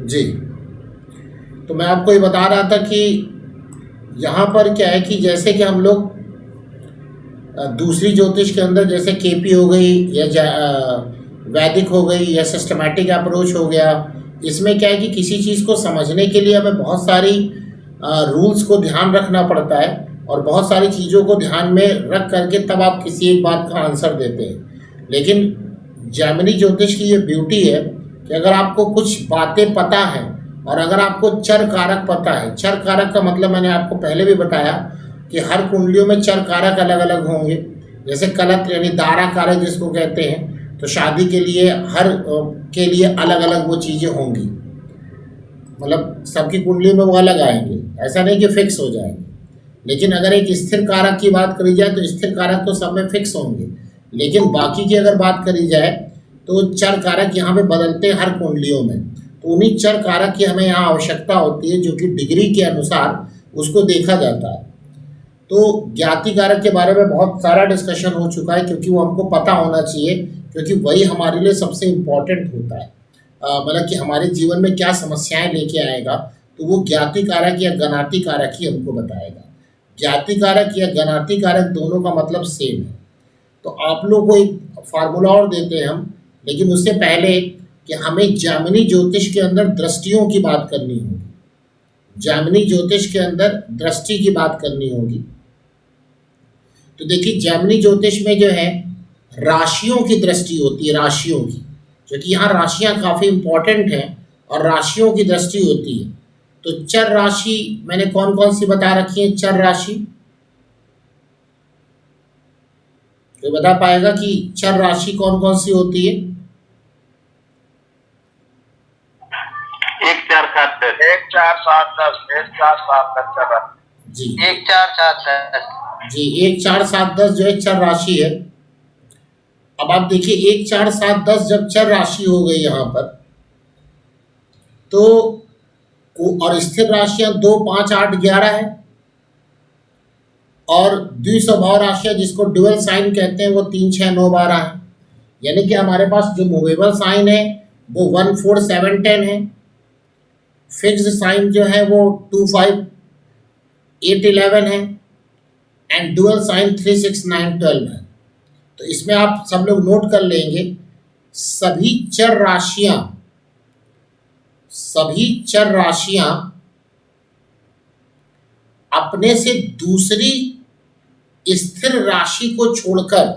जी। तो मैं आपको ये बता रहा था कि यहाँ पर क्या है कि जैसे कि हम लोग दूसरी ज्योतिष के अंदर जैसे केपी हो गई या वैदिक हो गई या सिस्टमैटिक अप्रोच हो गया, इसमें क्या है कि किसी चीज़ को समझने के लिए हमें बहुत सारी रूल्स को ध्यान रखना पड़ता है और बहुत सारी चीज़ों को ध्यान में रख करके तब आप किसी एक बात का आंसर देते हैं। लेकिन जैमिनी ज्योतिष की ये ब्यूटी है कि अगर आपको कुछ बातें पता हैं और अगर आपको चर कारक पता है, चर कारक का मतलब मैंने आपको पहले भी बताया कि हर कुंडलियों में चर कारक अलग अलग होंगे। जैसे कलत्र यानी दारा कारक जिसको कहते हैं, तो शादी के लिए हर के लिए अलग अलग वो चीज़ें होंगी, मतलब सबकी कुंडली में वो अलग आएंगे, ऐसा नहीं कि फिक्स हो जाएंगे। लेकिन अगर एक स्थिर कारक की बात करी जाए तो स्थिर कारक तो सब में फिक्स होंगे, लेकिन बाकी की अगर बात करी जाए तो चर कारक यहाँ पे बदलते हैं हर कुंडलियों में। तो उन्हीं चर कारक की हमें यहाँ आवश्यकता होती है जो कि डिग्री के अनुसार उसको देखा जाता है। तो ज्ञाति कारक के बारे में बहुत सारा डिस्कशन हो चुका है, क्योंकि वो हमको पता होना चाहिए, क्योंकि वही हमारे लिए सबसे इम्पोर्टेंट होता है। मतलब कि हमारे जीवन में क्या समस्याएं लेके आएगा, तो वो ज्ञाति कारक या गणाति कारक ही हमको बताएगा। ज्ञाति कारक या गणाति कारक दोनों का मतलब सेम है। तो आप लोग को एक फार्मूला और देते हैं हम, लेकिन उससे पहले कि हमें जैमिनी ज्योतिष के अंदर दृष्टियों की बात करनी होगी। जैमिनी ज्योतिष के अंदर दृष्टि की बात करनी होगी। तो देखिए जैमिनी ज्योतिष में जो है राशियों की दृष्टि होती है, राशियों की, क्योंकि यहाँ राशियाँ काफ़ी इंपॉर्टेंट हैं और राशियों की दृष्टि होती है। तो चर राशि मैंने कौन कौन सी बता रखी है? चर राशि तो बता पाएगा कि चर राशि कौन कौन सी होती है? 1 4 7 10 1 4 7 10 1 4 7 10 जी 1 4 7 10 जी 1 4 7 10 जो है चर राशि है। अब आप देखिए 1 4 7 10 जब चर राशि हो गई यहाँ पर, तो और स्थिर राशियां 2 5 8 11 है, और द्विस्वभाव राशियां जिसको ड्यूअल साइन कहते हैं वो 3 6 9 12 है। यानी कि हमारे पास जो मूवेबल साइन है वो 1 4 7 10 है, फिक्स्ड साइन जो है वो 2 5 8 11 है, एंड ड्यूअल साइन 3 6 9 12 है। तो इसमें आप सब लोग नोट कर लेंगे, सभी चर राशियां अपने से दूसरी स्थिर राशि को छोड़कर,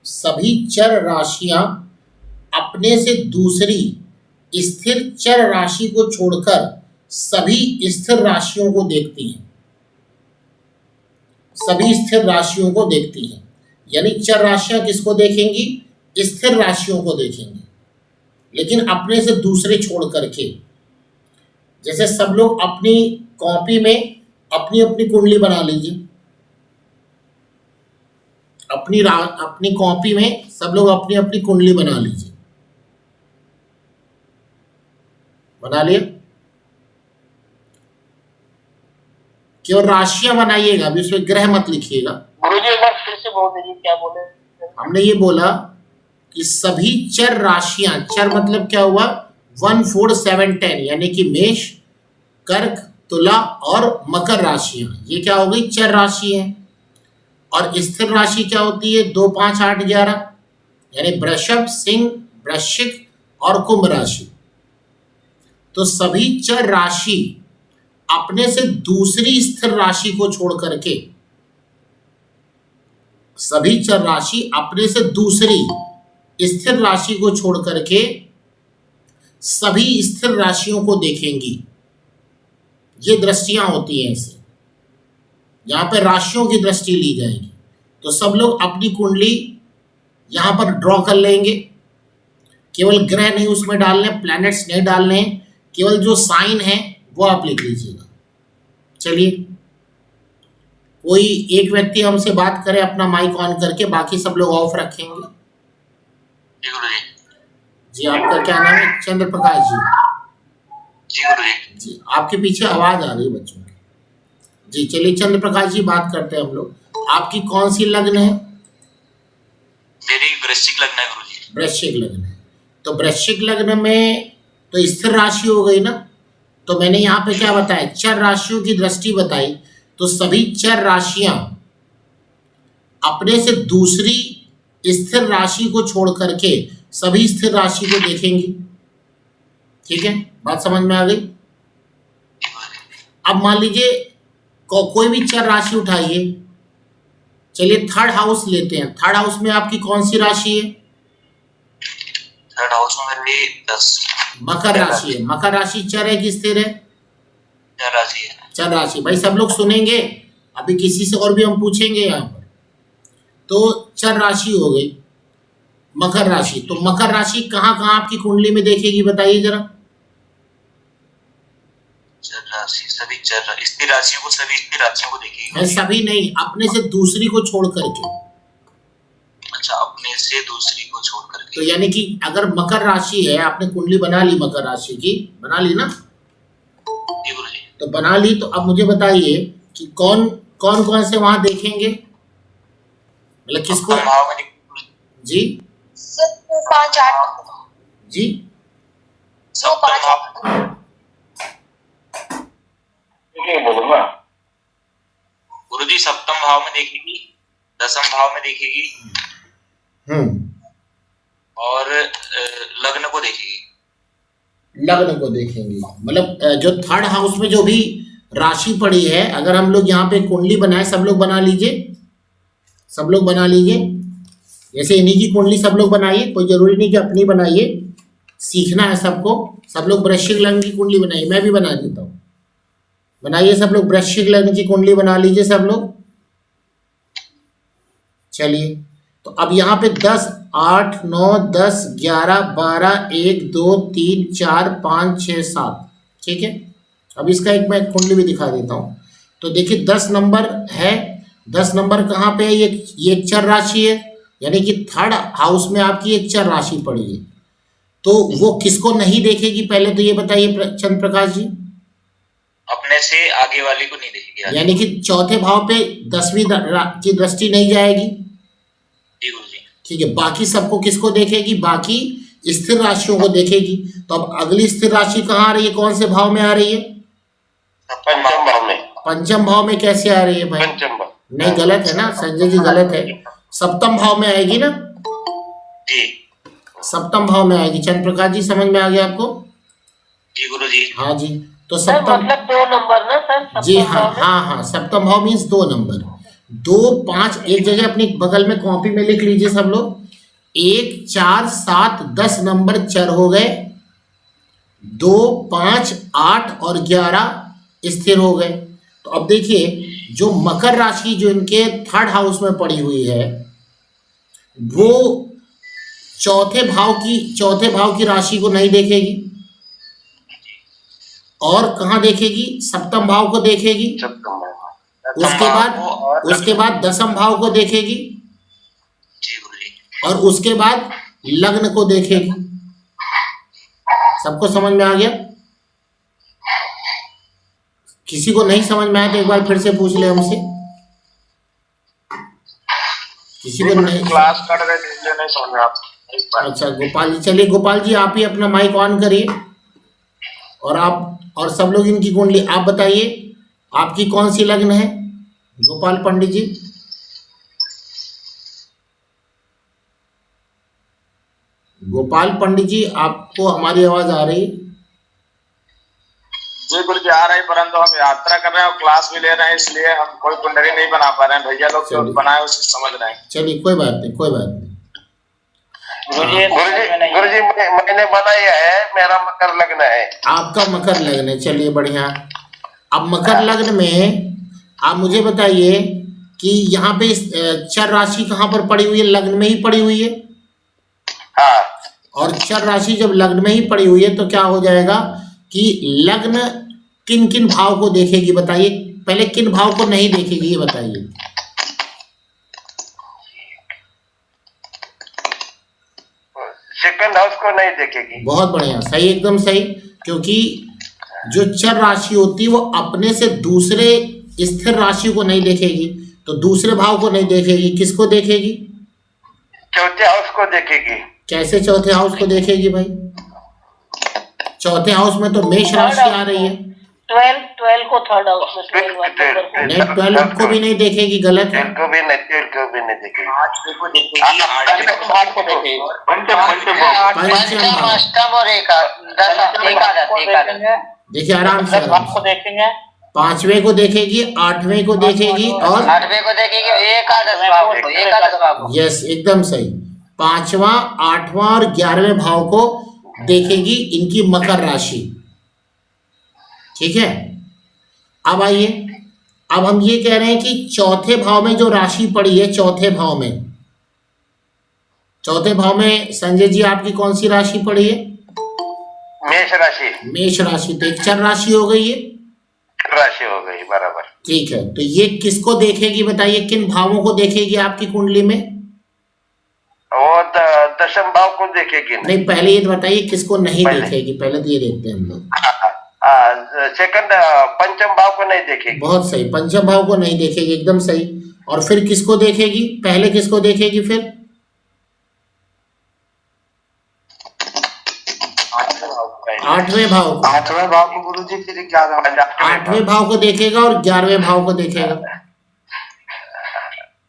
सभी चर राशियां अपने से दूसरी स्थिर चर राशि को छोड़कर सभी स्थिर राशियों को देखती हैं, सभी स्थिर राशियों को देखती हैं। यानी चर राशियां किसको देखेंगी? स्थिर राशियों को देखेंगी, लेकिन अपने से दूसरे छोड़ करके। जैसे सब लोग अपनी कॉपी में अपनी अपनी कुंडली बना लीजिए, अपनी कॉपी में सब लोग अपनी अपनी कुंडली बना लीजिए। बना लिया? केवल राशियां बनाइएगा, अभी उसमें ग्रह मत लिखिएगा। गुरुजी एक बार फिर से बोल दीजिए, क्या बोले? हमने ये बोला कि सभी चर राशियां, चर मतलब क्या हुआ? 1 4 7 10, यानी कि मेष, कर्क, तुला और मकर राशियां, ये क्या हो गई? चर राशि है। और स्थिर राशि क्या होती है? 2 5 8 11, यानी वृषभ, सिंह, वृश्चिक और कुंभ राशि। तो सभी चर राशि अपने से दूसरी स्थिर राशि को छोड़ करके, सभी चर राशि अपने से दूसरी स्थिर राशि को छोड़ करके सभी स्थिर राशियों को देखेंगी। ये दृष्टियां होती हैं इससे, यहाँ पर राशियों की दृष्टि ली जाएगी। तो सब लोग अपनी कुंडली यहाँ पर ड्रॉ कर लेंगे। केवल ग्रह नहीं उसमें डालने, प्लैनेट्स नहीं डालने, केवल जो साइन है वो आप लिख लीजिएगा। चलिए, कोई एक व्यक्ति हमसे बात करे अपना माइक ऑन करके, बाकी सब लोग ऑफ रखेंगे। जी गुरुजी। जी आपका क्या नाम है? चंद्र प्रकाश जी। जी गुरुजी। जी आपके पीछे आवाज आ रही है बच्चों की। जी चलिए चंद्र प्रकाश जी बात करते हैं हम लोग। आपकी कौन सी लग्न है? मेरी वृश्चिक लग्न है गुरुजी। वृश्चिक लग्न है। तो वृश्चिक लग्न में तो स्थिर राशि हो गई ना। तो मैंने यहाँ पे क्या बताया, चर राशियों की दृष्टि बताई। तो सभी चर राशियां अपने से दूसरी स्थिर राशि को छोड़ करके सभी स्थिर राशि को देखेंगी। ठीक है, बात समझ में आ गई। अब मान लीजिए कोई भी चर राशि उठाइए। चलिए थर्ड हाउस लेते हैं। थर्ड हाउस में आपकी कौन सी राशि है? थर्ड हाउस में मेरी 10 मकर राशि है। मकर राशि चर है कि स्थिर है? चर राशि है। चर राशि। भाई सब लोग सुनेंगे, अभी किसी से और भी हम पूछेंगे यहाँ पर। तो चर राशि हो गई मकर राशि। तो मकर राशि कहाँ कहाँ आपकी कुंडली में देखेगी बताइए जरा। चर राशि सभी चर स्थिर राशियों को सभी स्थिर राशियों को देखेगी। सभी नहीं, अपने से दूसरी को छोड़ करके। अच्छा, अपने से दूसरी को छोड़ करके। तो यानी कि अगर मकर राशि है, आपने कुंडली बना ली मकर राशि की, बना ली ना? जी गुरुजी। तो बना ली। तो अब मुझे बताइए कि कौन कौन कौन से वहां देखेंगे, मतलब किसको? जी 5 8 जी बोलूंगा। गुरुजी सप्तम भाव में देखेगी, दसम भाव में देखेगी और लग्न को देखेगी। लग्न को देखेंगी, मतलब जो थर्ड हाउस में जो भी राशि पड़ी है, अगर हम लोग यहाँ पे कुंडली बनाए, सब लोग बना लीजिए, सब लोग बना लीजिए। जैसे इन्हीं की कुंडली सब लोग बनाइए, कोई जरूरी नहीं कि अपनी बनाइए, सीखना है सबको। सब लोग वृश्चिक लग्न की कुंडली बनाइए, मैं भी बना देता हूँ। बनाइए सब लोग, वृश्चिक लग्न की कुंडली बना लीजिए सब लोग। चलिए, तो अब यहाँ पे 10 8 9 10 11 12 1 2 3 4 5 6 7, ठीक है। अब इसका एक मैं कुंडली भी दिखा देता हूँ। तो देखिए 10 नंबर है। 10 नंबर कहाँ पे है? ये एक चर राशि है, यानी कि थर्ड हाउस में आपकी एक चर राशि पड़ी है। तो वो किसको नहीं देखेगी पहले तो ये बताइए चंद्र प्रकाश जी। अपने से आगे वाली को नहीं देखेगी। यानी कि चौथे भाव पे 10वीं की दृष्टि नहीं जाएगी। जी गुरुजी। ठीक है, बाकी सबको किसको देखेगी? बाकी स्थिर राशियों को देखेगी। तो अब अगली स्थिर राशि कहाँ आ रही है? कौन से भाव में आ रही है? पंचम भाव में। पंचम भाव में कैसे आ रही है भाई? पंचम भाव नहीं, गलत है ना संजय जी, गलत है। सप्तम भाव में आएगी ना? जी सप्तम भाव में आएगी। चंद्र प्रकाश जी समझ में आ गया आपको? जी गुरुजी। हाँ जी। तो सर सप्तम, मतलब 2 नंबर ना सर? जी हाँ हाँ हाँ, सप्तम भाव मीन्स 2 नंबर। 2 5 एक जगह अपनी बगल में कॉपी में लिख लीजिए सब लोग। 1 4 7 10 नंबर चर हो गए। 2 5 8 और 11 स्थिर हो गए। तो अब देखिए जो मकर राशि जो इनके थर्ड हाउस में पड़ी हुई है, वो चौथे भाव की राशि को नहीं देखेगी। और कहाँ देखेगी? सप्तम भाव को देखेगी। सप्तम भाव। उसके बाद दसम भाव को देखेगी। जी गुरुजी। और उसके बाद लग्न को देखेगी। सबको समझ में आ गया? किसी को नहीं समझ में आया तो एक बार फिर से पूछ ले हमसे। किसी को नहीं? क्लास कर रहे थे इसलिए नहीं समझ में आता। अच्छा गोपाल जी, चलिए गोपाल जी आप ही अपना माइक ऑन करिए और आप और सब लोग इनकी कुंडली आप बताइए, आपकी कौन सी लग्न है? गोपाल पंडित जी। गोपाल पंडित जी, आपको हमारी आवाज आ रही है? जी गुरुजी आ रही है, परंतु हम यात्रा कर रहे हैं और क्लास भी ले रहे हैं, इसलिए हम कोई कुंडली नहीं बना पा रहे हैं। भैया लोग जो बनाए उसे समझ रहे हैं। चलिए कोई बात नहीं, कोई बात नहीं। गुरुजी मैंने बनाया है, मेरा मकर लग्न है। आपका मकर लग्न है, चलिए बढ़िया। अब मकर लग्न में आप मुझे बताइए कि यहाँ पे चर राशि कहाँ पर पड़ी हुई है? लग्न में ही पड़ी हुई है। हाँ। और चर राशि जब लग्न में ही पड़ी हुई है तो क्या हो जाएगा कि लग्न किन किन भाव को देखेगी बताइए? पहले किन भाव को नहीं देखेगी ये बताइए? सेकंड हाउस को नहीं देखेगी। बहुत बढ़िया, सही, एकदम सही। क्योंकि जो चर राशि होती है वो अपने से दूसरे स्थिर राशि को नहीं देखेगी। तो दूसरे भाव को नहीं देखेगी, किसको देखेगी? चौथे हाउस को देखेगी। कैसे चौथे हाउस को देखेगी भाई? चौथे हाउस में तो मेष राशि आ रही है। 12 को थर्ड हाउस में 12 नहीं, 12 को भी नहीं देखेगी, गलत है। 12 को भी नहीं देखेगी। 8वें को देखेगी, 8वें भाव को देखेगी। पंचम भाव। अष्टम और एकादश देखिए आराम से, भाव को देखेंगे, 5वें को देखेगी, 8वें को देखेगी और 8वें को देखेंगे, एकादश भाव को। यस, एकदम सही। 5वां, 8वां और 11वें भाव को देखेगी इनकी मकर राशि। ठीक है, अब आइए, अब हम ये कह रहे हैं कि चौथे भाव में जो राशि पड़ी है, चौथे भाव में संजय जी आपकी कौन सी राशि पड़ी है? मेष राशि। मेष राशि, तो एक चर राशि हो गई है, राशि हो गई, बराबर। ठीक है। तो ये किसको देखेगी बताइए, किन भावों को देखेगी आपकी कुंडली में? वो दशम भाव को देखेगी ना? नहीं, पहले ये बताइए किसको नहीं देखेगी, पहले तो ये देखते हैं हम लोग। सेकंड, पंचम भाव को नहीं देखेगी। बहुत सही, पंचम भाव को नहीं देखेगी, एकदम सही। और फिर किसको देखेगी? पहले किसको देखेगी फिर? 8वें भाव को। 8वें भाव को गुरु जी, फिर 8वें भाव को देखेगा और 11वें भाव को देखेगा।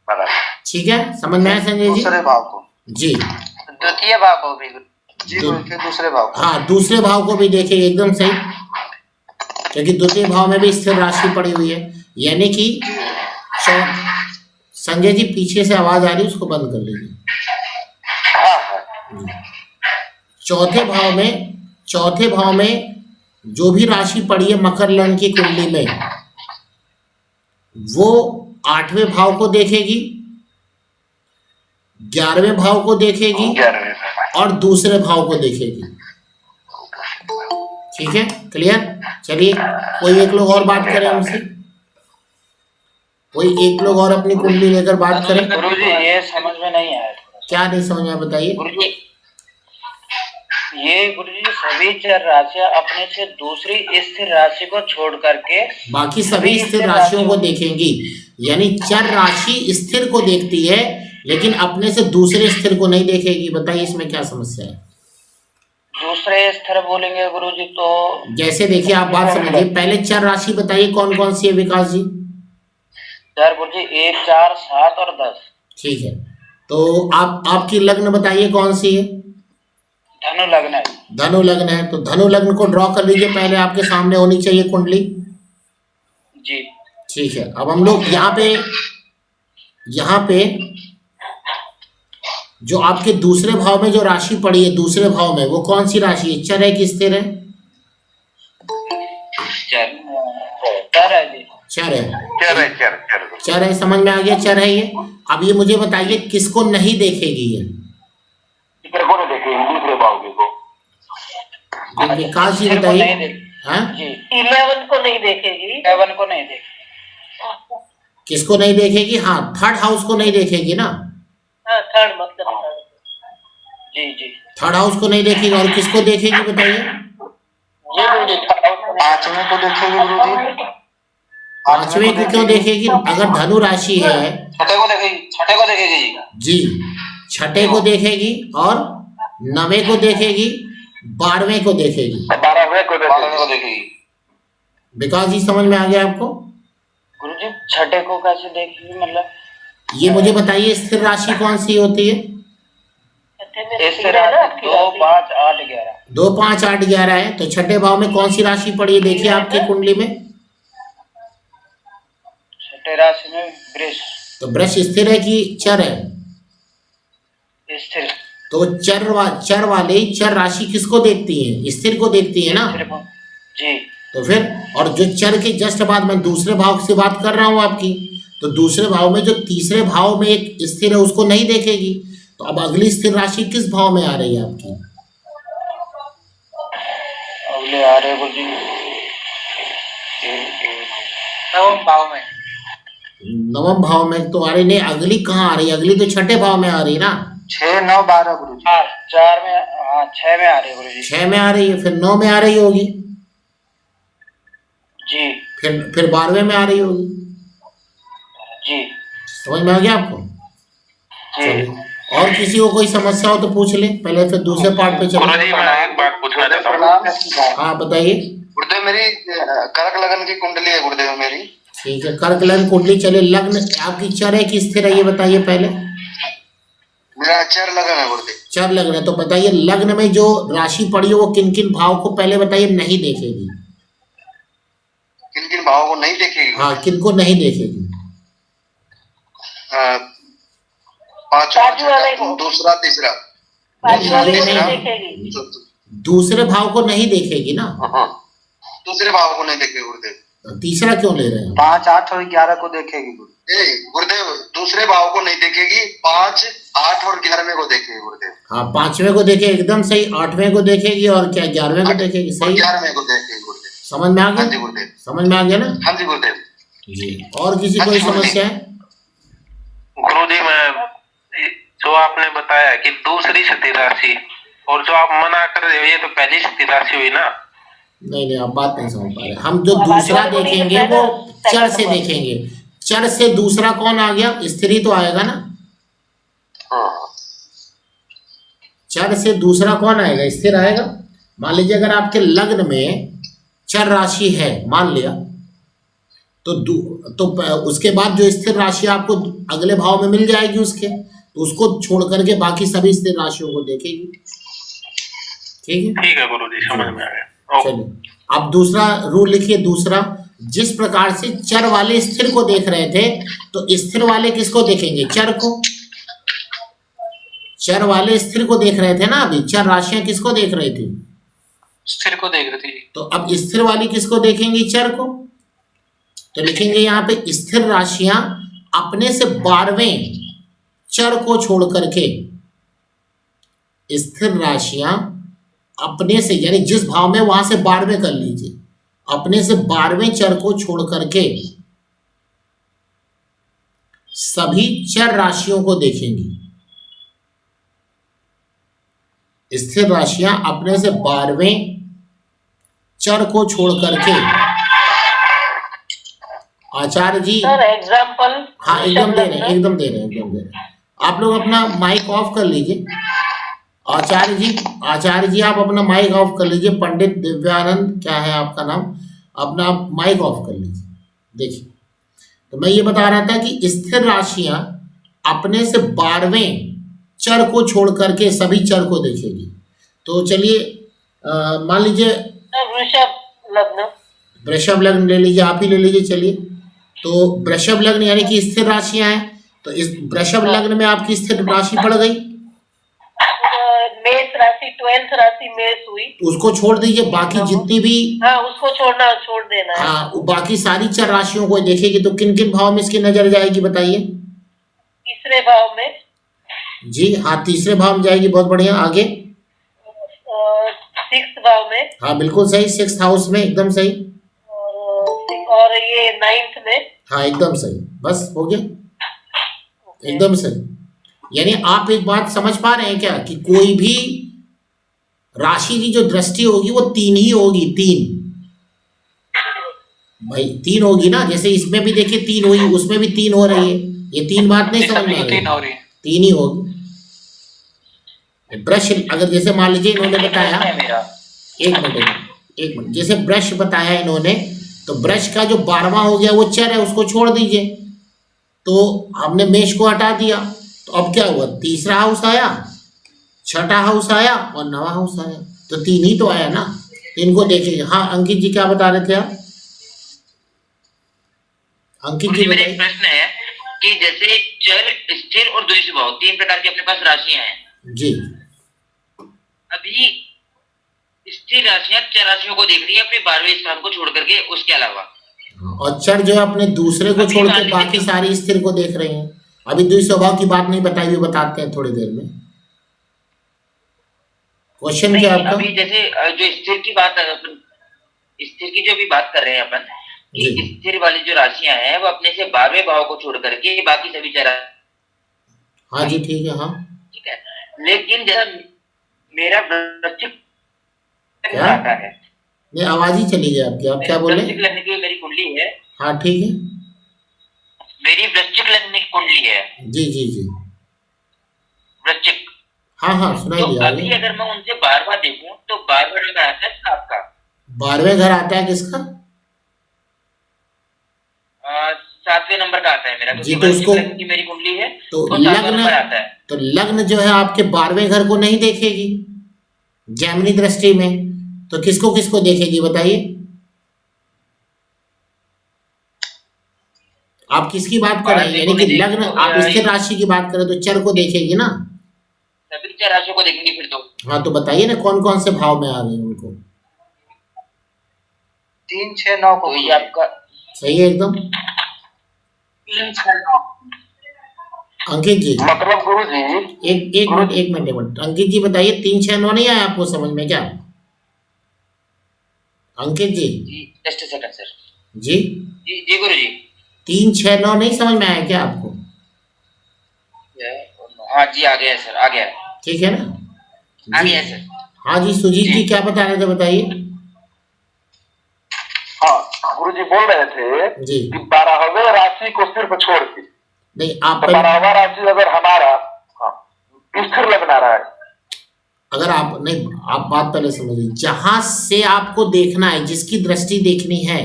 बराबर, ठीक है, समझ में आया संजय जी? दूसरे भाव को जी, द्वितीय भाव को भी जी, फिर दूसरे भाव को। हाँ, दूसरे भाव को भी देखेगी, एकदम सही, क्योंकि द्वितीय भाव में भी स्थिर राशि पड़ी हुई है। यानी कि संजय जी पीछे से आवाज आ रही है, उसको बंद कर लीजिए। चौथे भाव में जो भी राशि पड़ी है मकर लग्न की कुंडली में, वो 8वें भाव को देखेगी, 11वें भाव को देखेगी 11वें और दूसरे भाव को देखेगी। ठीक है, क्लियर? चलिए, कोई एक लोग और बात करें हमसे, कोई एक लोग और अपनी कुंडली लेकर बात करें। गुरुजी ये समझ में नहीं आया। क्या नहीं समझ में, बताइए। गुरुजी, ये गुरुजी सभी चर राशियां अपने से दूसरी स्थिर राशि को छोड़ करके बाकी सभी स्थिर राशियों को देखेंगी, यानी चर राशि स्थिर को देखती है लेकिन अपने से दूसरे स्थिर को नहीं देखेगी। बताइए इसमें क्या समस्या है? दूसरे स्थिर बोलेंगे गुरुजी तो जैसे देखिए, आप बात समझिए, पहले चर राशि बताइए कौन कौन सी है विकास जी? सर गुरुजी 1, 4, 7 और 10। ठीक है, तो आपकी लग्न बताइए कौन सी है? धनु लग्न है। धनु लग्न है, तो धनु लग्न को ड्रॉ कर लीजिए, पहले आपके सामने होनी चाहिए कुंडली। जी ठीक है, अब हम लोग यहाँ पे जो आपके दूसरे भाव में जो राशि पड़ी है, दूसरे भाव में वो कौन सी राशि है? चर है कि स्थिर है? चर है जी। चर है, चर। चर है, समझ में आ गया, चर है ये। अब ये मुझे बताइए किसको नहीं देखेगी ये? दूसरे भाव को। विकास जी बताइए। हाँ, 11 को नहीं देखेगी, 11 को नहीं देखेगी। किसको नहीं देखेगी? हाँ, थर्ड हाउस को नहीं देखेगी ना। हाँ, थर्ड मतलब थर्ड। जी जी, थर्ड हाउस को नहीं देखेगी, और किसको देखेगी बताइए? ये गुरुजी 5वें को देखेगी गुरुजी। 5वें को क्यों देखेगी? अगर धनु राशि है, छठे को देखेगी जी, छठे को देखेगी और 9वें को देखेगी, 12वें को देखेगी। 12वें को देखेगी। विकास जी समझ में आ गया आपको? गुरुजी छठे को कैसे देखेगी? मतलब ये मुझे बताइए, स्थिर राशि कौन सी होती है? इससे 2, 5, 8, 11। 2, 5, 8, 11 है, तो छठे भाव में कौन सी राशि पड़ी है? देखिए आपकी कुंडली में छठे राशि में वृष। तो वृष स्थिर है कि चर है? स्थिर। तो चर वाले चर राशि किसको देखती है? स्थिर को देखती है ना। जी, तो फिर, और जो चर के जस्ट बाद मैं दूसरे भाव से बात कर रहा हूँ आपकी, तो दूसरे भाव में जो तीसरे भाव में एक स्थिर है उसको नहीं देखेगी। तो अब अगली स्थिर राशि किस भाव में आ रही है आपकी? अगले आ रहे गुरुजी 9वें भाव में। 9वें भाव में तो आ रही नहीं, अगली कहाँ आ रही है? अगली तो छठे भाव में आ रही है ना। 6, 9, 12 गुरुजी। 4 में, हाँ 6 में आ रही है गुरुजी। 6 में आ रही है, फिर 9 में आ रही होगी, जी, फिर 12वें में आ रही होगी। जी, समझ में आ गया आपको? जी। और किसी को कोई समस्या हो तो पूछ ले, पहले फिर दूसरे पार्ट पे चलो। गुरुजी मैं एक बात पूछना चाहता हूँ। हाँ बताइए। गुरुदेव मेरी कर्क लगन की कुंडली है गुरुदेव मेरी। ठीक है, कर्क लग्न कुंडली चले। लग्न आपकी चर है कि स्थिर है ये बताइए पहले। मेरा चर लगन है गुरुदेव। चर लग्न है तो बताइए लग्न में जो राशि पड़ी है वो किन किन भाव को पहले बताइए नहीं देखेगी। किन किन भावों को नहीं देखेगी? हाँ, किन को नहीं देखेगी? पांचवा, दूसरा, तीसरा। दूसरे भाव को नहीं देखेगी ना। दूसरे भाव को नहीं देखेगी गुरुदेव। तीसरा क्यों ले रहे हैं? 5, 8 और 11 को देखेगी गुरुदेव। दूसरे भाव को नहीं देखेगी, 5, 8 और 11वें को देखेगी गुरुदेव। हाँ, 5वें को देखेगी, एकदम सही। 8वें को देखेगी और क्या 11वें को देखेगी? सही। 11वें को देखेगी गुरुदेव। समझ में आ गया? हाँ जी गुरुदेव। समझ में आ गया ना? हाँ जी गुरुदेव जी। और किसी कोई समस्या है? गुरुजी मैं जो आपने बताया कि दूसरी स्थिर राशि और जो आप मना कर रहे हो ये तो पहली स्थिर राशि हुई ना। नहीं, आप बात नहीं समझ पा रहे। हम जो दूसरा देखेंगे वो चर से देखेंगे। चर से दूसरा कौन आ गया? स्त्री तो आएगा ना। चर से दूसरा कौन आएगा? स्थिर आएगा। मान लीजिए अगर आपके लग्न में चर राशि है मान लिया तो उसके बाद जो स्थिर राशि आपको अगले भाव में मिल जाएगी उसके, तो उसको छोड़ करके बाकी सभी स्थिर राशियों को देखेगी। ठीक है गुरुजी, समझ में आ गया। चलिए अब दूसरा रूल लिखिए। दूसरा, जिस प्रकार से चर वाले स्थिर को देख रहे थे तो स्थिर वाले किसको देखेंगे? चर को। चर वाले स्थिर को देख रहे थे ना अभी। चर राशियां किसको देख रही थी? स्थिर को देख रही थी। तो अब स्थिर वाली किसको देखेंगी? चर को। तो लिखेंगे यहाँ पे स्थिर राशियां अपने से 12वें चर को छोड़ करके, स्थिर राशियां अपने से यानी जिस भाव में वहां से 12वें कर लीजिए, अपने से 12वें चर को छोड़ करके सभी चर राशियों को देखेंगी। स्थिर राशियां अपने से 12वें चर को छोड़ करके, आचार्य जी सर एग्जाम्पल। हाँ एकदम दे रहे हैं। आप लोग अपना माइक ऑफ कर लीजिए। आचार्य जी आप अपना माइक ऑफ कर लीजिए। पंडित दिव्यानंद क्या है आपका नाम? अपना माइक ऑफ कर लीजिए। देखिए, तो मैं ये बता रहा था कि स्थिर राशियां अपने से 12वें चर को छोड़ करके सभी चर को देखेगी। तो चलिए मान लीजिए वृषभ लग्न ले लीजिए, आप ही ले लीजिए। चलिए, तो वृषभ लग्न यानी कि स्थिर राशियां हैं, तो इस वृषभ लग्न में आपकी स्थिर राशि पड़ गई मेष राशि, 12th राशि मेष हुई, उसको छोड़ दीजिए। बाकी जितनी भी उसको छोड़ देना है। हाँ, बाकी सारी चर राशियों को देखेगी। तो किन किन भाव में इसकी नजर जाएगी बताइए? तीसरे भाव में। जी हाँ, तीसरे भाव में जाएगी। बहुत बढ़िया। आगे 6th भाव में। हाँ बिल्कुल सही, 6th हाउस में, एकदम सही। और ये 9th में। हाँ एकदम सही, बस हो गया, एकदम सही। यानी आप एक बात समझ पा रहे हैं क्या कि कोई भी राशि की जो दृष्टि होगी वो 3 ही होगी। 3 भाई 3 होगी ना। जैसे इसमें भी देखिए 3 हुई, उसमें भी 3 हो रही है। ये 3 बात नहीं समझ में आ रही? 3 ही होगी। ब्रश अगर जैसे मान लीजिए इन्होंने बताया, एक मिनट, जैसे ब्रश बताया इन्होंने, तो ब्रश का जो 12वां हो गया वो चर है, उसको छोड़ दीजिए। तो हमने मेष को हटा दिया, तो अब क्या हुआ? तीसरा हाउस आया, छठा हाउस आया और 9वां हाउस आया। तो 3 ही तो आया ना। तो इनको देखिए। हाँ अंकित जी क्या बता रहे थे आप? अंकित जी मेरा एक प्रश्न है कि जैसे चर, स्थिर और द्वितीय भाव 3 प्रकार की अपने पास राशियां हैं जी। अभी स्थिर राशियां चर राशियों को देख रही है अपने 12वें स्थान को छोड़ करके, उसके अलावा और चर जो है अपने दूसरे को छोड़ के बाकी सारी स्थिर को देख रहे हैं। अभी द्वितीय भाव की बात नहीं बताई, हुई बताते हैं थोड़ी देर में। क्वेश्चन क्या आपका? अभी जैसे जो स्थिर की बात, स्थिर की जो भी बात कर रहे हैं अपन, कि स्थिर वाली जो राशियां हैं वो अपने से 12वें भाव को छोड़ करके बाकी सभी चर। हाँ जी ठीक है। हाँ ठीक है, लेकिन जैसा मेरा वृश्चिक आता है, ये आवाज ही चली गई आपकी। आप क्या बोले? वृश्चिक लग्न की मेरी कुंडली है। हाँ ठीक है, मेरी वृश्चिक लग्न की कुंडली है। जी जी जी। वृश्चिक। हाँ हाँ सुनाई तो दिया अभी आगे। अगर मैं उनसे बार बार देखूं तो बार बार लगा आता है आपका 12वें घर आता है किसका? 7वें नंबर का आता है मेरा, जी, क्योंकि तो वृश्चिक उसको लग्न की मेरी कुंडली है तो तो 7वां लग्न नंबर आता है। तो लग्न जो है आपके 12वें घर को नहीं देखेगी जैमिनी दृष्टि में, तो किसको किसको देखेगी बताइए? आप किसकी बात कर रहे हैं? यानी कि लग्न, आप स्थिर राशि की बात करें तो चर को देखेगी ना, सभी 4 राशियों को देखेंगे फिर तो। हाँ तो बताइए ना कौन कौन से भाव में आ रहे हैं उनको। 3, 6, 9 को तो ये आपका सही है एकदम 3, 6, 9। अंकित जी मतलब गुरु जी एक मिनट अंकित जी बताइए 3, 6, 9 नहीं आया आपको समझ में क्या? अंकित जी जी जस्ट सेकंड सर। जी जी गुरु जी 3, 6, 9 नहीं समझ में आया क्या आपको? हाँ जी आ गया है सर, आ गया है, ठीक है ना? आ जी गया है सर। हाँ जी सुजीत जी क्या बता रहे थे बताइए। हाँ गुरु जी बोल रहे थे जी कि 12वें राशि को सिर्फ छोड़ के, नहीं आप तो 12वां राशि अगर हमारा स्थिर लगना रहा है, अगर आप नहीं, आप बात पहले समझिए, जहां से आपको देखना है, जिसकी दृष्टि देखनी है,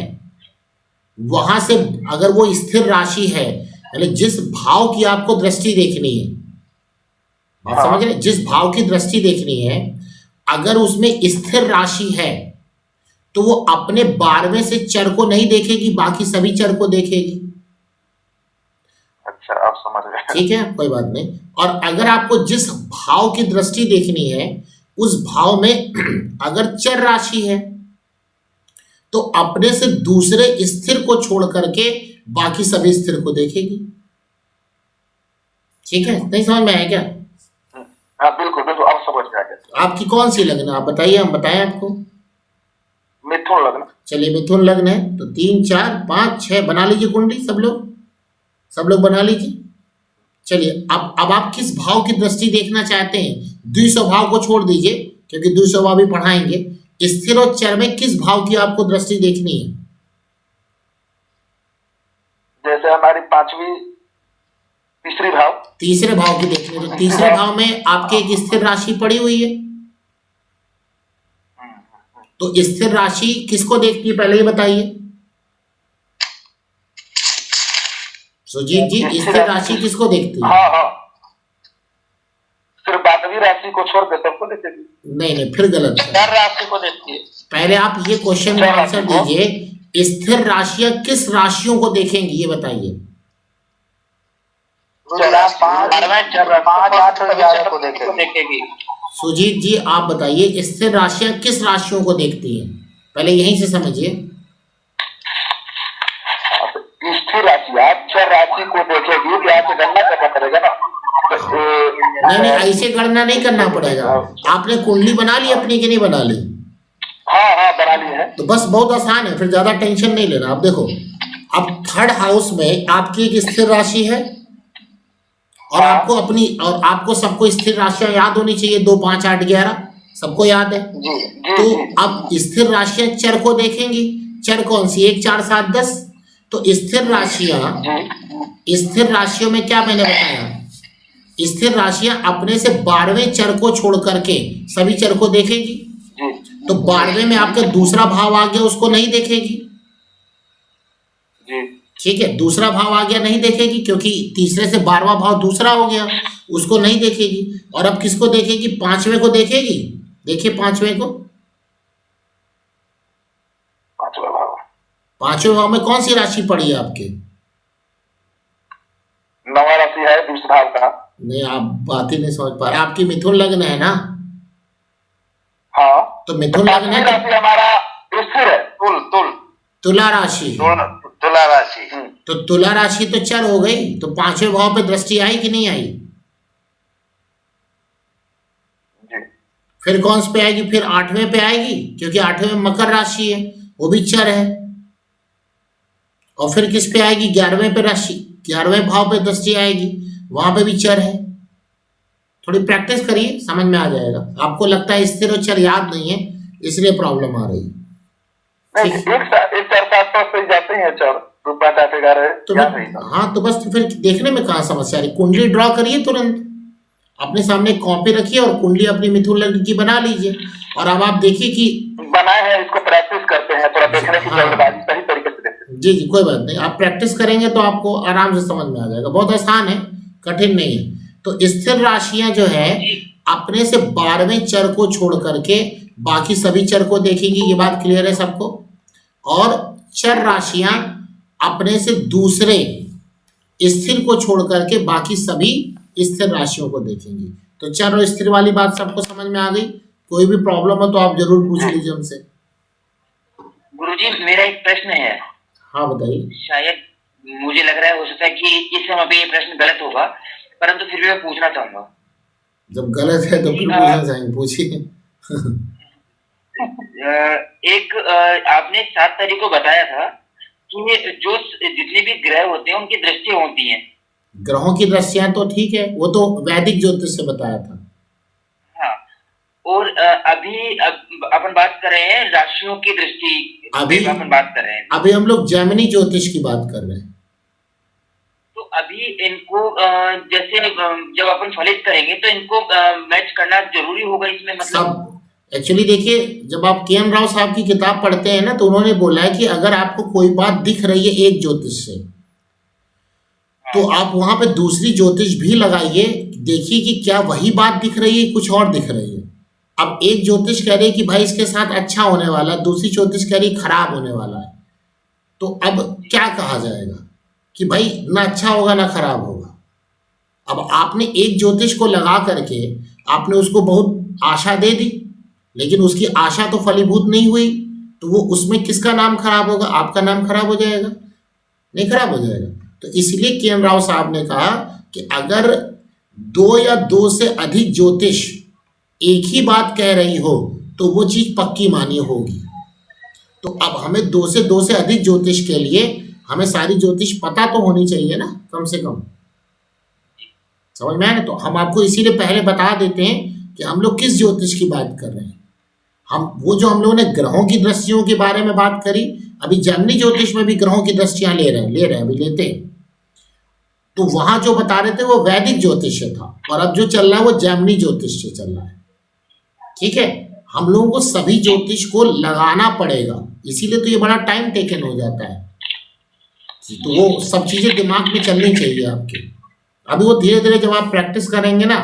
वहां से अगर वो स्थिर राशि है, यानी जिस भाव की आपको दृष्टि देखनी है, बात समझ रहे, जिस भाव की दृष्टि देखनी है, अगर उसमें स्थिर राशि है तो वो अपने 12वें से चर को नहीं देखेगी, बाकी सभी चर को देखेगी। अच्छा आप समझ गए, ठीक है कोई बात नहीं। और अगर आपको जिस भाव की दृष्टि देखनी है, उस भाव में अगर चर राशि है तो अपने से दूसरे स्थिर को छोड़ करके बाकी सभी स्थिर को देखेगी। ठीक है, नहीं समझ में आया क्या? हाँ बिल्कुल बिल्कुल अब समझ में आ गया। आपकी कौन सी लग्न है आप बताइए, हम बताएं आपको। मिथुन लग्न। चलिए मिथुन लग्न है तो 3, 4, 5, 6 बना लीजिए कुंडली, सब लोग बना लीजिए। चलिए अब आप किस भाव की दृष्टि देखना चाहते हैं? द्विस्वभाव को छोड़ दीजिए क्योंकि द्विस्वभाव भी पढ़ाएंगे। स्थिर और चर में किस भाव की आपको दृष्टि देखनी है? जैसे हमारी 5वीं तीसरे भाव की देखनी है, तो तीसरे भाव में आपके एक स्थिर राशि पड़ी हुई है, तो स्थिर राशि किसको देखती है पहले ये बताइए सुजीत जी, स्थिर राशि किसको देखती है? हाँ हाँ सिर्फ 12वीं राशि को छोड़ के सबको देखेगी। नहीं फिर गलत है। चार राशि को देखती है। पहले आप ये क्वेश्चन का आंसर दीजिए, स्थिर राशियां किस राशियों को देखेंगी ये बताइए। 5, 8 और 11 को देखेगी। सुजीत जी आप बताइए स्थिर राशियां किस राशियों को देखती हैं, पहले यहीं से समझिए। स्थिर राशि आप चर राशि को देखेगी, तो आपसे गणना करना पड़ेगा ना। नहीं ऐसे गणना नहीं करना पड़ेगा, आपने कुंडली बना ली अपनी कि नहीं बना ली? हाँ बना ली है। तो बस बहुत आसान है, फिर ज्यादा टेंशन नहीं लेना। आप देखो, अब 3rd हाउस में आपकी एक स्थिर राशि है और आपको सबको स्थिर राशियां याद होनी चाहिए, 2, 5, 8, 11 सबको याद है। तो अब स्थिर राशियां चर को देखेंगी। चर कौन सी? 1, 4, 7, 10। तो स्थिर राशियों में क्या मैंने बताया, स्थिर राशियां अपने से 12वें चर को छोड़ करके सभी चर को देखेगी। तो 12वें में आपका दूसरा भाव आ गया, उसको नहीं देखेगी। ठीक है, दूसरा भाव आ गया, नहीं देखेगी क्योंकि तीसरे से 12वां भाव दूसरा हो गया, उसको नहीं देखेगी। और अब किसको देखेगी? 5वें को देखेगी। देखिए 5वें को, 5वें भाव में कौन सी राशि पड़ी है आपके? 9वां राशि है दूसरे भाव का। नहीं आप बात ही नहीं समझ पा रहे, आपकी मिथुन लग्न है ना? हाँ तो मिथुन लग्न है तो हमारा स्थिर है तुला राशि। तुला राशि। तो तुला राशि तो चर हो गई, तो 5वें भाव पे दृष्टि आई कि नहीं आई? फिर कौन से पे आएगी? फिर 8वें पे आएगी क्योंकि 8वें में मकर राशि है, वो भी चर है। और फिर किस पे आएगी? 11वें पे राशि, 11वें भाव पे दृष्टि आएगी, वहां पे भी चर है। थोड़ी प्रैक्टिस करिए, समझ में आ जाएगा। आपको लगता है स्थिर और चर याद नहीं है इसलिए प्रॉब्लम आ रही है। तो हाँ तो बस तो फिर देखने में कहाँ समस्या आ रही? कुंडली ड्रॉ करिए तुरंत, अपने सामने कॉपी रखिए और कुंडली अपनी मिथुन लग्न की बना लीजिए, और अब आप देखिए कि बनाए हैं, इसको प्रैक्टिस करते हैं, थोड़ा देखने की हाँ। जल्दबाजी सही तरीके से देखते हैं। जी जी कोई बात नहीं, आप प्रैक्टिस करेंगे तो आपको आराम से समझ में आ जाएगा, बहुत आसान है, कठिन नहीं है। तो स्थिर राशियां जो है अपने से 12वें चर को छोड़ करके बाकी सभी चर को देखेंगी, ये बात क्लियर है सबको। और चर राशियां अपने से दूसरे स्थिर को छोड़ करके बाकी सभी स्थिर राशियों को देखेंगी। तो चर और स्थिर वाली बात सबको समझ में आ गई? कोई भी प्रॉब्लम हो तो आप जरूर पूछ लीजिए हमसे। गुरुजी मेरा एक प्रश्न है। हाँ बताइए। शायद मुझे लग रहा है, हो सकता है कि इस समय पे ये प्रश्न गलत होगा, परंतु फिर भी मैं पूछना चाहूंगा। जब गलत है तो फिर पूछना चाहेंगे, पूछिए। एक आपने 7 तारीख को बताया था कि जो जितने भी ग्रह होते हैं उनकी दृष्टि होती है। ग्रहों की दृष्टियां तो ठीक है, वो तो वैदिक ज्योतिष से बताया था। हाँ, और अभी अपन बात कर रहे हैं राशियों की दृष्टि, अभी अपन बात कर रहे हैं। अभी हम लोग जैमिनी ज्योतिष की बात कर रहे हैं। तो अभी इनको जैसे जब अपन फलित करेंगे तो इनको मैच करना जरूरी होगा इसमें, मतलब सब एक्चुअली देखिए, जब आप के एन राव साहब की किताब पढ़ते हैं ना, तो उन्होंने बोला है कि अगर आपको कोई बात दिख रही है एक ज्योतिष से, तो आप वहां पे दूसरी ज्योतिष भी लगाइए, देखिए कि क्या वही बात दिख रही है, कुछ और दिख रही है। अब एक ज्योतिष कह रही है कि भाई इसके साथ अच्छा होने वाला है, दूसरी ज्योतिष कह रही है खराब होने वाला है, तो अब क्या कहा जाएगा कि भाई ना अच्छा होगा ना खराब होगा। अब आपने एक ज्योतिष को लगा करके आपने उसको बहुत आशा दे दी, लेकिन उसकी आशा तो फलीभूत नहीं हुई, तो वो उसमें किसका नाम खराब होगा? आपका नाम खराब हो जाएगा, नहीं खराब हो जाएगा? तो इसलिए के एन राव साहब ने कहा कि अगर 2 या 2 से अधिक ज्योतिष एक ही बात कह रही हो तो वो चीज पक्की मानी होगी। तो अब हमें 2 से अधिक ज्योतिष के लिए हमें सारी ज्योतिष पता तो होनी चाहिए ना, कम से कम। समझ में आया ना? तो हम आपको इसीलिए पहले बता देते हैं कि हम लोग किस ज्योतिष की बात कर रहे हैं। हम वो जो हम लोगों ने ग्रहों की दृष्टियों के बारे में बात करी, अभी जैमिनी ज्योतिष में भी ग्रहों की दृष्टियां ले रहे हैं, अभी लेते हैं। तो वहां जो बता रहे थे वो वैदिक ज्योतिष से था, और अब जो चल रहा है वो जैमिनी ज्योतिष से चल रहा है। ठीक है, हम लोगों को सभी ज्योतिष को लगाना पड़ेगा, इसीलिए तो ये बड़ा टाइम टेकन हो जाता है। तो वो सब चीजें दिमाग में चलनी चाहिए आपके। अभी वो धीरे धीरे जब आप प्रैक्टिस करेंगे ना,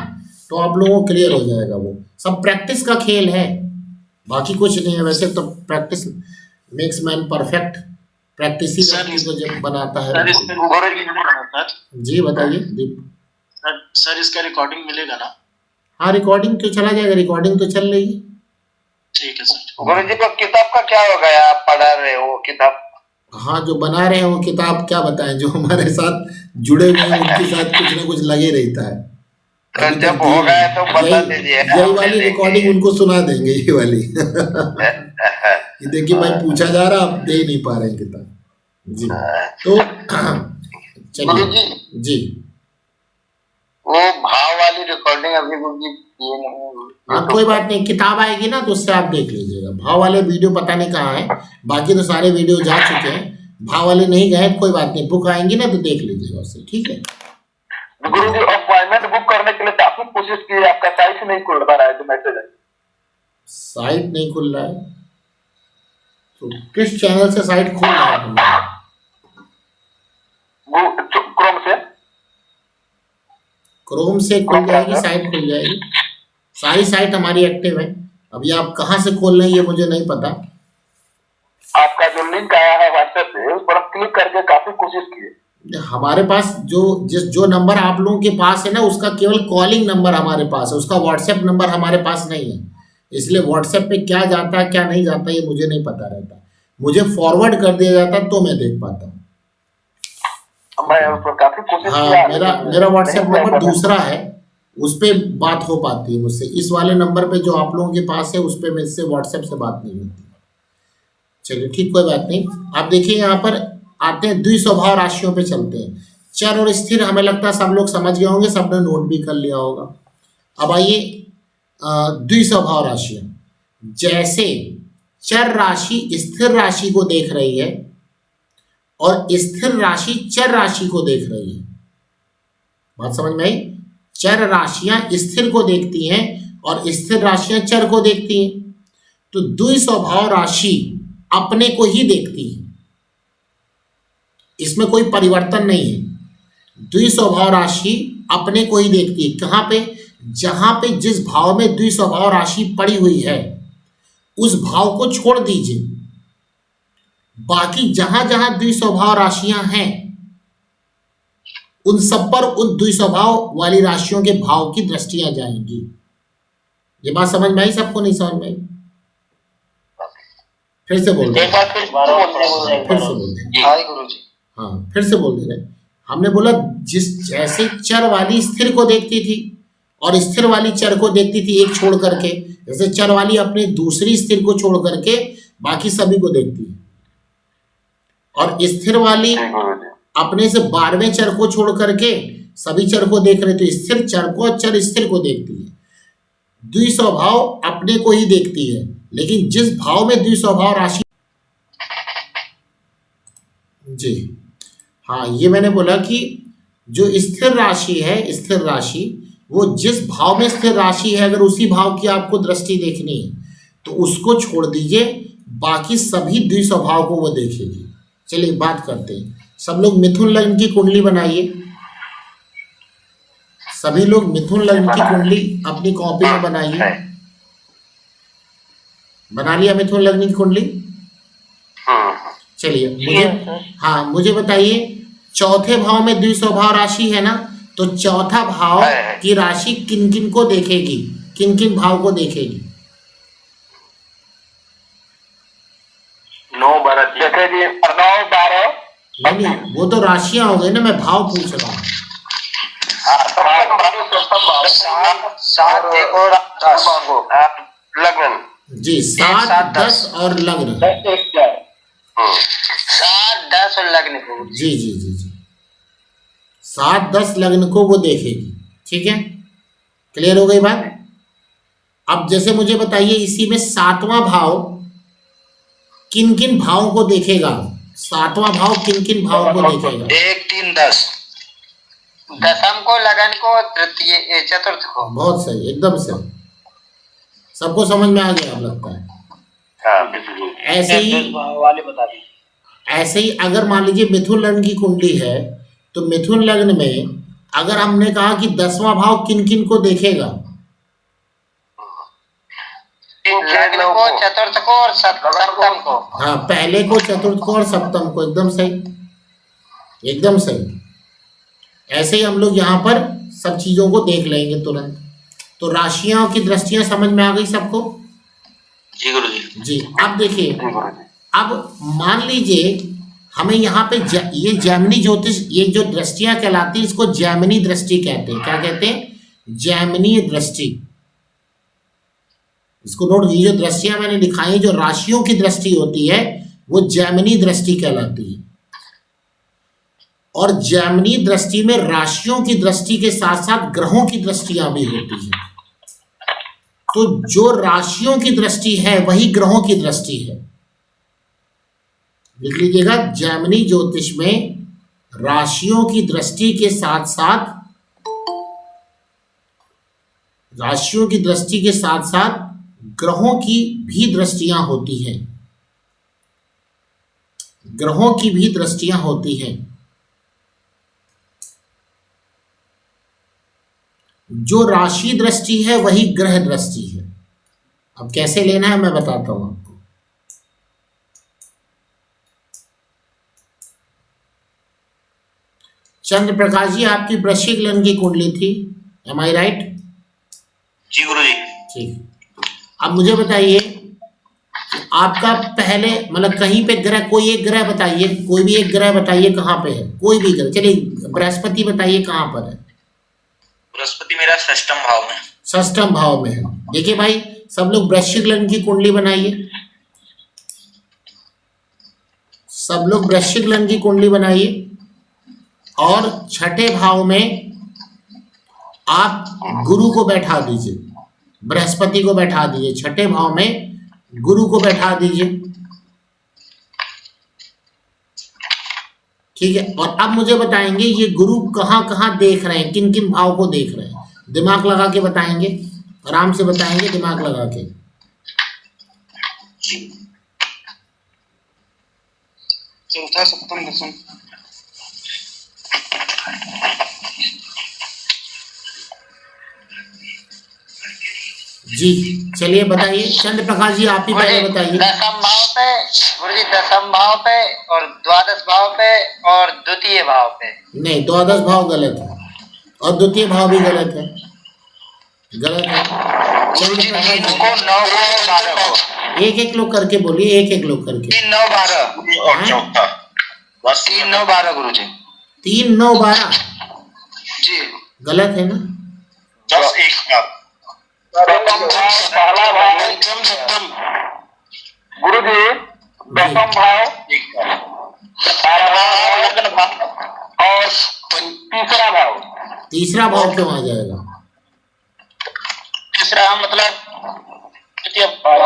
तो आप लोगों को क्लियर हो जाएगा। वो सब प्रैक्टिस का खेल है, बाकी कुछ नहीं है। वैसे तो practice makes man perfect, practice ही तो जब बनाता है। जी बताइए दीप। सर इसका रिकॉर्डिंग मिलेगा ना? हाँ रिकॉर्डिंग तो चला जाएगा, रिकॉर्डिंग तो चल रही है। ठीक है सर। गुरुजी को किताब का क्या हो गया, आप पढ़ा रहे हो किताब? हाँ जो बना रहे हैं वो किताब क्या बताएं, जो हमारे साथ जुड़े हुए हैं उनके साथ कुछ ना कुछ लगे रहता है। तो जब हो गया तो बता दीजिए, यही वाली रिकॉर्डिंग उनको सुना देंगे, ये वाली। कि देखिए भाई पूछा जा रहा, आप दे नहीं पा रहे हैं किताब। जी तो चलिए जी। वो भाव वाली रिकॉर्डिंग अभी गुरुजी किए नहीं। हाँ कोई बात नहीं, किताब आएगी ना तो उससे आप देख लीजिएगा। भाव वाले वीडियो पता नहीं कहाँ है, बाकी तो सारे वीडियो जा चुके हैं, भाव वाले नहीं गए, कोई बात नहीं, बुक आएंगी ना तो देख लीजिएगा उससे। ठीक है गुरुजी, अपॉइंटमेंट बुक करने के लिए काफी कोशिश की, आपका साइट नहीं खुल पा रहा है, जो मैसेज है। साइट नहीं खुल रहा है तो किस चैनल से साइट खुल रहा है? क्रोम से। क्रोम से खुल जाएगी, साइट खुल जाएगी, सारी साइट हमारी एक्टिव है। अभी आप कहाँ से खोल रहे हैं ये मुझे नहीं पता। आपका जो लिंक आया है व्हाट्सएप पे, उस पर हम क्लिक करके काफी कोशिश की। हमारे पास जो नंबर आप लोगों के पास है ना, उसका केवल कॉलिंग नंबर हमारे पास है, उसका व्हाट्सएप नंबर हमारे पास नहीं है। इसलिए व्हाट्सएप पे क्या जाता है क्या नहीं जाता ये मुझे नहीं पता रहता, मुझे फॉरवर्ड कर दिया जाता तो मैं देख पाता हूँ। हाँ मेरा व्हाट्सएप नंबर दूसरा है, उस पर बात हो पाती है मुझसे। इस वाले नंबर पे जो आप लोगों के पास है उस पर मुझसे व्हाट्सएप से बात नहीं होती। चलिए ठीक, कोई बात नहीं। आप देखिए यहाँ पर आते हैं, द्विस्वभाव राशियों पे चलते हैं। चर और स्थिर हमें लगता है सब लोग समझ गए होंगे, सबने नोट भी कर लिया होगा। अब आइए द्विस्वभाव राशियां, जैसे चर राशि स्थिर राशि को देख रही है और स्थिर राशि चर राशि को देख रही है। बात समझ में आई? चर राशियां स्थिर को देखती हैं और स्थिर राशियां चर को देखती हैं। तो द्विस्वभाव राशि अपने को ही देखती है, इसमें कोई परिवर्तन नहीं है। द्विस्वभाव राशि अपने को ही देखती है। कहाँ पे? जहां पे जिस भाव में द्विस्वभाव राशि पड़ी हुई है उस भाव को छोड़ दीजिए। बाकी जहां जहां द्विस्वभाव राशियां हैं उन सब पर उन द्विस्वभाव वाली राशियों के भाव की दृष्टियां जाएंगी। ये बात समझ में आई सबको? नहीं समझ में आई? फिर से बोल दे, फिर से बोल दे। हाँ, फिर से बोल दे रहे। हमने बोला जिस जैसे चर वाली स्थिर को देखती थी और स्थिर वाली चर को देखती थी एक छोड़ करके, जैसे चर वाली अपनी दूसरी स्थिर को छोड़ करके बाकी सभी को देखती है, और स्थिर वाली अपने से 12वें चर को छोड़ करके सभी चर को देख रहे। तो स्थिर चर को चर स्थिर को देखती है। द्विस्वभाव अपने को ही देखती है, लेकिन जिस भाव में द्विस्वभाव राशि, जी हाँ, ये मैंने बोला कि जो स्थिर राशि है, स्थिर राशि वो जिस भाव में स्थिर राशि है, अगर उसी भाव की आपको दृष्टि देखनी है तो उसको छोड़ दीजिए, बाकी सभी द्विस्वभाव को वो देखेगी। चलिए बात करते हैं। सब लोग मिथुन लग्न की कुंडली बनाइए। सभी लोग मिथुन लग्न की कुंडली अपनी कॉपी में बनाइए। बना लिया मिथुन लग्न की कुंडली? चलिए मुझे बताइए, चौथे भाव में द्विस्वभाव राशि है ना, तो चौथा भाव की राशि किन किन को देखेगी, किन किन भाव को देखेगी? 9 12 जैसे कि 9 12। नहीं, वो तो राशियां हो गई ना, मैं भाव पूछ रहा हूँ। 7 देखो लगन जी, 7 10 और लग्न। 7 10 और लग्न को। जी जी जी जी, 7 10 लग्न को वो देखेगी। ठीक है, क्लियर हो गई बात? अब जैसे मुझे बताइए, इसी में 7वां भाव किन किन भावों को देखेगा? 7वां भाव किन किन भावों को देखेगा? 1 3 10। दशम को, लगन को, तृतीय चतुर्थ को। बहुत सही, एकदम सही, सबको समझ में आ गया अब लगता है। ऐसे ही अगर मान लीजिए मिथुन लग्न की कुंडली है, तो मिथुन लग्न में अगर हमने कहा कि 10वां भाव किन किन को देखेगा? लग्न को, चतुर्थ को और सप्तम को। हाँ, पहले को, चतुर्थ को और सप्तम को। एकदम सही, एकदम सही। ऐसे ही हम लोग यहाँ पर सब चीजों को देख लेंगे तुरंत। तो राशियों की दृष्टियां समझ में आ गई सबको? जी गुरुजी। जी, अब देखिए, अब मान लीजिए हमें यहाँ पे ये जैमिनी ज्योतिष, ये जो दृष्टियां कहलाती है इसको जैमिनी दृष्टि कहते हैं। क्या कहते हैं? जैमिनी दृष्टि। इसको नोट, ये जो दृष्टियां मैंने दिखाई, जो राशियों की दृष्टि होती है वो जैमिनी दृष्टि कहलाती है। और जैमिनी दृष्टि में राशियों की दृष्टि के साथ साथ ग्रहों की दृष्टियां भी होती है। तो जो राशियों की दृष्टि है वही ग्रहों की दृष्टि है। लिख लीजिएगा, जैमिनी ज्योतिष में राशियों की दृष्टि के साथ साथ, राशियों की दृष्टि के साथ साथ ग्रहों की भी दृष्टियां होती हैं। ग्रहों की भी दृष्टियां होती हैं। जो राशि दृष्टि है वही ग्रह दृष्टि है। अब कैसे लेना है मैं बताता हूं आपको। चंद्र प्रकाश जी, आपकी वृश्चिक लग्न की कुंडली थी, एम आई राइट? जी गुरुजी। ठीक, अब मुझे बताइए आपका पहले मतलब कहीं पे ग्रह, कोई एक ग्रह बताइए, कोई भी एक ग्रह बताइए कहाँ पे है, कोई भी ग्रह। चलिए बृहस्पति बताइए कहाँ पर है? बृहस्पति मेरा 6ठम भाव में। 6ठम भाव में है। देखिए भाई, सब लोग वृश्चिक लग्न की कुंडली बनाइए। सब लोग वृश्चिक लग्न की कुंडली बनाइए और 6ठे भाव में आप गुरु को बैठा दीजिए, बृहस्पति को बैठा दीजिए। 6ठे भाव में गुरु को बैठा दीजिए। ठीक है, और अब मुझे बताएंगे ये गुरु कहाँ कहाँ देख रहे हैं, किन किन भाव को देख रहे हैं। दिमाग लगा के बताएंगे, आराम से बताएंगे, दिमाग लगा के। चौथा सप्तम दसम। जी चलिए बताइए चंद्र प्रकाश जी, आप ही पहले बताइए। दसम भाव पे गुरु जी, दसम भाव पे और द्वादश भाव पे और द्वितीय भाव पे। नहीं, द्वादश भाव गलत है और द्वितीय भाव भी गलत है, गलत है। चंद्र प्रकाश जी 9 को 12 को एक एक लोग करके बोलिए, एक एक लोग करके। 3 9 12 और चौथा बस 3 9 12 गुरु जी। 3 9 12 जी गलत है ना? 10 1 7 पहला भाव पंचम सप्तम गुरु जी, दसम भाव, 12वां लग्न भाव और तीसरा भाव। तीसरा भाव क्यों आ जाएगा? तीसरा मतलब द्वितीय भाव।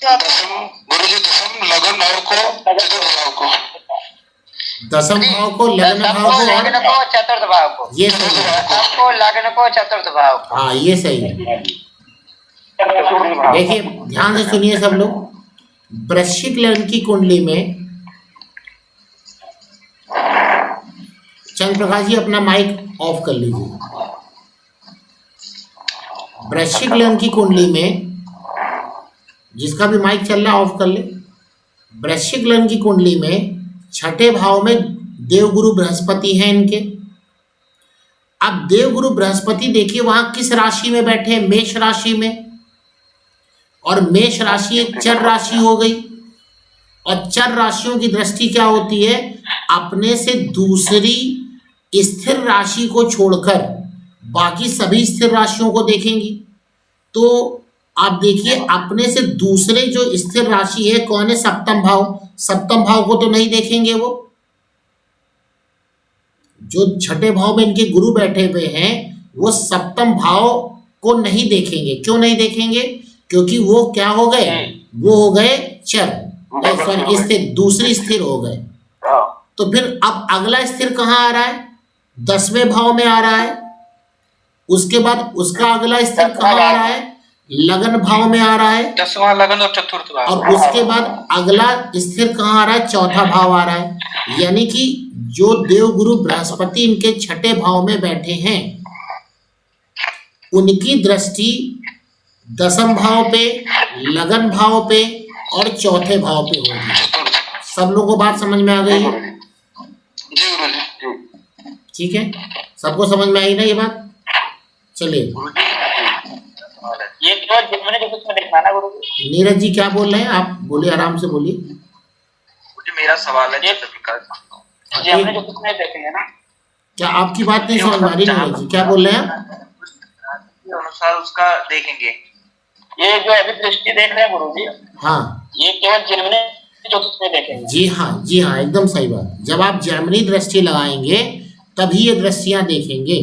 दसम गुरु जी, दसम लगन भाव को चतुर्थ भाव को। दसम भाव को, लग्न दसम भाव को, को लग्न और को, चतुर्थ भाव को। ये सही है। दसम को, लग्न को, चतुर्थ भाव को। हाँ ये सही है। देखिए ध्यान से सुनिए सब लोग। वृश्चिक लग्न की कुंडली में, चंद्र प्रकाश जी अपना माइक ऑफ कर लीजिए। वृश्चिक लग्न की कुंडली में, जिसका भी माइक चल रहा है ऑफ कर ले। वृश्चिक लग्न की कुंडली में छठे भाव में देवगुरु बृहस्पति हैं इनके। अब देवगुरु बृहस्पति देखिए वहां किस राशि में बैठे हैं? मेष राशि में। और मेष राशि एक चर राशि हो गई, और चर राशियों की दृष्टि क्या होती है? अपने से दूसरी स्थिर राशि को छोड़कर बाकी सभी स्थिर राशियों को देखेंगी। तो आप देखिए अपने से दूसरे जो स्थिर राशि है कौन है? सप्तम भाव। सप्तम भाव को तो नहीं देखेंगे वो। जो छठे भाव में इनके गुरु बैठे हुए हैं वो सप्तम भाव को नहीं देखेंगे। क्यों नहीं देखेंगे? क्योंकि वो क्या हो गए? वो हो गए चर, सॉरी स्थिर, दूसरी स्थिर हो गए। तो फिर अब अगला स्थिर कहाँ आ रहा है? 10वें भाव में आ रहा है। उसके बाद उसका अगला स्थिर कहाँ आ रहा है? लगन भाव में आ रहा है। 10वां लगन और चतुर्थ भाव। और उसके बाद अगला स्थिर कहाँ आ रहा है? चौथा भाव आ रहा है। यानी कि जो देवगुरु बृहस्पति इनके छठे भाव में बैठे हैं उनकी दृष्टि दसम भाव पे, लगन भाव पे और चौथे भाव पे होगी। सब लोगों को बात समझ में आ गई है? जी गुरु जी। ठीक है, सबको समझ में आई ना ये बात? चलिए ये केवल जिन्होंने जो कुछ में देखा ना गुरु जी। नीरज जी क्या बोल रहे हैं? आप बोलिए, आराम से बोलिए। मुझे मेरा सवाल है जी, हमने जो कुछ में देखे हैं ना, क्या आपकी बात नहीं समझ में आ रही? नीरज जी क्या बोल रहे हैं आप? अनुसार उसका देखेंगे। ये जो अभी दृष्टि देख रहे हैं गुरु जी, हाँ ये केवल जिन्होंने जो कुछ में देखेंगे। जी हाँ, जी हाँ, एकदम सही बात। जब आप जैमिनी दृष्टि लगाएंगे तभी ये दृष्टियां देखेंगे।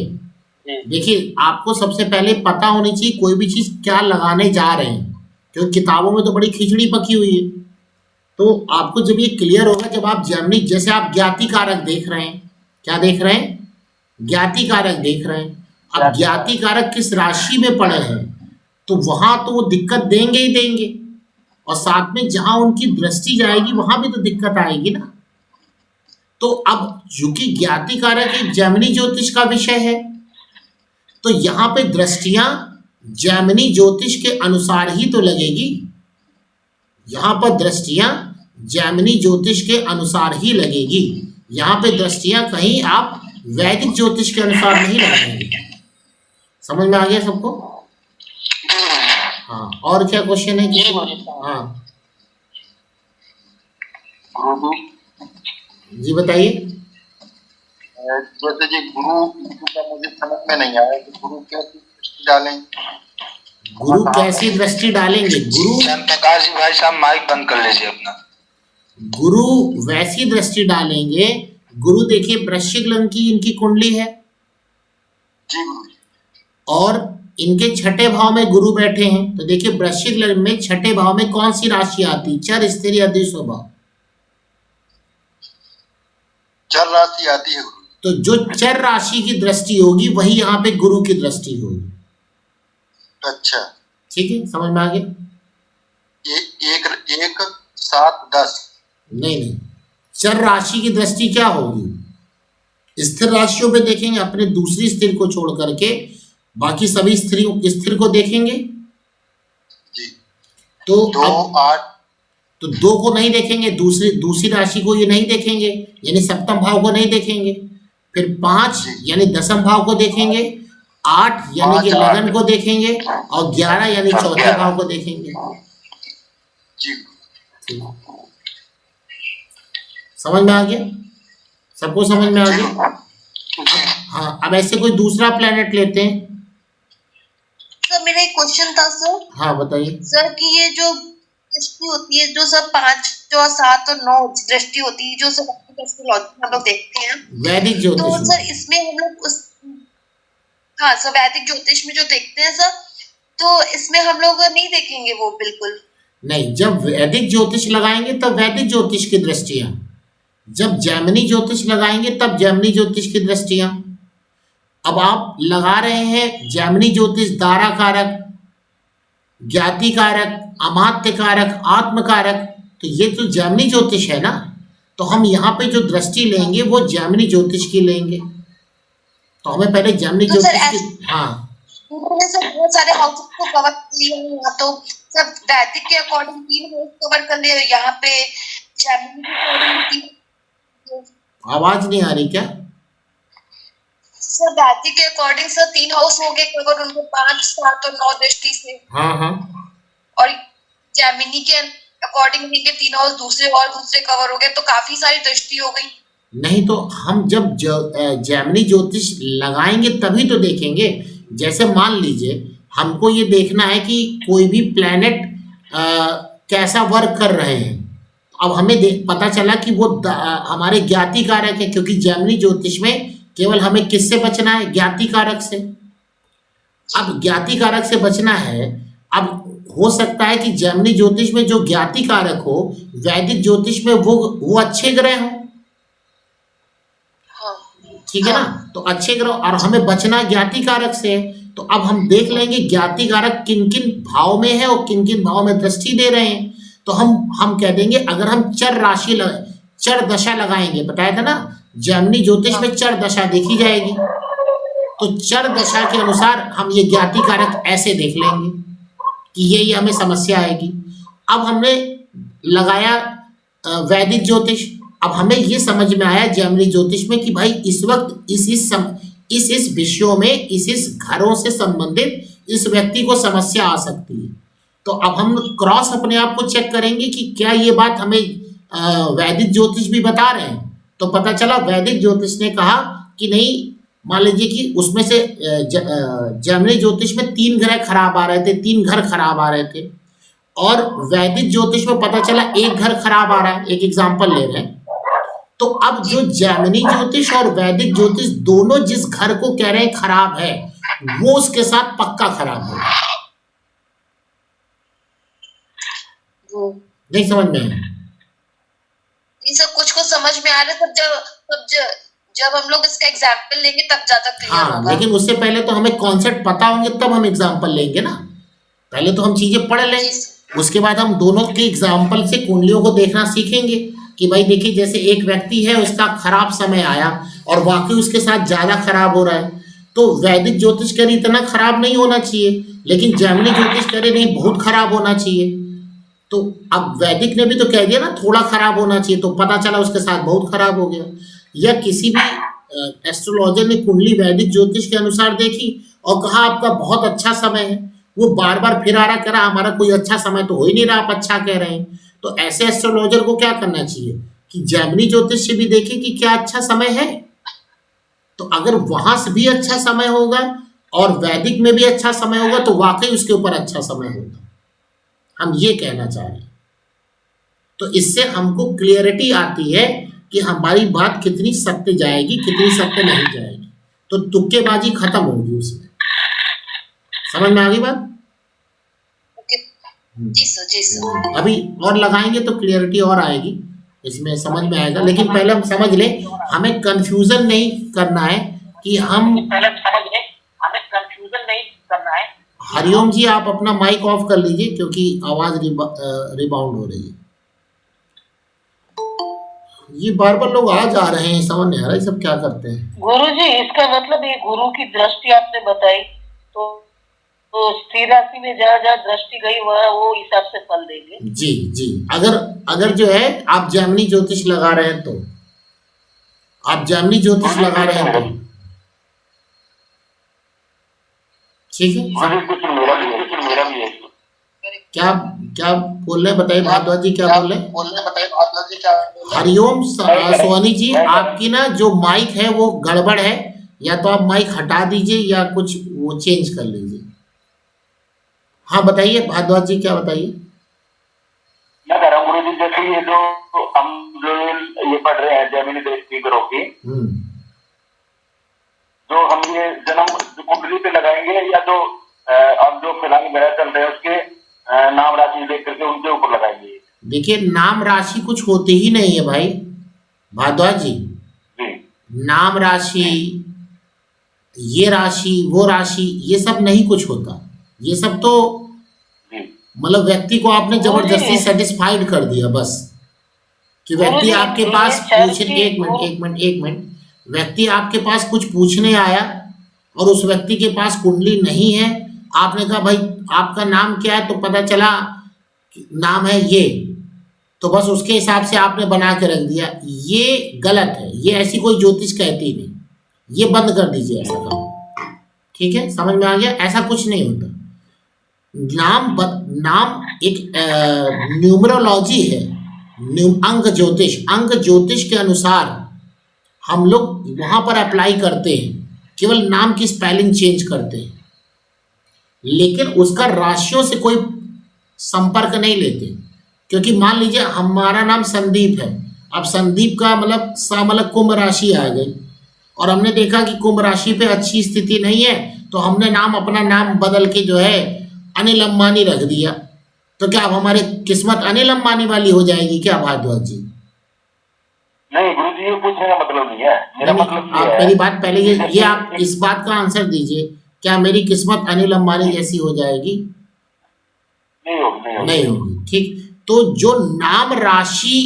देखिए आपको सबसे पहले पता होनी चाहिए कोई भी चीज क्या लगाने जा रहे हैं, क्योंकि किताबों में तो बड़ी खिचड़ी पकी हुई है। तो आपको जब ये क्लियर होगा, जब आप जैमिनी, जैसे आप ज्ञाति कारक देख रहे हैं, क्या देख रहे हैं? ज्ञाति कारक देख रहे हैं। अब ज्ञाति कारक किस राशि में पड़े हैं तो वहां तो वो दिक्कत देंगे ही देंगे, और साथ में जहां उनकी दृष्टि जाएगी वहां भी तो दिक्कत आएगी ना। तो अब चूंकि ज्ञाति कारक एक जैमिनी ज्योतिष का विषय है, तो यहाँ पे दृष्टियां जैमिनी ज्योतिष के अनुसार ही तो लगेगी। यहाँ पर दृष्टियां जैमिनी ज्योतिष के अनुसार ही लगेगी। यहाँ पे दृष्टियां कहीं आप वैदिक ज्योतिष के अनुसार नहीं लगाएंगे। समझ में आ गया सबको? हाँ, और क्या क्वेश्चन है? हाँ जी बताइए। जैसे जी गुरु का मुझे समझ में नहीं आया कि गुरु कैसी दृष्टि डालें। गुरु कैसी दृष्टि डालेंगे? गुरु प्रकाश जी भाई साहब माइक बंद कर लीजिए अपना। गुरु वैसी दृष्टि डालेंगे। गुरु देखिए वृश्चिक लग्न की इनकी कुंडली है जी गुरु। और इनके छठे भाव में गुरु बैठे हैं। तो देखिए वृश्चिक लग्न में छठे भाव में कौन सी राशि आती? चर, स्थिर या द्विस्वभाव? चर राशि आती है गुरु। तो जो चर राशि की दृष्टि होगी वही यहाँ पे गुरु की दृष्टि होगी। अच्छा, ठीक है, समझ में आ गया? एक 7 10 नहीं, चर राशि की दृष्टि क्या होगी? स्थिर राशियों पे देखेंगे, अपने दूसरी स्थिर को छोड़ करके बाकी सभी स्थिर को देखेंगे। जी, तो 2 8 तो 2 को नहीं देखेंगे, दूसरी राशि को ये नहीं देखेंगे, यानी सप्तम भाव को नहीं देखेंगे। फिर 5 यानी दसम भाव को देखेंगे, 8 यानी कि लगन को देखेंगे, और 11 यानी चौथे भाव को देखेंगे। जी, समझ में आ गया? सबको समझ में आ गया? हाँ, अब ऐसे कोई दूसरा प्लेनेट लेते हैं। सर मेरा एक क्वेश्चन था सर। हाँ बताइए सर कि ये जो दृष्टि होती है, जो सर 5 जो 7 और 9 दृष्टि होती है, जो सर एस्ट्रोलॉजी हम लोग देखते हैं वैदिक तो ज्योतिष सर इसमें हम लोग हाँ सर वैदिक ज्योतिष में जो देखते हैं सर, तो इसमें हम लोग नहीं देखेंगे वो बिल्कुल नहीं। जब वैदिक ज्योतिष लगाएंगे तब वैदिक ज्योतिष की दृष्टियां, जब जैमिनी ज्योतिष लगाएंगे तब जैमिनी ज्योतिष की दृष्टियां। अब आप लगा रहे हैं जैमिनी ज्योतिष दारा कारक, ज्ञाति कारक, अमात्य कारक, आत्म कारक, तो ये तो जैमिनी ज्योतिष है ना। तो हम यहाँ पे जो दृष्टि लेंगे वो जैमिनी ज्योतिष की लेंगे। तो हमें पहले जैमिनी तो ज्योतिष सर की, हाँ मैंने सर बहुत सारे हाउसेस को कवर कर लिया है, तो सब वैदिक के अकॉर्डिंग 3 हाउस कवर कर लिए, यहाँ पे जैमिनी के अकॉर्डिंग आवाज नहीं आ रही क्या? सर वैदिक के अकॉर्डिंग सर 3 हाउस हो गए कवर उनको 5 7 और 9 दृष्टि से, हाँ और जैमिनी के अकॉर्डिंग इनके 3 हाउस दूसरे कवर हो गए, तो काफी सारी दृष्टि हो गई। नहीं, तो हम जब जैमिनी ज्योतिष लगाएंगे तभी तो देखेंगे। जैसे मान लीजिए हमको ये देखना है कि कोई भी प्लैनेट कैसा वर्क कर रहे हैं। अब हमें पता चला कि वो हमारे ज्ञाति कारक है, क्योंकि जैमिनी ज्योतिष में केवल हमें किससे बचना है? ज्ञाति कारक से। अब ज्ञाति कारक से बचना है। अब हो सकता है कि जैमिनी ज्योतिष में जो ज्ञाति कारक हो, वैदिक ज्योतिष में वो अच्छे ग्रह हो, ठीक है ना। तो अच्छे ग्रह, और हमें बचना ज्ञाति कारक से है। तो अब हम देख लेंगे ज्ञाति कारक किन किन भाव में है और किन किन भाव में दृष्टि दे रहे हैं। तो हम कह देंगे अगर हम चर दशा लगाएंगे, बताया था ना जैमिनी ज्योतिष में चर दशा देखी जाएगी, तो चर दशा के अनुसार हम ये ज्ञाति कारक ऐसे देख लेंगे कि ये हमें समस्या आएगी। अब हमने लगाया वैदिक ज्योतिष। अब हमें ये समझ में आया जैमिनी ज्योतिष में कि भाई इस वक्त इस विषयों में इस घरों से संबंधित इस व्यक्ति को समस्या आ सकती है। तो अब हम क्रॉस अपने आप को चेक करेंगे कि क्या ये बात हमें वैदिक ज्योतिष भी बता रहे हैं। तो पता चला वैदिक ज्योतिष ने कहा कि नहीं, मान लीजिए कि उसमें से जैमिनी ज्योतिष में 3 ग्रह खराब आ रहे थे, 3 घर खराब आ रहे थे, और वैदिक ज्योतिष में पता चला 1 घर खराब आ रहा है। एक एग्जाम्पल ले रहे हैं। तो अब जो जैमिनी ज्योतिष और वैदिक ज्योतिष दोनों जिस घर को कह रहे हैं खराब है, वो उसके साथ पक्का खराब होगा। नहीं समझ में आया? ये सब कुछ समझ में आ रहा है, जब हम लोग इसका एग्जाम्पल लेंगे तब ज्यादा क्लियर हाँ, होगा। लेकिन उससे पहले तो हमें कॉन्सेप्ट पता होंगे तब हम एग्जाम्पल लेंगे ना। पहले तो हम चीजें पढ़ लें, उसके बाद हम दोनों के एग्जाम्पल से कुंडलियों को देखना सीखेंगे कि भाई देखिए जैसे एक व्यक्ति है, उसका खराब समय आया और वाकई उसके साथ ज्यादा खराब हो रहा है, तो वैदिक ज्योतिष कह रही इतना खराब नहीं होना चाहिए, लेकिन जैमिनी ज्योतिष कह रही नहीं बहुत खराब होना चाहिए। तो अब वैदिक ने भी तो कह दिया ना थोड़ा खराब होना चाहिए, तो पता चला उसके साथ बहुत खराब हो गया। या किसी भी एस्ट्रोलॉजर ने कुंडली वैदिक ज्योतिष के अनुसार देखी और कहा आपका बहुत अच्छा समय है, वो बार बार फिर आ रहा कह रहा हमारा कोई अच्छा समय तो हो ही नहीं रहा, आप अच्छा कह रहे हैं। तो ऐसे एस्ट्रोलॉजर को क्या करना चाहिए कि जैमिनी ज्योतिष से भी देखे कि क्या अच्छा समय है। तो अगर वहां से भी अच्छा समय होगा और वैदिक में भी अच्छा समय होगा तो वाकई उसके ऊपर अच्छा समय होगा, हम ये कहना चाह रहे हैं। तो इससे हमको क्लियरिटी आती है कि हमारी बात कितनी सत्य जाएगी, कितनी सत्य नहीं जाएगी। तो तुक्केबाजी खत्म होगी उसमें। समझ में आ गई बात? जी सर, जी सर। अभी और लगाएंगे तो क्लियरिटी और आएगी। इसमें समझ में आएगा। लेकिन पहले हम समझ लें, हमें कंफ्यूजन नहीं करना है कि हम हरिओम जी आप अपना माइक ऑफ कर लीजिए क्योंकि आवाज रिबाउंड हो रही है। ये बार बार लोग आ जा रहे हैं, समझ नहीं आ रहा है सब क्या करते हैं। गुरु जी इसका मतलब ये गुरु की दृष्टि आपने बताई तो स्थिर राशि में जहाँ जहाँ दृष्टि गई वह वो हिसाब से फल देंगे। जी जी, अगर जो है आप जैमिनी ज्योतिष लगा रहे हैं तो आप जैमिनी ज्योतिष लगा रहे हैं तो ठीक है। मेरा भी है। क्या क्या बोल रहे हैं बताइए भारद्वाज जी, क्या बोल रहे हैं? हरिओम सोनी जी, आपकी ना जो माइक है वो गड़बड़ है, या तो आप माइक हटा दीजिए या कुछ वो चेंज कर लीजिए। हाँ बताइए भारद्वाज जी, क्या बताइए? मैं कह रहा हूँ गुरु जी, जैसे ये जो हम जो ये पढ़ रहे हैं जैमिनी दृष्टि ग्रह की, जो हम ये जन्म कुंडली पे लगाएंगे या जो अब जो फिलहाल ग्रह चल रहे हैं उसके नाम राशि देख करके उनके ऊपर लगाएंगे? देखिए नाम राशि कुछ होते ही नहीं है भाई भारद्वाज जी। नाम राशि, ये राशि वो राशि, ये सब नहीं कुछ होता। ये सब तो मतलब व्यक्ति को आपने जबरदस्ती सेटिस्फाइड कर दिया बस, कि व्यक्ति आपके पास पूछने एक मिनट व्यक्ति आपके पास कुछ पूछने आया और उस व्यक्ति के पास कुंडली नहीं है, आपने कहा भाई आपका नाम क्या है, तो पता चला नाम है ये, तो बस उसके हिसाब से आपने बना के रख दिया। ये गलत है, ये ऐसी कोई ज्योतिष कहती नहीं, ये बंद कर दीजिए ऐसा काम, ठीक है? समझ में आ गया? ऐसा कुछ नहीं होता। नाम एक न्यूमरोलॉजी है, अंक ज्योतिष के अनुसार हम लोग वहां पर अप्लाई करते हैं, केवल नाम की स्पेलिंग चेंज करते हैं, लेकिन उसका राशियों से कोई संपर्क नहीं लेते। क्योंकि मान लीजिए हमारा नाम संदीप है, अब संदीप का मतलब कुंभ राशि आ गई और हमने देखा कि कुंभ राशि पे अच्छी स्थिति नहीं है, तो हमने अपना नाम बदल के जो है अनिल अंबानी रख दिया, तो क्या अब हमारी किस्मत अनिल अंबानी वाली हो जाएगी क्या भारद्वाज जी? नहीं गुरु जी, ये पूछने का मतलब नहीं है। मेरा मतलब आप मेरी बात पहले ये आप इस बात का आंसर दीजिए, क्या मेरी किस्मत अनिल अंबानी जैसी हो जाएगी? नहीं होगी। ठीक, तो जो नाम राशि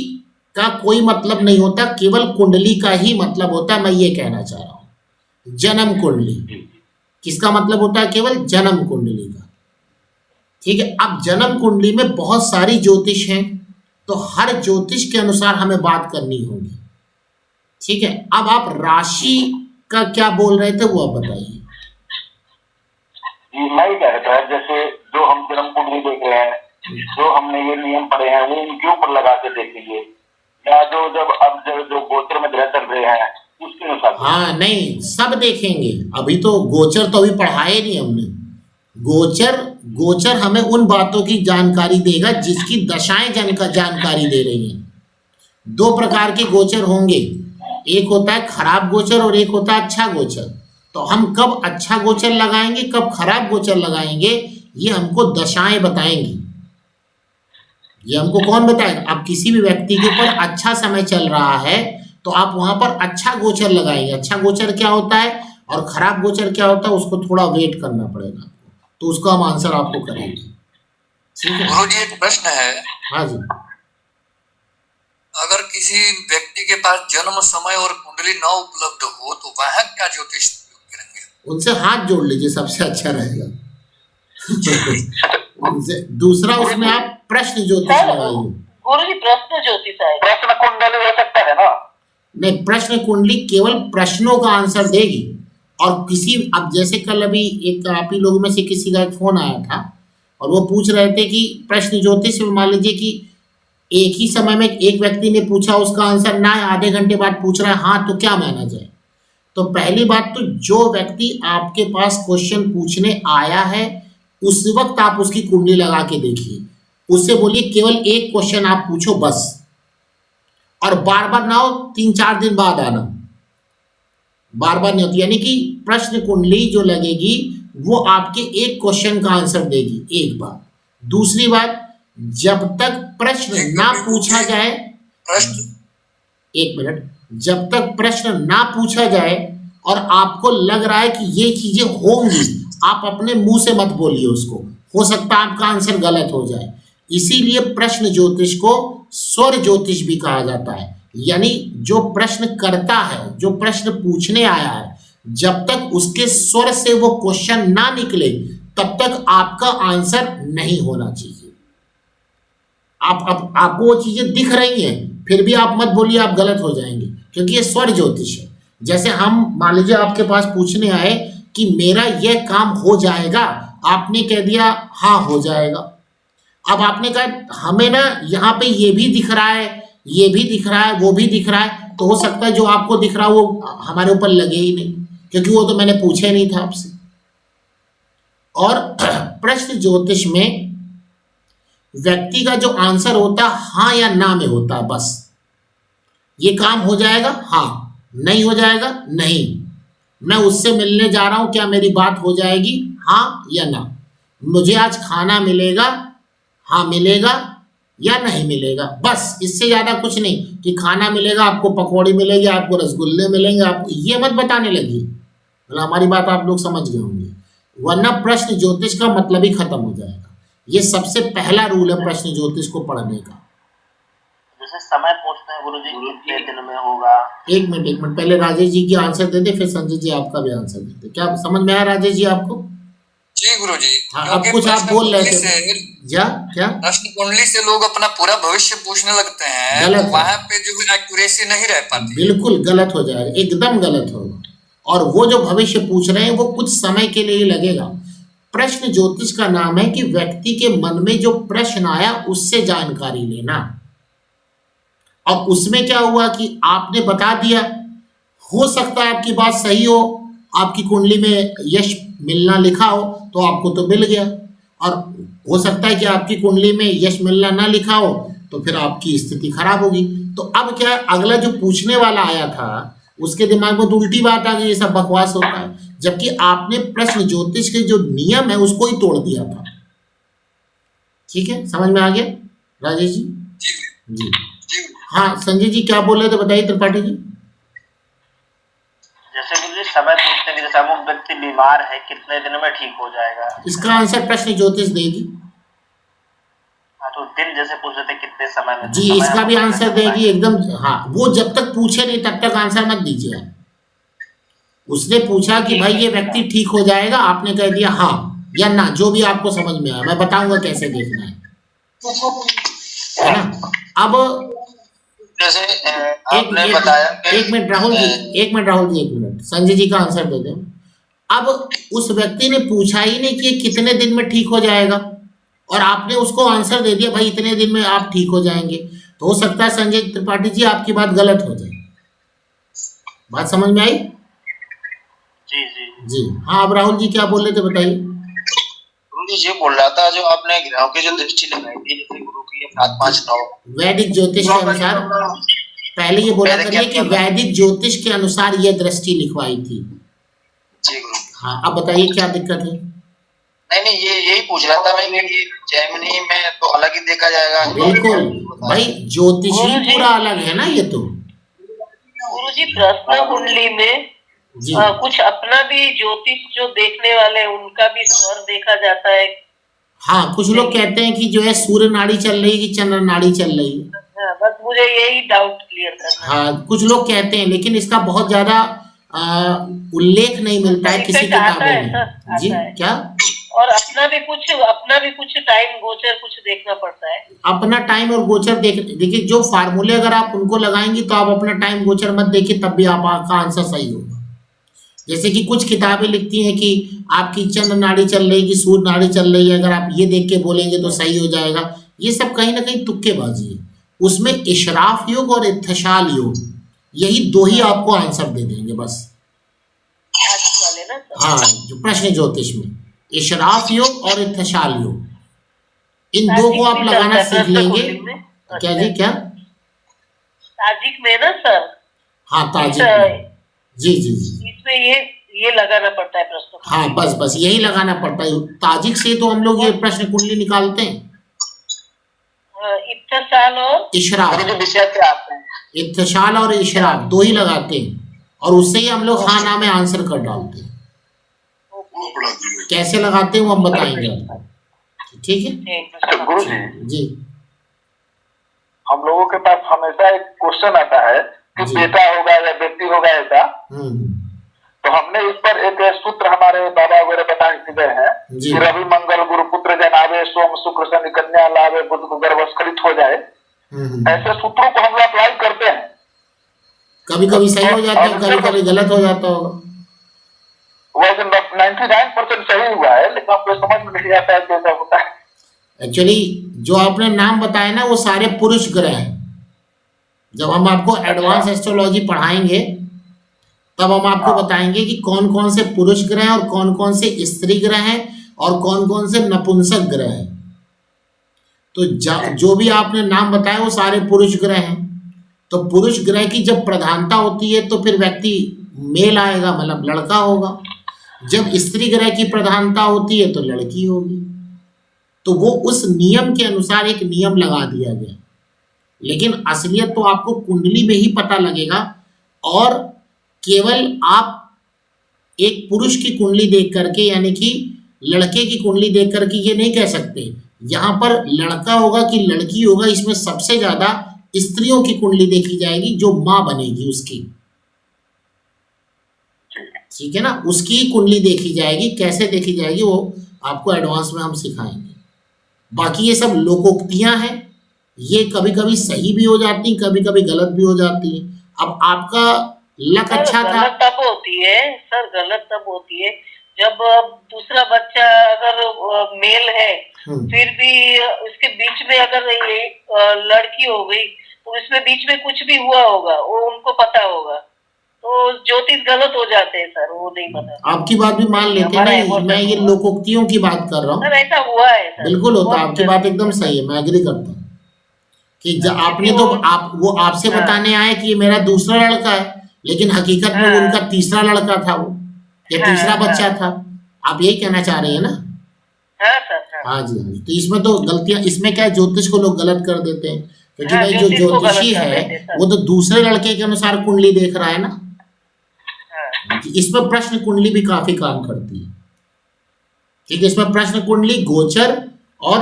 का कोई मतलब नहीं होता, केवल कुंडली का ही मतलब होता है। मैं ये कहना चाह रहा हूँ जन्म कुंडली किसका मतलब होता है? केवल जन्म कुंडली का, ठीक है? अब जन्म कुंडली में बहुत सारी ज्योतिष हैं, तो हर ज्योतिष के अनुसार हमें बात करनी होगी, ठीक है? अब आप राशि का क्या बोल रहे थे वो आप बताइए। मैं कह रहा था जैसे जो हम जन्म कुंडली देख रहे हैं, जो हमने ये नियम पढ़े हैं वो उनके ऊपर लगा के देखेंगे, या जो गोचर में ग्रह चल रहे हैं उसके अनुसार? हाँ नहीं, सब देखेंगे। अभी तो गोचर तो अभी पढ़ाए नहीं हमने। गोचर हमें उन बातों की जानकारी देगा जिसकी दशाएं जानकारी दे रही हैं। दो प्रकार के गोचर होंगे, एक होता है खराब गोचर और एक होता है अच्छा गोचर। तो हम कब अच्छा गोचर लगाएंगे, कब खराब गोचर लगाएंगे, ये हमको दशाएं बताएंगी। ये हमको कौन बताएगा? अब किसी भी व्यक्ति के ऊपर अच्छा समय चल रहा है तो आप वहां पर अच्छा गोचर लगाएंगे। अच्छा गोचर क्या होता है और खराब गोचर क्या होता है, उसको थोड़ा वेट करना पड़ेगा, तो उसका हम आंसर आपको करेंगे, ठीक है? गुरु जी एक प्रश्न है। हाँ जी। अगर किसी व्यक्ति के पास जन्म समय और कुंडली न उपलब्ध हो तो वह क्या ज्योतिष करेंगे? उनसे हाथ जोड़ लीजिए, सबसे अच्छा रहेगा। उनसे दूसरा, उसमें आप प्रश्न ज्योतिष लगाइए। गुरु जी प्रश्न ज्योतिष है, प्रश्न कुंडली हो सकता है ना? नहीं, प्रश्न कुंडली केवल प्रश्नों का आंसर देगी। और किसी, अब जैसे कल अभी एक आप ही लोगों में से किसी का एक फोन आया था और वो पूछ रहे थे कि प्रश्न ज्योतिष में मान लीजिए कि एक ही समय में एक व्यक्ति ने पूछा, उसका आंसर ना आधे घंटे बाद पूछ रहा है हाँ, तो क्या माना जाए? तो पहली बात तो जो व्यक्ति आपके पास क्वेश्चन पूछने आया है उस वक्त आप उसकी कुंडली लगा के देखिए, उससे बोलिए केवल एक क्वेश्चन आप पूछो बस, और बार बार ना हो, 3-4 दिन बाद आना, बार बार नहीं होती। यानी कि प्रश्न कुंडली जो लगेगी वो आपके एक क्वेश्चन का आंसर देगी, एक बात। दूसरी बात, जब तक प्रश्न ना पूछा जाए प्रश्न एक मिनट, जब तक प्रश्न ना पूछा जाए और आपको लग रहा है कि ये चीजें होंगी, आप अपने मुंह से मत बोलिए उसको, हो सकता है आपका आंसर गलत हो जाए। इसीलिए प्रश्न ज्योतिष को स्वर ज्योतिष भी कहा जाता है। यानी जो प्रश्न करता है, जो प्रश्न पूछने आया है, जब तक उसके स्वर से वो क्वेश्चन ना निकले तब तक आपका आंसर नहीं होना चाहिए। आपको वो चीजें दिख रही हैं, फिर भी आप मत बोलिए, आप गलत हो जाएंगे, क्योंकि ये स्वर ज्योतिष है। जैसे हम मान लीजिए आपके पास पूछने आए कि मेरा यह काम हो जाएगा, आपने कह दिया हाँ हो जाएगा। अब आपने कहा हमें ना यहाँ पे ये भी दिख रहा है, ये भी दिख रहा है, वो भी दिख रहा है, तो हो सकता है जो आपको दिख रहा है वो हमारे ऊपर लगे ही नहीं, क्योंकि वो तो मैंने पूछा ही नहीं था आपसे। और प्रश्न ज्योतिष में व्यक्ति का जो आंसर होता है हाँ या ना में होता है, बस। ये काम हो जाएगा, हाँ, नहीं हो जाएगा, नहीं, मैं उससे मिलने जा रहा हूं, क्या मेरी बात हो जाएगी, हाँ या ना, मुझे आज खाना मिलेगा, हाँ मिलेगा या नहीं मिलेगा, बस। इससे ज्यादा कुछ नहीं कि खाना मिलेगा, आपको पकौड़ी मिलेगी, आपको रसगुल्ले मिलेंगे, आपको ये मत बताने लगी। मतलब हमारी बात आप लोग समझ गए होंगे, वरना प्रश्न ज्योतिष का मतलब ही खत्म हो जाएगा। ये सबसे पहला रूल है प्रश्न ज्योतिष को पढ़ने का। जैसे समय पूछते हैं गुरुजी कितने दिन में होगा। एक मिनट पहले राजेश जी की आंसर दे दे, फिर संजय जी आपका भी आंसर देते। क्या समझ में आया राजेश जी आपको? जी गुरुजी। हाँ, अब कुछ आप बोल रहे थे क्या? प्रश्न कुंडली से लोग अपना पूरा भविष्य पूछने लगते हैं, गलत। वहां पे जो है एक्यूरेसी नहीं रह पाती। बिल्कुल गलत हो जाएगा, एकदम गलत होगा। और वो जो भविष्य पूछ रहे हैं वो कुछ समय के लिए ही लगेगा। प्रश्न ज्योतिष का नाम है कि व्यक्ति के मन में जो प्रश्न आया उससे जानकारी लेना। और उसमें क्या हुआ कि आपने बता दिया, हो सकता है आपकी बात सही हो, आपकी कुंडली में यश मिलना लिखा हो तो आपको तो मिल गया, और हो सकता है कि आपकी कुंडली में यश मिलना ना लिखा हो तो फिर आपकी स्थिति खराब होगी। तो अब क्या, अगला जो पूछने वाला आया था उसके दिमाग में तो उल्टी बात आ गई, ये सब बकवास होता है, जबकि आपने प्रश्न ज्योतिष के जो नियम है उसको ही तोड़ दिया था। ठीक है, समझ में आ गया राजेश जी? जी। हाँ संजय जी क्या बोल रहे थे, बताइए त्रिपाठी जी। जैसे गुरुजी समय पूछते हैं, जैसे वो व्यक्ति बीमार है, कितने दिन में ठीक हो जाएगा? इसका आंसर प्रश्न ज्योतिष देगी। हाँ, तो दिन जैसे पूछ रहे थे कितने समय में, जी इसका भी आंसर देगी एकदम। हाँ, वो जब तक पूछे नहीं तब तक आंसर मत दीजिए आप। उसने पूछा कि भाई ये व्यक्ति ठीक हो जाएगा, आपने कह दिया हाँ या ना, जो भी आपको समझ में आया, मैं बताऊंगा कैसे देखना है ना। अब जैसे आपने बताया एक मिनट राहुल जी, संजय जी का आंसर दे दें। अब उस व्यक्ति ने पूछा ही नहीं कि कितने दिन में ठीक हो जाएगा, और आपने उसको आंसर दे दिया भाई इतने दिन में आप ठीक हो जाएंगे, तो हो सकता है संजय त्रिपाठी जी आपकी बात गलत हो जाए। बात समझ में आई? जी। जी हाँ, अब राहुल जी क्या बोल रहे थे बताइए। गुरुजी ये बोल रहा था, जो आपने ग्रहों की जो दृष्टि लगाई थी, जैसे गुरु की 7, 5, 9 वैदिक ज्योतिष के अनुसार, पहले ये बोला करिए कि वैदिक ज्योतिष के अनुसार ये दृष्टि लिखवाई थी। जी गुरु। हाँ, अब बताइए क्या दिक्कत है? नहीं यही पूछ रहा था मैं कि जैमिनी में तो अलग ही देखा जाएगा। बिल्कुल भाई, ज्योतिष ही पूरा अलग है ना ये तो। गुरुजी प्रश्न कुंडली में कुछ अपना भी ज्योतिष जो देखने वाले हैं उनका भी स्वर देखा जाता है। हाँ, कुछ लोग कहते हैं कि जो है सूर्य नाड़ी चल रही है कि चंद्र नाड़ी चल रही है। हाँ, बस मुझे यही डाउट क्लियर करना। हाँ, कुछ लोग कहते हैं, लेकिन इसका बहुत ज्यादा उल्लेख नहीं मिलता है किसी किताबों में। जी क्या? और अपना भी कुछ टाइम गोचर कुछ देखना पड़ता है। अपना टाइम और गोचर देखिए, जो फार्मूले अगर आप उनको लगाएंगे तो आप अपना टाइम गोचर मत देखिए, तब भी आपका आंसर सही होगा। जैसे कि कुछ किताबें लिखती हैं कि आपकी चंद्र नाड़ी चल रही है कि सूर्य नाड़ी चल रही है, अगर आप ये देख के बोलेंगे तो सही हो जाएगा। ये सब कहीं ना कहीं तुक्केबाजी है। उसमें इशराफ योग और इत्थशाल योग, यही दो ही आपको आंसर दे देंगे बस। हाँ, जो प्रश्न ज्योतिष में इशराफ योग और इत्थशाल योग, इन दो को आप लगाना सीख लेंगे। क्या जी क्या? ताजिक में ना सर? हाँ ताजिक में। जी। इसमें ये लगाना पड़ता है प्रश्न। हाँ बस यही लगाना पड़ता है। ताजिक से तो हम लोग ये प्रश्न कुंडली निकालते हैं। इत्तसाल और इशराक, गुरु जी विषय क्या आते हैं? इत्तशाल और इशराक दो ही लगाते हैं और उससे ही हम लोग हाँ ना में आंसर कर डालते हैं। कैसे लगाते हैं वो हम बताएंगे आपको, ठीक है अच्छा गुरु जी, जी। हम लोगों के पास हमेशा एक क्वेश्चन आता है कि जी। बेटा होगा या बेटी होगा ऐसा, तो हमने इस पर एक सूत्र हमारे बाबा वगैरह बता चुके हैं जी। कि रवि मंगल गुरु पुत्र जनावे, सोम शुक्र शनि कन्या लावे, बुध को गर्भस्खलित हो जाए। ऐसे सूत्रों को हम लोग अप्लाई करते हैं, कभी कभी सही हो जाता है, कभी कभी गलत हो जाता होगा। वैसे 99% सही हुआ है, लेकिन आपको समझ में नहीं आता है कि ऐसा होता है। एक्चुअली जो आपने नाम बताया ना वो सारे पुरुष ग्रह हैं। जब हम आपको एडवांस एस्ट्रोलॉजी पढ़ाएंगे तब हम आपको बताएंगे कि कौन कौन से पुरुष ग्रह हैं और कौन कौन से स्त्री ग्रह हैं और कौन कौन से नपुंसक ग्रह हैं। तो जो भी आपने नाम बताया वो सारे पुरुष ग्रह हैं। तो पुरुष ग्रह की जब प्रधानता होती है तो फिर व्यक्ति मेल आएगा, मतलब लड़का होगा। जब स्त्री ग्रह की प्रधानता होती है तो लड़की होगी। तो वो उस नियम के अनुसार एक नियम लगा दिया गया, लेकिन असलियत तो आपको कुंडली में ही पता लगेगा। और केवल आप एक पुरुष की कुंडली देख करके, यानी कि लड़के की कुंडली देख करके ये नहीं कह सकते यहाँ पर लड़का होगा कि लड़की होगा। इसमें सबसे ज्यादा स्त्रियों की कुंडली देखी जाएगी, जो माँ बनेगी उसकी, ठीक है ना, उसकी कुंडली देखी जाएगी। कैसे देखी जाएगी वो आपको एडवांस में हम सिखाएंगे। बाकी ये सब लोकोक्तियां हैं, ये कभी कभी सही भी हो जाती, कभी कभी गलत भी हो जाती है। अब आपका लक अच्छा था। गलत तब होती है सर, गलत तब होती है जब दूसरा बच्चा अगर मेल है फिर भी उसके बीच में अगर ये लड़की हो गई तो इसमें बीच में कुछ भी हुआ होगा, वो उनको पता होगा, तो ज्योतिष गलत हो जाते हैं सर, वो नहीं पता। आपकी बात भी मान लेते हैं, नहीं मैं ये लोकोक्तियों की बात कर रहा हूँ। सर ऐसा हुआ है सर, बिल्कुल होता है, आपकी बात एकदम सही है, मैं एग्री करता हूँ कि आपने तो वो आपसे बताने आए कि ये मेरा दूसरा लड़का है, लेकिन हकीकत में वो उनका तीसरा लड़का था, वो या तीसरा बच्चा था। आप यही कहना चाह रही है ना? हाँ जी, हाँ जी। तो इसमें तो गलतियां, इसमें क्या है, ज्योतिष को लोग गलत कर देते हैं, क्योंकि भाई जो ज्योतिषी है वो तो दूसरे लड़के के अनुसार कुंडली देख रहा है ना। इसमें प्रश्न कुंडली भी काफी काम करती है, ठीक है। इसमें प्रश्न कुंडली, गोचर और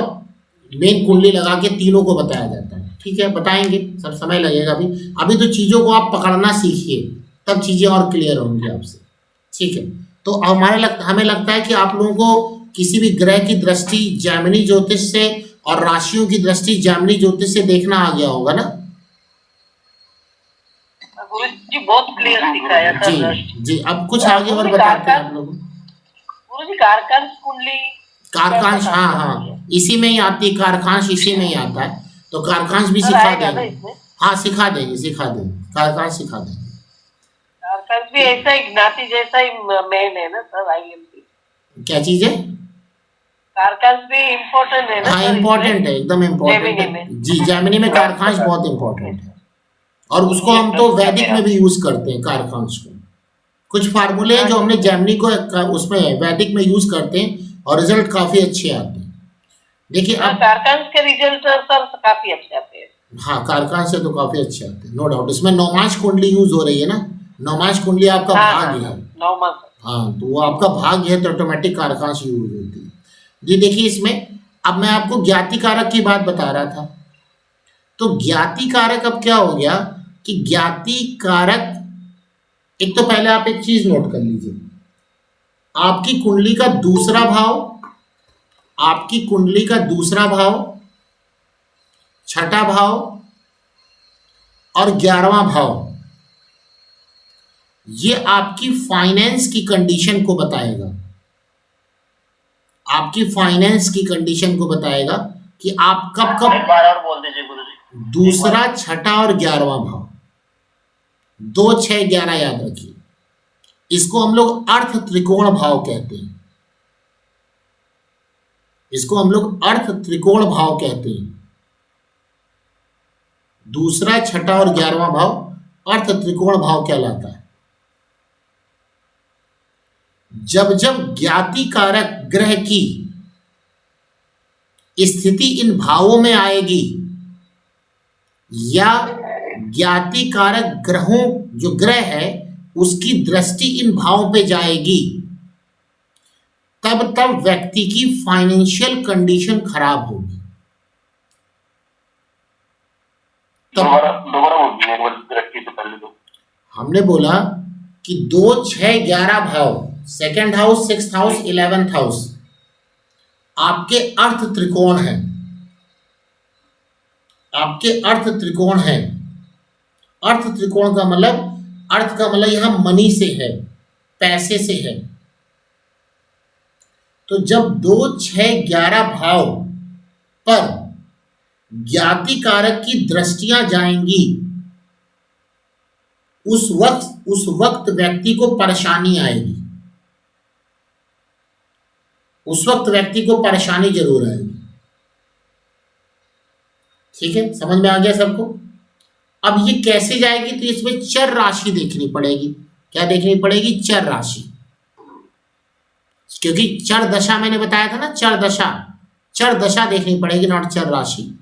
मेन कुंडली लगा के तीनों को बताया जाता है, ठीक है। बताएंगे, सब समय लगेगा अभी तो चीजों को आप पकड़ना सीखिए, तब चीजें और क्लियर होंगी आपसे, ठीक है। तो हमें लगता है कि आप लोगों को किसी भी ग्रह की दृष्टि जैमिनी ज्योतिष से और राशियों की दृष्टि जैमिनी ज्योतिष से देखना आ गया होगा ना? गुरु जी बहुत क्लियर सिखाया था जी जी। अब कुछ आगे और बताते हैं आप लोग। गुरु जी कारकांश कुंडली, कारकांश, हाँ हाँ इसी में ही आती है, कारकांश इसी में ही आता है। तो कारकांश भी सिखा देंगे, हाँ सिखा देंगे, कारकांश सिखा देंगे। कारकांश भी ऐसा ही ज्ञाति जैसा ही मेन है ना सर, IMP क्या चीज है? कारकांश भी इम्पोर्टेंट है ना? हाँ इम्पोर्टेंट है, एकदम इम्पोर्टेंट है जी। जैमिनी में कारकांश बहुत इम्पोर्टेंट है, और उसको हम तो वैदिक में भी यूज करते हैं कारकांश को। कुछ फार्मूले हैं जो हमने जैमिनी को उसमें वैदिक में यूज करते हैं और रिजल्ट काफी अच्छे आते हैं। देखिए अब कारकांश के रिजल्ट सर काफी अच्छे आते हैं। हाँ कारकांश से तो काफी अच्छे आते हैं, नो डाउट। इसमें नौमांश कुंडली यूज हो रही है ना, नौमांश कुंडली आपका भाग्य है, हाँ तो वो आपका भाग्य है, तो ऑटोमेटिक कारकांश यूज होती है जी। देखिए इसमें अब मैं आपको ज्ञाति कारक की बात बता रहा था, तो ज्ञाति कारक अब क्या हो गया कि ज्ञाति कारक, एक तो पहले आप एक चीज नोट कर लीजिए, आपकी कुंडली का दूसरा भाव, आपकी कुंडली का दूसरा भाव, छठा भाव और 11वां भाव, ये आपकी फाइनेंस की कंडीशन को बताएगा, आपकी फाइनेंस की कंडीशन को बताएगा कि आप कब कब। एक बार और बोल दीजिए गुरुजी। दूसरा, छठा और 11वां भाव, 2, 6, 11 याद रखिए। इसको हम लोग अर्थ त्रिकोण भाव कहते हैं, इसको हम लोग अर्थ त्रिकोण भाव कहते हैं। दूसरा, छठा और 11वां भाव अर्थ त्रिकोण भाव कहलाता है। जब जब ज्ञाति कारक ग्रह की स्थिति इन भावों में आएगी या ज्ञाति कारक ग्रहों जो ग्रह है उसकी दृष्टि इन भावों पे जाएगी, तब व्यक्ति की फाइनेंशियल कंडीशन खराब होगी। दोबारा बोलिए एक बार दृष्टि से पहले। तो हमने बोला कि 2, 6, 11 भाव, second house, 6th house, 11th house आपके अर्थ त्रिकोण है, आपके अर्थ त्रिकोण है। अर्थ त्रिकोण का मतलब, अर्थ का मतलब यहां मनी से है, पैसे से है। तो जब 2, 6, 11 भाव पर ज्ञाति कारक की दृष्टियां जाएंगी, उस वक्त व्यक्ति को परेशानी आएगी, उस वक्त व्यक्ति को परेशानी जरूर आएगी। ठीक है, समझ में आ गया सबको? अब ये कैसे जाएगी? तो इसमें चर राशि देखनी पड़ेगी। क्या देखनी पड़ेगी? चर राशि। क्योंकि चर दशा मैंने बताया था ना, चर दशा देखनी पड़ेगी, नॉट चर राशि।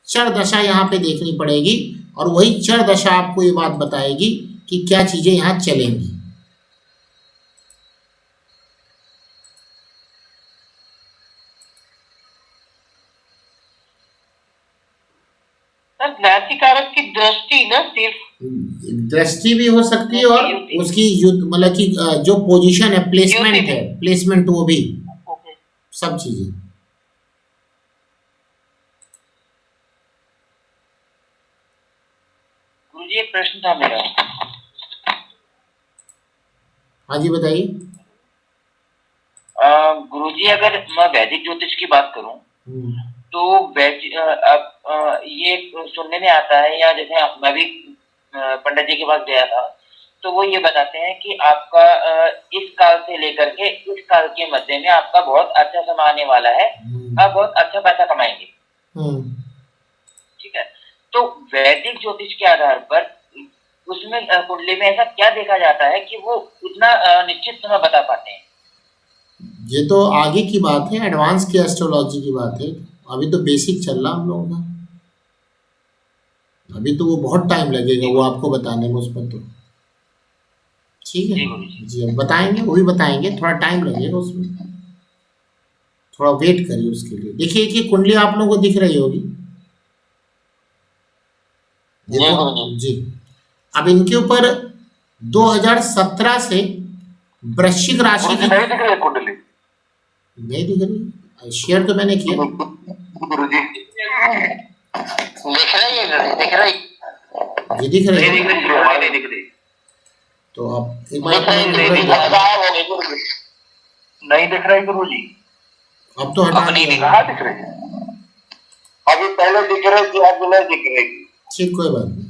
चर दशा यहाँ पे देखनी पड़ेगी और वही चर दशा आपको ये बात बताएगी कि क्या चीजें यहाँ चलेंगी। सर ज्ञाति कारक की दृष्टि ना, सिर्फ दृष्टि भी हो सकती है और उसकी मतलब कि जो पोजीशन है, प्लेसमेंट है, प्लेसमेंट वो भी, सब चीजें। गुरुजी एक प्रश्न था मेरा। हाँ जी बताइए। गुरुजी अगर मैं वैदिक ज्योतिष की बात करूं तो ये सुनने में आता है, या जैसे मैं भी पंडित जी के पास गया था तो वो ये बताते हैं कि आपका इस काल से लेकर के इस काल के मध्य में आपका बहुत अच्छा समय आने वाला है, आप बहुत अच्छा पैसा कमाएंगे। ठीक है, तो वैदिक ज्योतिष के आधार पर उसमें कुंडली में ऐसा क्या देखा जाता है कि वो उतना निश्चित समय बता पाते हैं? ये तो आगे की बात है, एडवांस की एस्ट्रोलॉजी की बात है। अभी तो बेसिक चल रहा हम लोगों का, अभी तो वो बहुत टाइम लगेगा वो आपको बताने में उस पर। तो ठीक है जी, हम बताएंगे, वो भी बताएंगे, थोड़ा टाइम लगेगा उसमें, थोड़ा वेट करिए उसके लिए। देखिए कि कुंडली आप लोगों को दिख रही होगी जी। अब इनके ऊपर 2017 से वृश्चिक राशि की नहीं दिख रही कुंडली, नहीं दिख रही, शेयर तो मैंने किया। गुरुजी दिख रही है, दिख रही ये दिख रही है, नहीं दिख रही। तो आप एक बार नहीं दिख रही गुरुजी, अब तो हटा नहीं कहाँ दिख रही है? अभी पहले दिख रही थी, अब नहीं दिख रही। ठीक, कोई बात नहीं।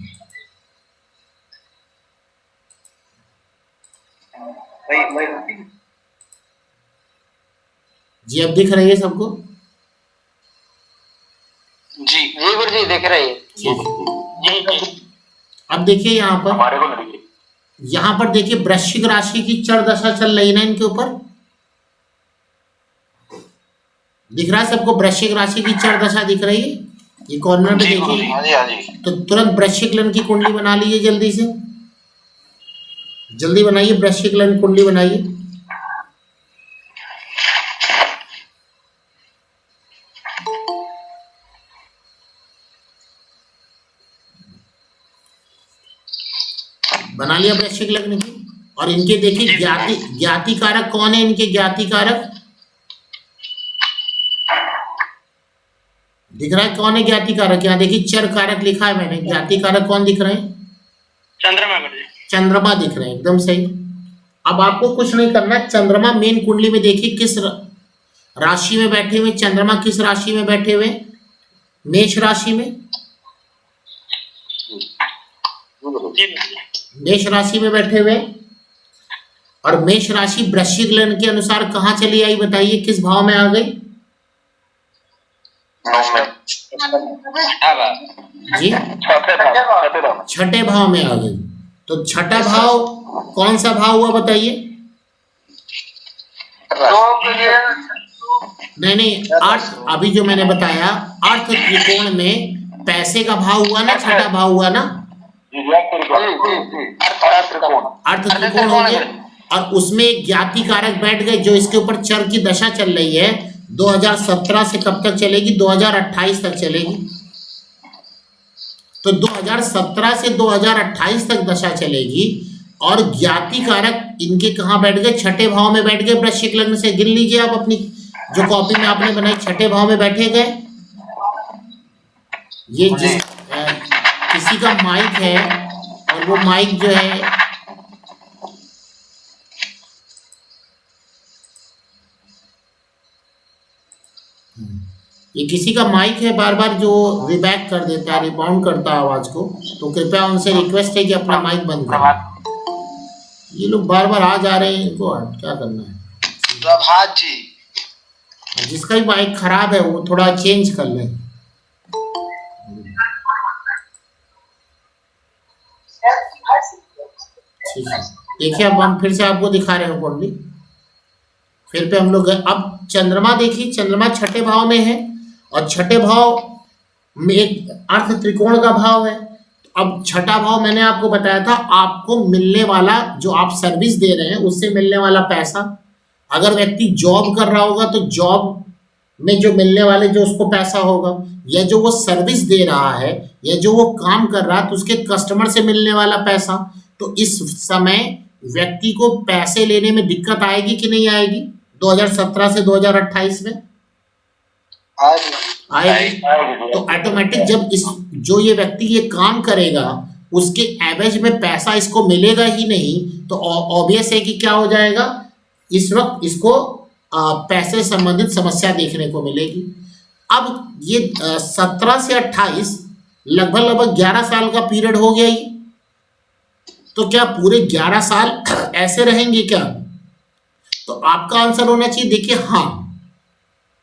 जी अब दिख रही है सबको? जी जी गुरुजी दिख रही है। जी अब देखिए यहाँ पर, हमारे को नहीं दिखी। यहाँ पर देखिए वृश्चिक राशि की चर दशा चल रही ना इनके ऊपर, दिख रहा है सबको? वृश्चिक राशि की चर दशा दिख रही है, ये कॉर्नर पे देखिए। तो तुरंत वृश्चिक लग्न की कुंडली बना लीजिए, जल्दी से जल्दी बनाइए, वृश्चिक लग्न कुंडली बनाइए। बना लिया वृश्चिक लग्न की। और इनके देखिए ज्ञाति कारक कौन है? इनके ज्ञाति कारक दिख रहा है कौन है? ज्ञाति कारक यहाँ देखिए चर कारक लिखा है मैंने, ज्ञाति कारक कौन दिख रहे हैं? चंद्रमा दिख रहे हैं, एकदम सही। अब आपको कुछ नहीं करना, चंद्रमा मेन कुंडली में देखिए किस राशि में बैठे हुए, चंद्रमा किस राशि में बैठे हुए? मेष राशि में, मेष राशि में बैठे हुए। और मेष राशि वृश्चिक लग्न के अनुसार कहाँ चली आई बताइए, किस भाव में आ गई जी? छठे भाव में आ गई। तो छठा भाव कौन सा भाव हुआ बताइए? नहीं, अर्थ, अभी जो मैंने बताया अर्थ त्रिकोण में पैसे का भाव हुआ ना, छठा भाव हुआ ना, अर्थ त्रिकोण हो गया, और उसमें एक ज्ञाति कारक बैठ गए जो इसके ऊपर चर की दशा चल रही है। 2017 से कब तक चलेगी? 2028 तक चलेगी। तो 2017 से 2028 तक दशा चलेगी, और ज्ञाति कारक इनके कहाँ बैठ गए? छठे भाव में बैठ गए। वृश्चिक लग्न से गिन लीजिए आप अपनी जो कॉपी में आपने बनाई, छठे भाव में बैठे गए। ये जिस किसी का माइक है और वो माइक जो है ये किसी का माइक है बार बार जो रिबैक कर देता है, रिबाउंड करता है आवाज को, तो कृपया उनसे रिक्वेस्ट है कि अपना माइक बंद करें। ये लोग बार बार आ जा रहे हैं, इनको क्या करना है? प्रभात जी, जिसका भी माइक खराब है वो थोड़ा चेंज कर ले। ठीक है, देखिए अब हम फिर से आपको दिखा रहे हैं कुंडली। फिर पे हम लोग अब चंद्रमा देखिए, चंद्रमा छठे भाव में है, और छठे भाव में एक अर्थ त्रिकोण का भाव है। अब छठा भाव मैंने आपको बताया था, आपको मिलने वाला जो आप सर्विस दे रहे हैं उससे मिलने वाला पैसा। अगर व्यक्ति जॉब कर रहा होगा तो जॉब में जो मिलने वाले जो उसको पैसा होगा, या जो वो सर्विस दे रहा है या जो वो काम कर रहा है तो उसके कस्टमर से मिलने वाला पैसा। तो इस समय व्यक्ति को पैसे लेने में दिक्कत आएगी कि नहीं आएगी? 2017 से 2028 में आएगी। तो ऑटोमेटिक जब इस जो ये व्यक्ति ये काम करेगा उसके एवरेज में पैसा इसको मिलेगा ही नहीं, तो ऑब्वियस है कि क्या हो जाएगा, इस वक्त इसको पैसे संबंधित समस्या देखने को मिलेगी। अब ये 17 से 28 लगभग 11 साल का पीरियड हो गया ये, तो क्या पूरे 11 साल ऐसे रहेंगे क्या? तो आपका आंसर होना चाहिए, देखिए हाँ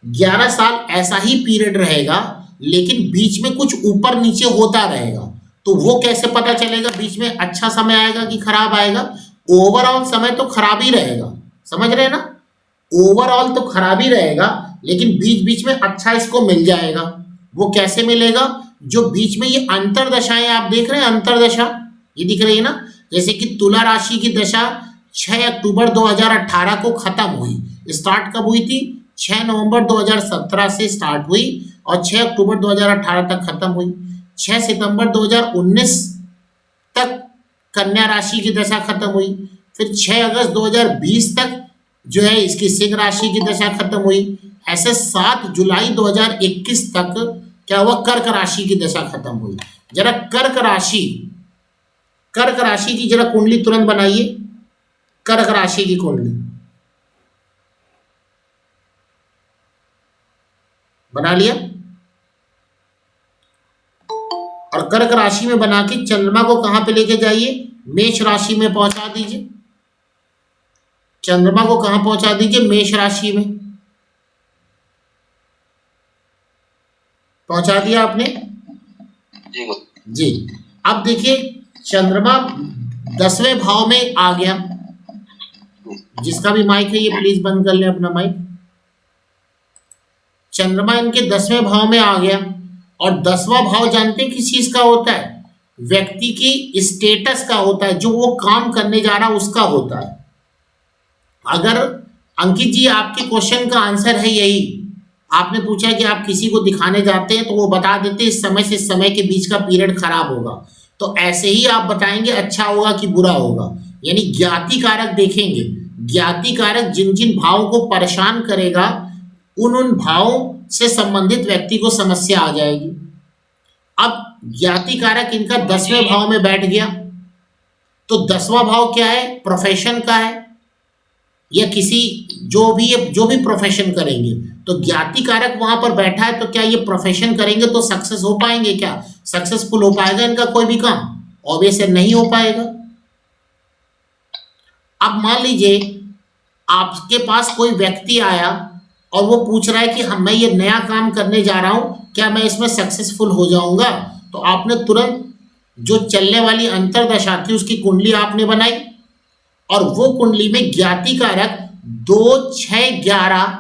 11 साल ऐसा ही पीरियड रहेगा, लेकिन बीच में कुछ ऊपर नीचे होता रहेगा। तो वो कैसे पता चलेगा बीच में अच्छा समय आएगा कि खराब आएगा? ओवरऑल समय तो खराब ही रहेगा, समझ रहे हैं ना? ओवरऑल तो खराब ही रहेगा, लेकिन बीच बीच में अच्छा इसको मिल जाएगा। वो कैसे मिलेगा? जो बीच में ये अंतरदशाएं आप देख रहे हैं, अंतरदशा ये दिख रही है ना, जैसे कि तुला राशि की दशा 6 अक्टूबर 2018 को खत्म हुई। स्टार्ट कब हुई थी? 6 नवंबर 2017 से स्टार्ट हुई और 6 अक्टूबर 2018 तक खत्म हुई। 6 सितंबर 2019 तक कन्या राशि की दशा खत्म हुई। फिर 6 अगस्त 2020 तक जो है इसकी सिंह राशि की दशा खत्म हुई। ऐसे 7 जुलाई 2021 तक क्या हुआ? कर्क राशि की दशा खत्म हुई। जरा कर्क राशि की जरा कुंडली तुरंत बनाइए, कर्क राशि की कुंडली बना लिया, और कर्क राशि में बना के चंद्रमा को कहां पे लेके जाइए? मेष राशि में पहुंचा दीजिए। चंद्रमा को कहां पहुंचा दीजिए? मेष राशि में पहुंचा दिया आपने जी। अब देखिए चंद्रमा 10वें भाव में आ गया। जिसका भी माइक है ये प्लीज बंद कर लें अपना माइक। चंद्रमा इनके 10वें भाव में आ गया, और 10वां भाव जानते हैं किस चीज का होता है? व्यक्ति की स्टेटस का होता है, जो वो काम करने जा रहा है उसका होता है। अगर अंकित जी आपके क्वेश्चन का आंसर है यही, आपने पूछा कि आप किसी को दिखाने जाते हैं तो वो बता देते इस समय से इस समय के बीच का पीरियड खराब होगा, तो ऐसे ही आप बताएंगे अच्छा होगा कि बुरा होगा। यानी ज्ञाति कारक देखेंगे, ज्ञाति कारक जिन जिन भावों को परेशान करेगा उन भावों से संबंधित व्यक्ति को समस्या आ जाएगी। अब ज्ञाति कारक इनका 10वें भाव में बैठ गया, तो 10वां भाव क्या है? प्रोफेशन का है, या किसी जो भी प्रोफेशन करेंगे, तो ज्ञाति कारक वहां पर बैठा है, तो क्या ये प्रोफेशन करेंगे तो सक्सेस हो पाएंगे? क्या सक्सेसफुल हो पाएगा इनका कोई भी काम? ऑब्वियसली नहीं हो पाएगा। अब मान लीजिए आपके पास कोई व्यक्ति आया और वो पूछ रहा है कि मैं ये नया काम करने जा रहा हूं, क्या मैं इसमें सक्सेसफुल हो जाऊंगा? तो आपने तुरंत जो चलने वाली अंतरदशा थी उसकी कुंडली आपने बनाई, और वो कुंडली में ज्ञाति कारक 2, 6, 11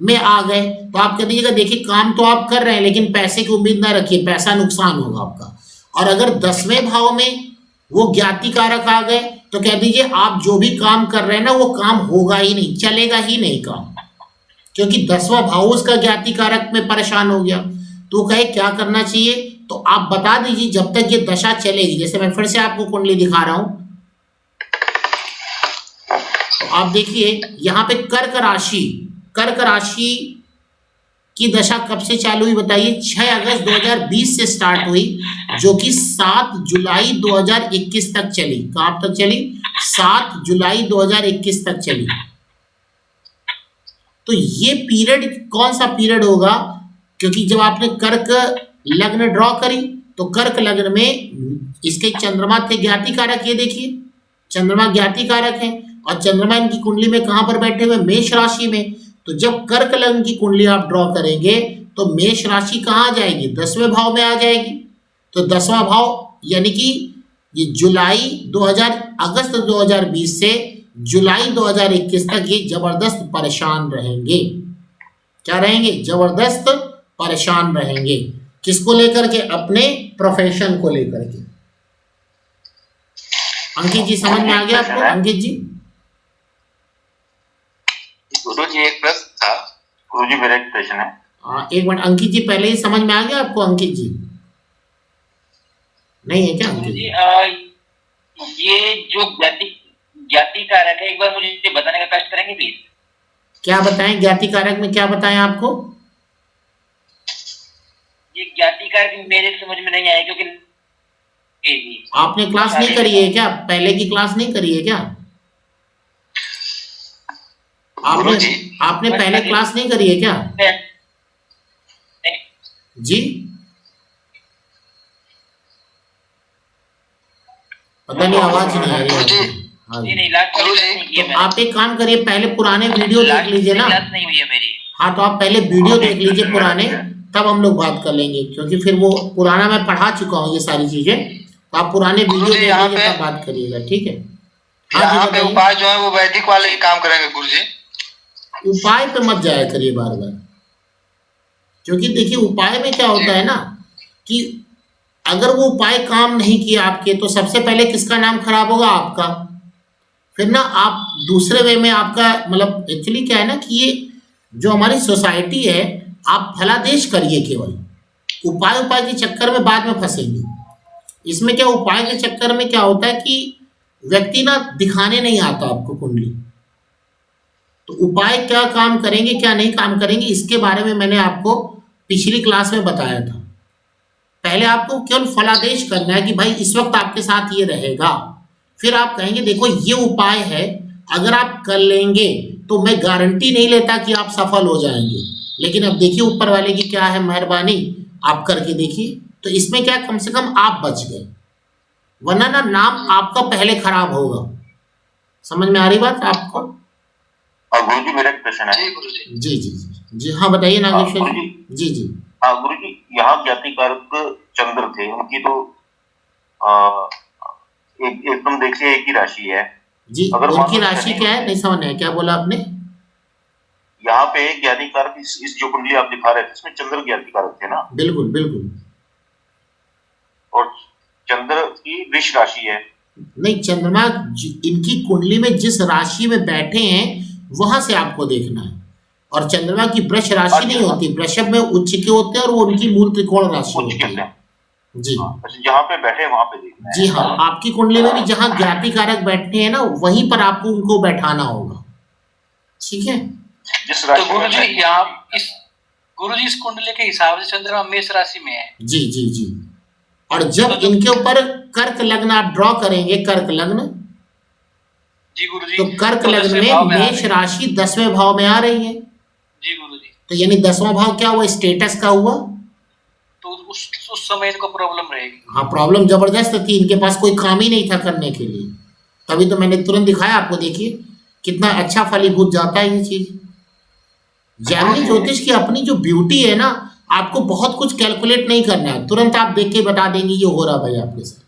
में आ गए तो आप कह दीजिएगा देखिए काम तो आप कर रहे हैं लेकिन पैसे की उम्मीद ना रखिए, पैसा नुकसान होगा आपका। और अगर 10वें भाव में वो ज्ञाति कारक आ गए तो कह दीजिए आप जो भी काम कर रहे हैं ना वो काम होगा ही नहीं, चलेगा ही नहीं काम, क्योंकि 10वां भाव उसका ज्ञाति कारक में परेशान हो गया। तो कहे क्या करना चाहिए, तो आप बता दीजिए जब तक ये दशा चलेगी। जैसे मैं फिर से आपको कुंडली दिखा रहा हूं, तो आप देखिए यहाँ पे कर्क राशि की दशा कब से चालू हुई बताइए? 6 अगस्त 2020 से स्टार्ट हुई, जो कि 7 जुलाई 2021 तक चली। कब तक चली? 7 जुलाई 2021 तक चली। तो ये पीरियड कौन सा पीरियड होगा? क्योंकि जब आपने कर्क लग्न ड्रॉ करी तो कर्क लग्न में इसके चंद्रमा थे ज्ञाति कारक। ये देखिए चंद्रमा ज्ञाति कारक है और चंद्रमा इनकी कुंडली में कहां पर बैठे हुए? मेष राशि में। तो जब कर्क लग्न की कुंडली आप ड्रॉ करेंगे तो मेष राशि कहाँ आ जाएगी? 10वें भाव में आ जाएगी। तो 10वां भाव यानी कि ये अगस्त 2020 से जुलाई 2021 तक ये जबरदस्त परेशान रहेंगे। क्या रहेंगे? जबरदस्त परेशान रहेंगे। किसको लेकर के? अपने प्रोफेशन को लेकर के। अंकित जी समझ में आ गया आपको? अंकित जी गुरु जी एक प्रश्न था। गुरु जी मेरा एक प्रश्न है। एक मिनट अंकित जी, पहले ही समझ में आ गया आपको? अंकित जी नहीं है क्या? अंकित जी ये जो ज्ञाति कारक है एक बार मुझे बताने का कष्ट करेंगे प्लीज? क्या बताएं? ज्ञाति कारक में क्या बताएं आपको? ये ज्ञाति कारक मेरे समझ में नहीं आया, क्योंकि आपने क्लास नहीं करी है क्या? पहले की क्लास नहीं करी है क्या? आपने पहले क्लास नहीं करी है क्या? जी पता नहीं, आवाज नहीं आ रही है। तो आप एक काम करिए, पहले पुराने वीडियो देख लीजिए ना। नहीं हुई है मेरी। हाँ तो आप पहले वीडियो देख लीजिए पुराने, तब हम लोग बात कर लेंगे, क्योंकि फिर वो पुराना मैं पढ़ा चुका हूँ ये सारी चीजें। तो आप पुराने वीडियो देख लीजिए तब बात करिएगा, ठीक है? यहाँ पे उपाय जो है वो वैदिक वाले ही काम करेंगे गुरु जी। उपाय पे मत जाया करिए बार बार, क्योंकि देखिए उपाय में क्या होता है ना कि अगर वो उपाय काम नहीं किए आपके तो सबसे पहले किसका नाम खराब होगा? आपका। फिर ना आप दूसरे वे में आपका मतलब एक्चुअली क्या है ना कि ये जो हमारी सोसाइटी है, आप फलादेश करिए केवल, उपाय के चक्कर में बाद में फंसेंगे। इसमें क्या उपाय के चक्कर में क्या होता है कि व्यक्ति ना दिखाने नहीं आता आपको कुंडली। तो उपाय क्या काम करेंगे क्या नहीं काम करेंगे इसके बारे में मैंने आपको पिछली क्लास में बताया था। पहले आपको केवल फलादेश करना है कि भाई इस वक्त आपके साथ ये रहेगा, फिर आप कहेंगे देखो ये उपाय है, अगर आप कर लेंगे तो मैं गारंटी नहीं लेता कि आप सफल हो जाएंगे, लेकिन अब देखिए ऊपर वाले की क्या है मेहरबानी, आप करके देखिए। तो इसमें क्या कम से कम आप बच गए, वरना ना नाम आपका पहले खराब होगा। समझ में आ रही बात आपको? और गुरु जी मेरा एक प्रश्न है। जी गुरु जी। जी जी जी जी हाँ बताइए नागेश्वर जी। जी जी हाँ गुरु जी, यहाँ ज्ञाति कारक चंद्र थे, उनकी तो एकदम देखिए एक ही राशि है जी। उनकी राशि क्या है? नहीं समझ आया, क्या बोला आपने? यहाँ पे ज्ञाति कारक इस जो कुंडली आप दिखा रहे थे इसमें चंद्र ज्ञाति कारक थे ना? बिल्कुल बिल्कुल। और चंद्र की वृष राशि है। नहीं, चंद्रमा इनकी कुंडली में जिस राशि में बैठे हैं वहां से आपको देखना है। और चंद्रमा की वृष राशि नहीं होती, वृषभ में उच्च के होते हैं और वो उनकी मूल त्रिकोण राशि होती है। जी जहाँ पे बैठे वहां पे देखना है। जी हाँ, आपकी कुंडली में भी जहाँ ज्ञाति कारक बैठे हैं ना वहीं पर आपको उनको बैठाना होगा, ठीक है? जिस तो गुरु जी यहाँ इस कुंडली के हिसाब से चंद्रमा मेष राशि में है। जी जी जी। और जब इनके ऊपर कर्क लग्न आप ड्रॉ करेंगे, कर्क लग्न, जी गुरु जी, तो कर्क लग्न में मेष राशि 10वें भाव में आ रही है। जी गुरु जी। तो यानी 10वां भाव क्या हुआ? स्टेटस का हुआ। तो उस समय इनको प्रॉब्लम रहेगी। हाँ, प्रॉब्लम जबरदस्त थी, इनके पास कोई काम ही नहीं था करने के लिए, तभी तो मैंने तुरंत दिखाया आपको। देखिए कितना अच्छा फलीभूत जाता है ये चीज। जैमिनी ज्योतिष की अपनी जो ब्यूटी है ना, आपको बहुत कुछ कैलकुलेट नहीं करना है, तुरंत आप देख के बता देंगे ये हो रहा भाई आपके साथ।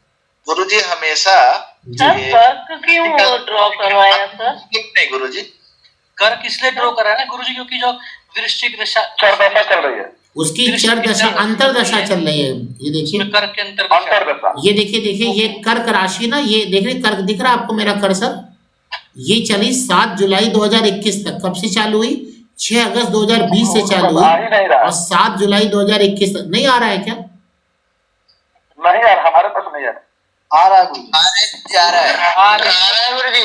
गुरु जी हमेशा सर कर्क क्यों ड्रॉ करवाया सर? नहीं गुरु जी, कर्क इसलिए ड्रॉ कर रहा है ना गुरुजी, क्योंकि जो वृश्चिक दशा चर दशा चल रही है, उसकी चर दशा अंतर दशा चल रही है। ये देखिए कर्क के अंतर दशा, ये देखिए ये कर्क राशि ना, ये देख रहे कर्क दिख रहा है आपको मेरा कर्सर, ये चली 7 जुलाई 2021 तक। कब से चालू हुई? 6 अगस्त 2020 से चालू हुई और 7 जुलाई 2021 तक। नहीं आ रहा है क्या? नहीं यार, हमारे पास नहीं है। आ रहा है गुरुजी, आ रहा है गुरुजी।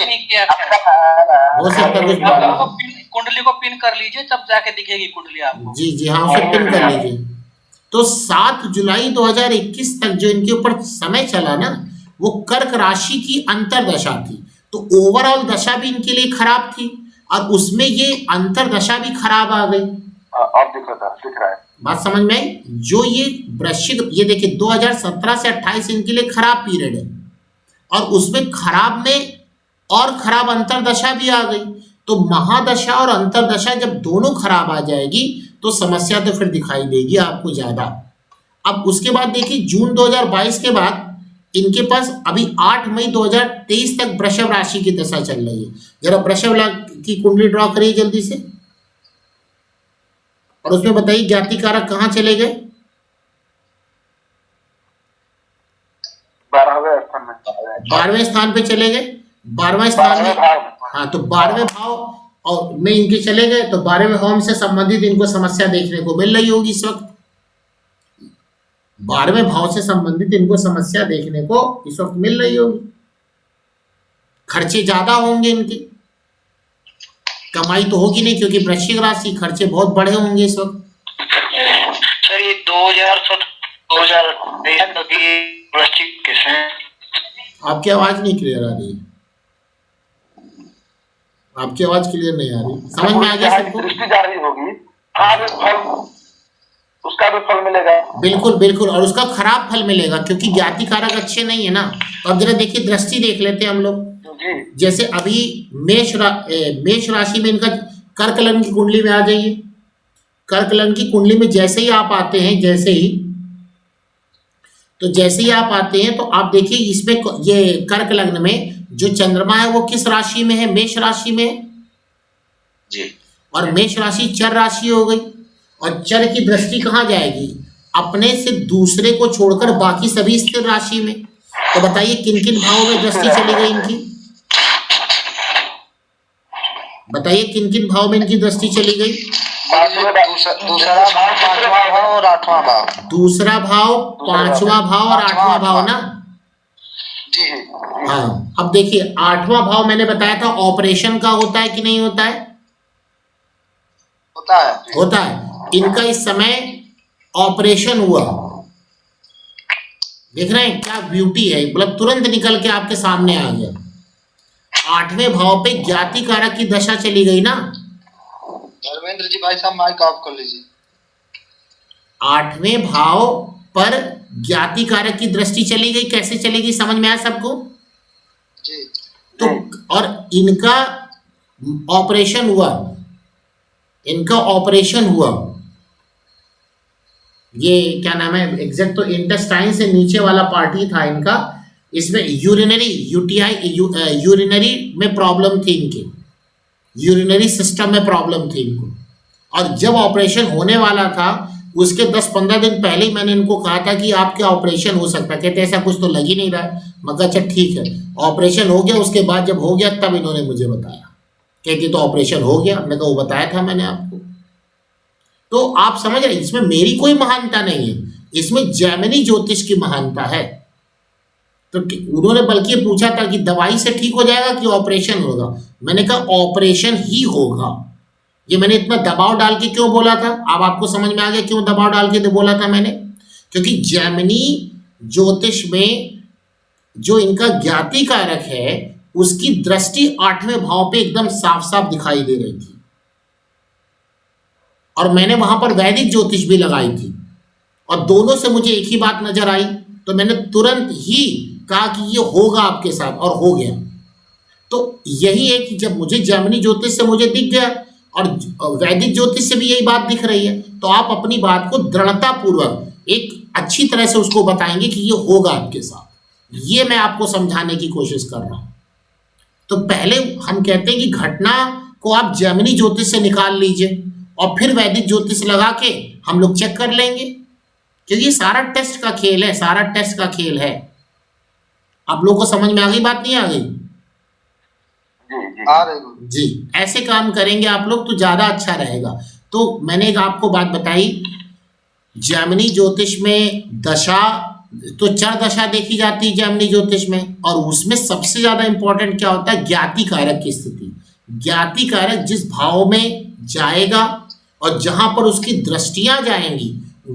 हो सकता है कुछ प्रॉब्लम। कुंडली को पिन कर लीजिए, तब जाके दिखेगी कुंडली आपको। जी हाँ, उसे पिन कर लीजिए। तो 7 जुलाई 2021 तक जो इनके ऊपर समय चला ना, वो कर्क राशि की अंतर दशा थी। तो ओवरऑल दशा भी इनके लिए खराब थी और उसमें ये अंतर दशा भी खराब आ गई। अब दिख रहा है, बात समझ में आई? जो ये वृश्चिक, ये देखिए 2017 से 28 इनके लिए खराब पीरियड है और उसमें खराब में और खराब अंतर दशा भी आ गई। तो महादशा और अंतरदशा जब दोनों खराब आ जाएगी तो समस्या तो फिर दिखाई देगी आपको ज्यादा। अब उसके बाद देखिए जून 2022 के बाद इनके पास अभी 8 मई 2023 तक वृषभ राशि की दशा चल रही है। जरा वृषभ की कुंडली ड्रॉ करिए जल्दी से और उसमें बताइए ज्ञाति कारक कहाँ चले गए? 12वें स्थान पे चले गए। 12वें स्थान में, हाँ, तो 12वें भाव और में इनके चले गए तो 12वें भाव से संबंधित इनको समस्या देखने को मिल रही होगी इस वक्त। 12वें भाव से संबंधित इनको समस्या देखने को इस वक्त मिल रही होगी। खर्चे ज्यादा होंगे इनके, कमाई तो होगी नहीं क्योंकि वृश्चिक राशि, खर्चे बहुत बड़े होंगे इस वक्त। सर ये 2023 तक ये वृश्चिक कैसे? आपकी आवाज नहीं क्लियर आ रही, आपकी आवाज क्लियर नहीं आ रही। समझ में आ गया सबको? दृष्टि जा रही होगी, उसका भी फल मिलेगा। बिल्कुल बिल्कुल, और उसका खराब फल मिलेगा क्योंकि ज्ञाति कारक अच्छे नहीं है ना। तो अब जरा देखिए दृष्टि देख लेते हैं हम लोग। जैसे अभी मेष राशि में इनका कर्क लग्न की कुंडली में आ जाइए। कर्क लग्न की कुंडली में जैसे ही आप आते हैं, जैसे ही आप आते हैं तो आप देखिए इसमें ये कर्क लग्न में जो चंद्रमा है वो किस राशि में है? मेष राशि में है जी। और मेष राशि चर राशि हो गई और चर की दृष्टि कहाँ जाएगी? अपने से दूसरे को छोड़कर बाकी सभी स्थिर राशि में। तो बताइए किन किन भावों में दृष्टि चली गई इनकी? बताइए किन किन भाव में इनकी दृष्टि चली गई? दूसरा भाव, 5वां भाव और 8वां भाव। दूसरा भाव, 5वां भाव और 8वां भाव ना जी। हाँ, अब देखिए 8वां भाव मैंने बताया था ऑपरेशन का होता है कि नहीं होता है? होता है। इनका इस समय ऑपरेशन हुआ, देख रहे हैं क्या ब्यूटी है, मतलब तुरंत निकल के आपके सामने आ गया। 8वें भाव पे ज्ञाति कारक की दशा चली गई ना। धर्मेंद्र जी भाई साहब माइक ऑफ कर लीजिए। 8वें भाव पर ज्ञाति कारक की दृष्टि चली गई। कैसे चलेगी समझ में आया सबको? जी। तो और इनका ऑपरेशन हुआ, ये क्या नाम है एग्जैक्ट, तो इंटेस्टाइन से नीचे वाला पार्ट ही था इनका। इसमें यूरिनरी में प्रॉब्लम थी इनके, यूरिनरी सिस्टम में प्रॉब्लम थी इनको। और जब ऑपरेशन होने वाला था उसके 10-15 दिन पहले ही मैंने इनको कहा था कि आपके ऑपरेशन हो सकता है। कहते ऐसा कुछ तो लग ही नहीं रहा है। मगर अच्छा ठीक है, ऑपरेशन हो गया। उसके बाद जब हो गया तब इन्होंने मुझे बताया, कहती तो ऑपरेशन हो गया। हमने कहा वो बताया था मैंने आपको। तो आप समझ रहे, इसमें मेरी कोई महानता नहीं है, इसमें जैमिनी ज्योतिष की महानता है। तो उन्होंने बल्कि पूछा था कि दवाई से ठीक हो जाएगा कि ऑपरेशन होगा। मैंने कहा ऑपरेशन ही होगा। ये मैंने इतना दबाव डाल के क्यों बोला था, अब आपको समझ में आ गया क्यों दबाव डाल के बोला था मैंने? क्योंकि जैमिनी ज्योतिष में जो इनका ज्ञाति कारक है उसकी दृष्टि 8वें भाव पे एकदम साफ साफ दिखाई दे रही थी। और मैंने वहां पर वैदिक ज्योतिष भी लगाई थी और दोनों से मुझे एक ही बात नजर आई। तो मैंने तुरंत ही कहा कि ये होगा आपके साथ, और हो गया। तो यही है कि जब मुझे जैमिनी ज्योतिष से मुझे दिख गया और वैदिक ज्योतिष से भी यही बात दिख रही है, तो आप अपनी बात को दृढ़ता पूर्वक एक अच्छी तरह से उसको बताएंगे कि ये होगा आपके साथ। ये मैं आपको समझाने की कोशिश कर रहा हूं। तो पहले हम कहते हैं कि घटना को आप जैमिनी ज्योतिष से निकाल लीजिए और फिर वैदिक ज्योतिष लगा के हम लोग चेक कर लेंगे, क्योंकि ये सारा टेस्ट का खेल है, सारा टेस्ट का खेल है। आप लोगों को समझ में आ गई बात, नहीं आ गई? आ रही जी, ऐसे काम करेंगे आप लोग तो ज्यादा अच्छा रहेगा। तो मैंने एक आपको बात बताई, जैमिनी ज्योतिष में दशा तो चर दशा देखी जाती है जैमिनी ज्योतिष में, और उसमें सबसे ज्यादा इंपॉर्टेंट क्या होता है, ज्ञाति कारक की स्थिति। ज्ञाति कारक जिस भाव में जाएगा और जहां पर उसकी दृष्टियां जाएंगी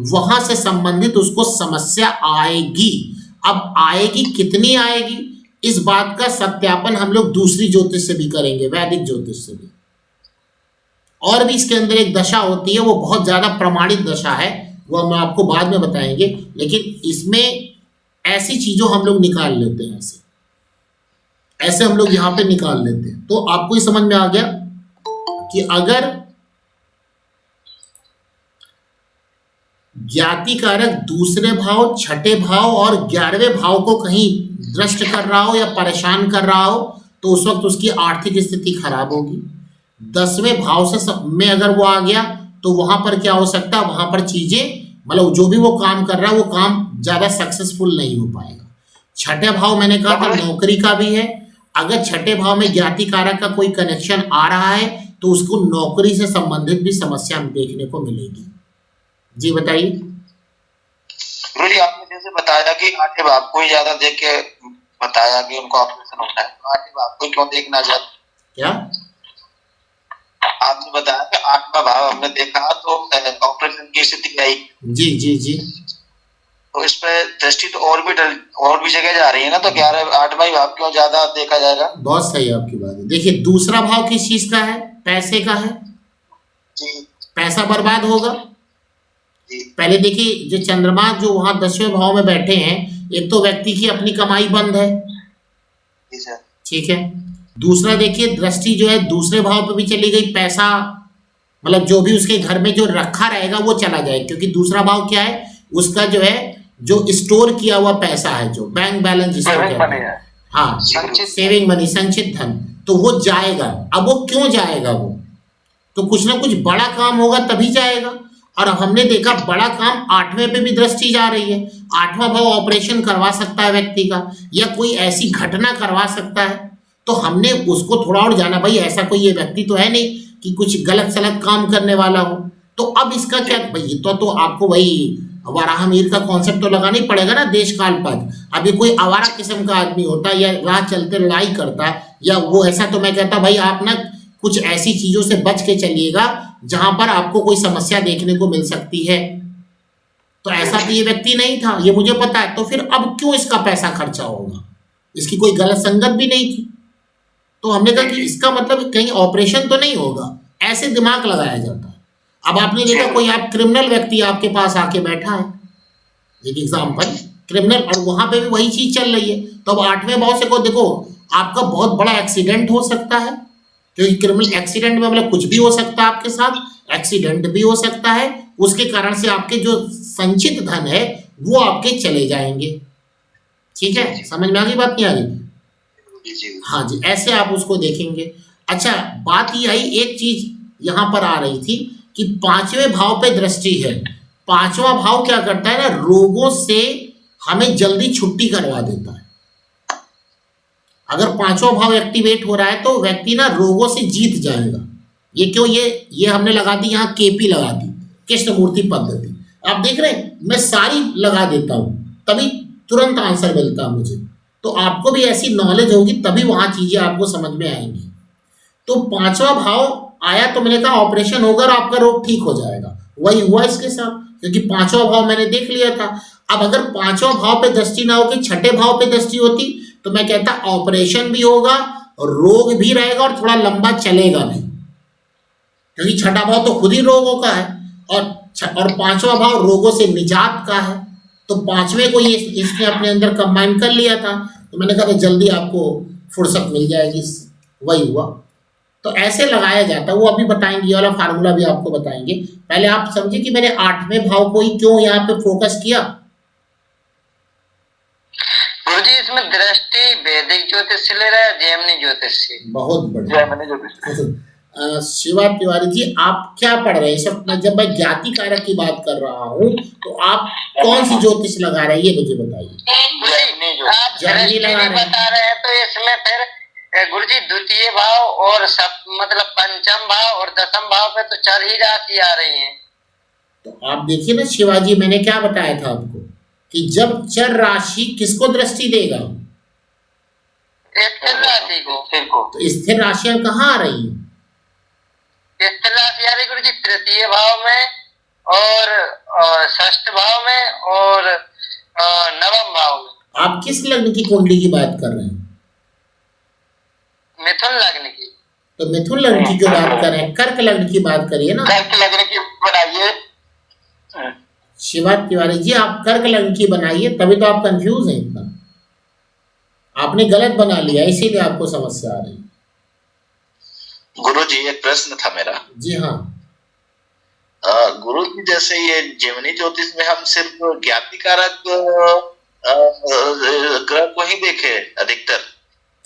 वहां से संबंधित उसको समस्या आएगी। अब आएगी कितनी आएगी, इस बात का सत्यापन हम लोग दूसरी ज्योतिष से भी करेंगे, वैदिक ज्योतिष से भी। और भी इसके अंदर एक दशा होती है, वो बहुत ज्यादा प्रमाणित दशा है, वो हम आपको बाद में बताएंगे, लेकिन इसमें ऐसी चीजों हम लोग निकाल लेते हैं, ऐसे हम लोग यहाँ पे निकाल लेते हैं। तो आपको ही समझ में आ गया कि अगर ज्ञाति कारक दूसरे भाव, छठे भाव और 11वें भाव को कहीं दृष्ट कर रहा हो या परेशान कर रहा हो तो उस वक्त उसकी आर्थिक स्थिति खराब होगी। 10वें भाव से में अगर वो आ गया तो वहां पर क्या हो सकता है, वहां पर चीजें मतलब जो भी वो काम कर रहा है वो काम ज्यादा सक्सेसफुल नहीं हो पाएगा। छठे भाव मैंने कहा था नौकरी का भी है, अगर छठे भाव में ज्ञाति कारक का कोई कनेक्शन आ रहा है तो उसको नौकरी से संबंधित भी समस्या देखने को मिलेगी। जी बताइए। गुरुजी आपने जैसे बताया कि 8वें भाव को ही ज्यादा देख के बताया कि उनको ऑपरेशन होना है, तो 8वें भाव को क्यों देखना ज्यादा? क्या आपने बताया कि 8वां भाव हमने देखा तो ऑपरेशन की स्थिति आई। जी जी जी। तो इस पे दृष्टि तो और भी जगह जा रही है ना, तो 8वां भाव क्यों ज्यादा देखा जाएगा? बहुत सही आपकी बात है। देखिए दूसरा भाव किस चीज का है, पैसे का है जी। पैसा बर्बाद होगा। जी। पहले देखिए जो चंद्रमा जो वहां 10वें भाव में बैठे हैं, एक तो व्यक्ति की अपनी कमाई बंद है, जी सर, ठीक है। दूसरा देखिए दृष्टि जो है दूसरे भाव पे भी चली गई, पैसा मतलब जो भी उसके घर में जो रखा रहेगा वो चला जाए, क्योंकि दूसरा भाव क्या है, उसका जो है जो स्टोर किया हुआ पैसा है, जो बैंक बैलेंस जिसको कहते हैं, हाँ सेविंग मनी, संचित धन, तो वो जाएगा। अब वो क्यों जाएगा, वो तो कुछ ना कुछ बड़ा काम होगा तभी जाएगा। और हमने देखा बड़ा काम 8वें पे भी दृष्टि जा रही है। 8वां भाव ऑपरेशन करवा सकता है व्यक्ति का, या कोई ऐसी घटना करवा सकता है, तो हमने उसको थोड़ा और जाना, भाई ऐसा कोई ये व्यक्ति तो है नहीं कि कुछ गलत सलत काम करने वाला हो। तो अब इसका क्या भाई, तो आपको वही वाराहमीर का कॉन्सेप्ट तो लगाना ही पड़ेगा ना, देश काल पद। अब ये कोई आवारा किस्म का आदमी होता या राह चलते लड़ाई करता या वो ऐसा, तो मैं कहता भाई आप ना कुछ ऐसी चीजों से बच के चलिएगा जहां पर आपको कोई समस्या देखने को मिल सकती है। तो ऐसा तो ये व्यक्ति नहीं था, ये मुझे पता है, तो फिर अब क्यों इसका पैसा खर्चा होगा, इसकी कोई गलत संगत भी नहीं थी। तो हमने कहा कि इसका मतलब कहीं ऑपरेशन तो नहीं होगा, ऐसे दिमाग लगाया जाता है। अब आपने देखा कोई आप क्रिमिनल व्यक्ति आपके पास आके बैठा है, एक एग्जाम्पल क्रिमिनल, और वहां पे भी वही चीज चल रही है, तो अब 8वें भाव से को देखो आपका बहुत बड़ा एक्सीडेंट हो सकता है, क्योंकि क्रिमिनल एक्सीडेंट में मतलब कुछ भी हो सकता है आपके साथ, एक्सीडेंट भी हो सकता है, उसके कारण से आपके जो संचित धन है वो आपके चले जाएंगे। ठीक है, समझ में आ गई बात, नहीं आ गई? हाँ जी, ऐसे आप उसको देखेंगे। अच्छा बात ये आई, एक चीज यहां पर आ रही थी कि 5वें भाव पे दृष्टि है। 5वां भाव क्या करता है ना, रोगों से हमें जल्दी छुट्टी करवा देता है। अगर 5वां भाव एक्टिवेट हो रहा है तो व्यक्ति ना रोगों से जीत जाएगा। ये क्यों, ये हमने लगा दी यहाँ केपी लगा दी, कृष्णमूर्ति पद्धति। आप देख रहे हैं मैं सारी लगा देता हूं तभी तुरंत आंसर मिलता है मुझे। तो आपको भी ऐसी नॉलेज होगी तभी वहां चीजें आपको समझ में आएंगी। तो 5वां भाव आया तो मैंने कहा ऑपरेशन होगा और आपका रोग ठीक हो जाएगा। वही हुआ इसके साथ, क्योंकि 5वां भाव मैंने देख लिया था। अब अगर 5वां भाव पे दृष्टि ना होगी, छठे भाव पे दृष्टि होती तो मैं कहता ऑपरेशन भी होगा और रोग भी रहेगा और थोड़ा लंबा चलेगा भी, क्योंकि छठा भाव तो खुद ही रोगों का है और 5वां भाव रोगों से निजात का है। तो 5वें को ये इसने अपने अंदर कंबाइन कर लिया था, तो मैंने कहा जल्दी आपको फुर्सत मिल जाएगी, वही हुआ। तो ऐसे लगाया जाता है, वो अभी बताएंगे, ये वाला फार्मूला भी आपको बताएंगे। पहले आप समझिए कि मैंने 8वें भाव को ही क्यों यहाँ पे फोकस किया। गुरुजी इसमें दृष्टि वैदिक ज्योतिष से ले रहा है जैमिनी ज्योतिष से? बहुत बढ़िया, शिवा तिवारी जी, आप क्या पढ़ रहे हैं इस वक्त? जब मैं ज्ञाति कारक की बात कर रहा हूँ तो आप कौन सी ज्योतिष लगा रहे हैं, ये मुझे बताइए। आप जर्नी दृष्टि लगा भी रहे हैं। बता रहे हैं, तो इसमें फिर गुरुजी द्वितीय भाव और मतलब पंचम भाव और दसम भाव पे तो 4 ही राशि आ रही है। तो आप देखिए ना शिवाजी, मैंने क्या बताया था आपको कि जब चर राशि किसको दृष्टि देगा? स्थिर राशि को। तो स्थिर राशियां कहाँ आ रही हैं? स्थिर राशि आ रही गुरुजी तृतीय भाव में और षष्ठ भाव में और नवम भाव में। आप किस लग्न की कुंडली की बात कर रहे हैं? मिथुन लग्न की। तो मिथुन लग्न की क्यों बात कर रहे हैं? कर्क लग्न की बात करिए ना। कर्क लग्न की बनाइए। शिवा तिवारी जी, आप कर्क लग्न की बनाइए, तभी तो आप कंफ्यूज हैं इतना। आपने गलत बना लिया, इसीलिए आपको समस्या आ रही। गुरुजी एक प्रश्न था मेरा। जी हाँ। गुरुजी जैसे ये जेमिनी ज्योतिष में हम सिर्फ ज्ञाति कारक ग्रह को ही देखे अधिकतर।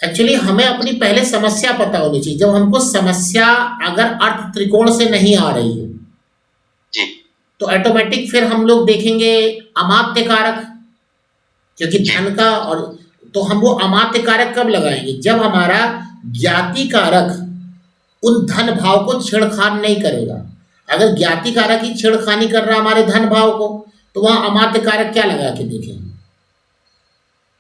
एक्चुअली हमें अपनी पहले समस्या पता होनी चाहिए। जब हमको समस्या अगर अर्थ त्रिकोण से नहीं आ रही है जी, तो ऑटोमेटिक फिर हम लोग देखेंगे अमात्य कारक, क्योंकि धन का, और तो हम वो अमात्य कारक कब लगाएंगे? जब हमारा ज्ञाति कारक उन धन भाव को छेड़खान नहीं करेगा। अगर ज्ञाति कारक ही छेड़खानी कर रहा हमारे धन भाव को, तो वहां अमात्य कारक क्या लगा के देखेंगे?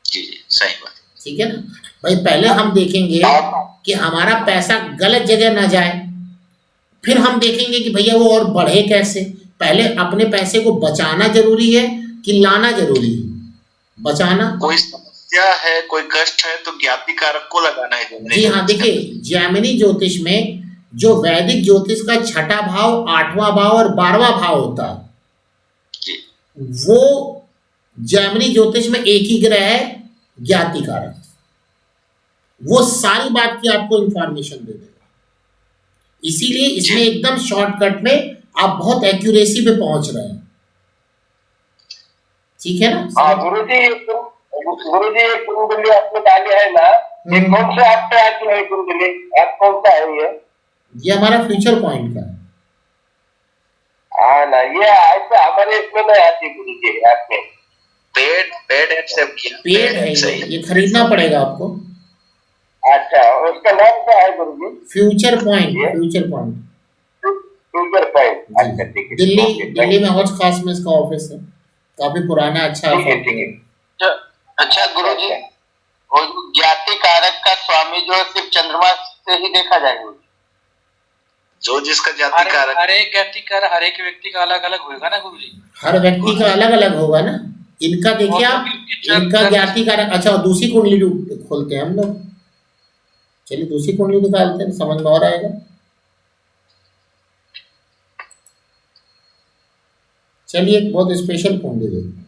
जी सही बात। ठीक है ना भाई, पहले हम देखेंगे कि हमारा पैसा गलत जगह ना जाए, फिर हम देखेंगे कि भैया वो और बढ़े कैसे। पहले अपने पैसे को बचाना जरूरी है कि लाना जरूरी है? बचाना। कोई समस्या है, कोई कष्ट है तो ज्ञाति कारक को लगाना है। जी हाँ, देखिए जैमिनी ज्योतिष में जो वैदिक ज्योतिष का 6ठा भाव, 8वां भाव और 12वां भाव होता है, वो जैमिनी ज्योतिष में एक ही ग्रह है, ज्ञाति कारक। वो सारी बात की आपको इंफॉर्मेशन दे देगा। इसीलिए इसमें एकदम शॉर्टकट में आप बहुत एक्यूरेसी पे पहुंच रहे हैं। ठीक है ना? हाँ गुरुजी, ये कुंडली आपने डाली है ना, ये कौन से ऐप पे आती है कुंडली? ऐप कौन सा है ये हमारा फ्यूचर पॉइंट का है। हाँ ना, ये ऐसे हमारे इसमें नहीं आती गुरुजी ऐप में। पेड एक्सेप्ट किया। पेड है ये खरीदना पड़ेगा आपको। अच्छा, उसका नाम क्या है Guruji? Future Point. Future Point. अच्छा ठीक है। दिल्ली में हौज खास में इसका ऑफिस है, काफी पुराना अच्छा है। अच्छा गुरुजी, वो ज्ञाति कारक का स्वामी जो सिर्फ चंद्रमा से ही देखा जाएगा? जो जिसका ज्ञाति कारक, हर एक ज्ञाति कारक हर एक व्यक्ति का अलग अलग होगा ना गुरुजी? हर व्यक्ति का अलग अलग होगा ना। इनका देखिए आप, इनका ज्ञाति कारक। अच्छा, दूसरी कुंडली खोलते हैं हम लोग। चलिए दूसरी कुंडली निकालते हैं, समझ में और आएगा। चलिए एक बहुत स्पेशल कुंडली देखते हैं।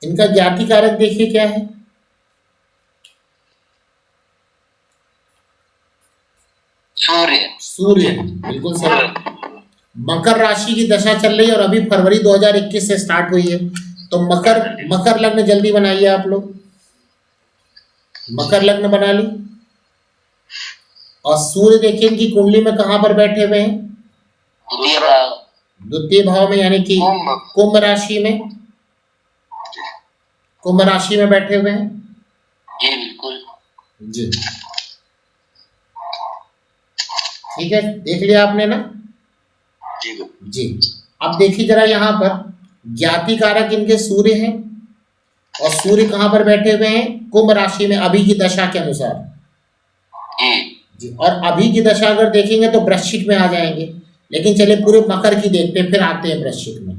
इनका ज्ञाति कारक देखिए क्या है। सूर्य बिल्कुल सही। मकर राशि की दशा चल रही है और अभी फरवरी 2021 से स्टार्ट हुई है। तो मकर लग्न जल्दी बनाइए आप लोग। मकर लग्न बना ली। और सूर्य देखिए इनकी कुंडली में कहां पर बैठे हुए हैं? द्वितीय भाव में, यानी कि कुंभ राशि में। कुंभ राशि में बैठे हुए हैं। जी बिल्कुल जी, ठीक है, देख लिया आपने ना? जी। अब देखिए जरा यहाँ पर ज्ञाति कारक इनके सूर्य हैं, और सूर्य कहाँ पर बैठे हुए हैं? कुंभ राशि में, अभी की दशा के अनुसार। जी। और अभी की दशा अगर देखेंगे तो वृश्चिक में आ जाएंगे, लेकिन चलिए पूरे मकर की देखते हैं, फिर आते हैं वृश्चिक में।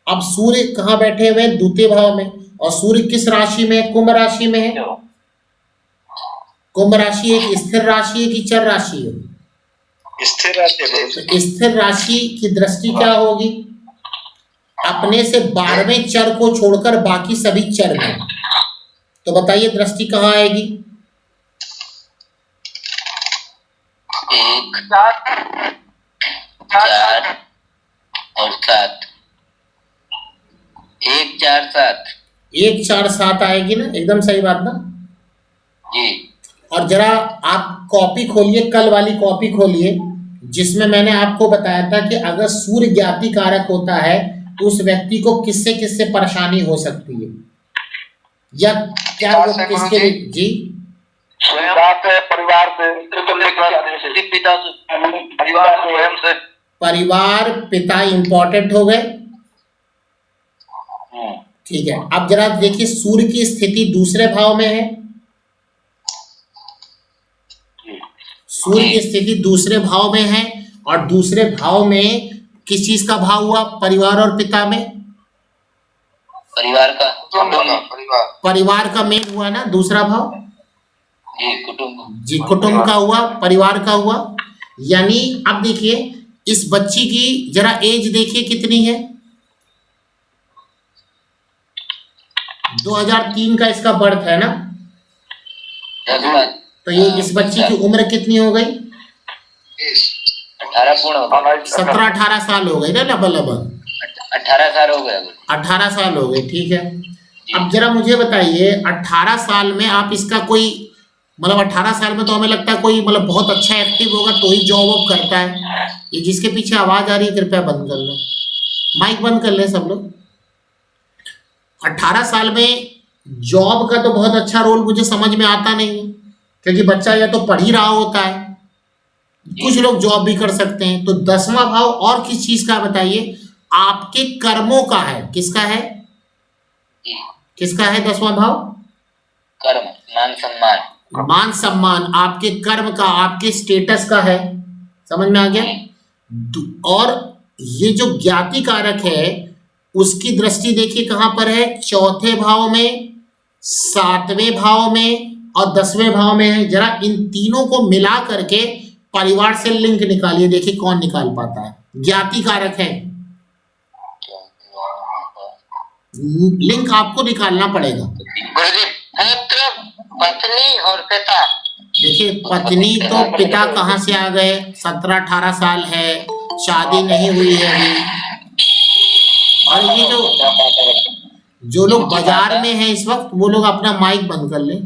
अब सूर्य कहाँ बैठे हुए हैं? द्वितीय भाव में। और सूर्य किस राशि में है? कुंभ राशि में है। कुंभ राशि एक स्थिर राशि है कि चर राशि है? स्थिर राशि। तो स्थिर राशि की दृष्टि क्या होगी? अपने से 12वें चर को छोड़कर बाकी सभी चर में। तो बताइए दृष्टि कहाँ आएगी? 1 4 और 7। 1 4 7 1 4 7 आएगी ना, एकदम सही बात ना। जी। और जरा आप कॉपी खोलिए, कल वाली कॉपी खोलिए, जिसमें मैंने आपको बताया था कि अगर सूर्य ज्ञाति कारक होता है तो उस व्यक्ति को किससे किससे परेशानी हो सकती है, या क्या वो किसके लिए। जी, परिवार से, पिता से, परिवार स्वयं से। परिवार, पिता इंपॉर्टेंट हो गए। ठीक है, अब जरा देखिए सूर्य की स्थिति दूसरे भाव में है, सूर्य की स्थिति दूसरे भाव में है, और दूसरे भाव में किस चीज का भाव हुआ, परिवार और पिता में, परिवार का, परिवार का मेन हुआ ना दूसरा भाव। जी, कुटुंब। जी, कुटुंब का हुआ, परिवार का हुआ। यानी अब देखिए इस बच्ची की जरा एज देखिए कितनी है, 2003 का इसका बर्थ है ना, 10 साल। तो ये इस बच्ची की उम्र कितनी हो गई, 18 पूर्ण हो गए, 17-18 साल हो गई ना, लगभग 18 साल हो गए, 18 साल हो गए। ठीक है, अब जरा मुझे बताइए 18 साल में आप इसका कोई मतलब 18 साल में तो हमें लगता है कोई मतलब बहुत अच्छा एक्टिव होगा तो ही जॉब वॉब करता है। ये जिसके पीछे आवाज आ रही है कृपया बंद कर लो, माइक बंद कर ले सब लोग। 18 साल में जॉब का तो बहुत अच्छा रोल मुझे समझ में आता नहीं है, क्योंकि बच्चा या तो पढ़ ही रहा होता है, कुछ लोग जॉब भी कर सकते हैं। तो 10वां भाव और किस चीज का बताइए, आपके कर्मों का है, किसका है, किसका है 10वां भाव, कर्म, मान सम्मान, मान सम्मान, आपके कर्म का, आपके स्टेटस का है, समझ में आ गया। और ये जो ज्ञाति कारक है उसकी दृष्टि देखिए कहां पर है, चौथे भाव में, 7वें भाव में और 10वें भाव में है। जरा इन तीनों को मिला करके परिवार से लिंक निकालिए, देखिए कौन निकाल पाता है। ज्ञाति कारक है, लिंक आपको निकालना पड़ेगा। गुरुजी, पुत्र, पत्नी और पिता। देखिए पत्नी तो पिता कहाँ से आ गए, 17-18 साल है, शादी नहीं हुई है अभी। और ये जो लोग बाजार में हैं इस वक्त, वो लोग अपना माइक बंद कर लें।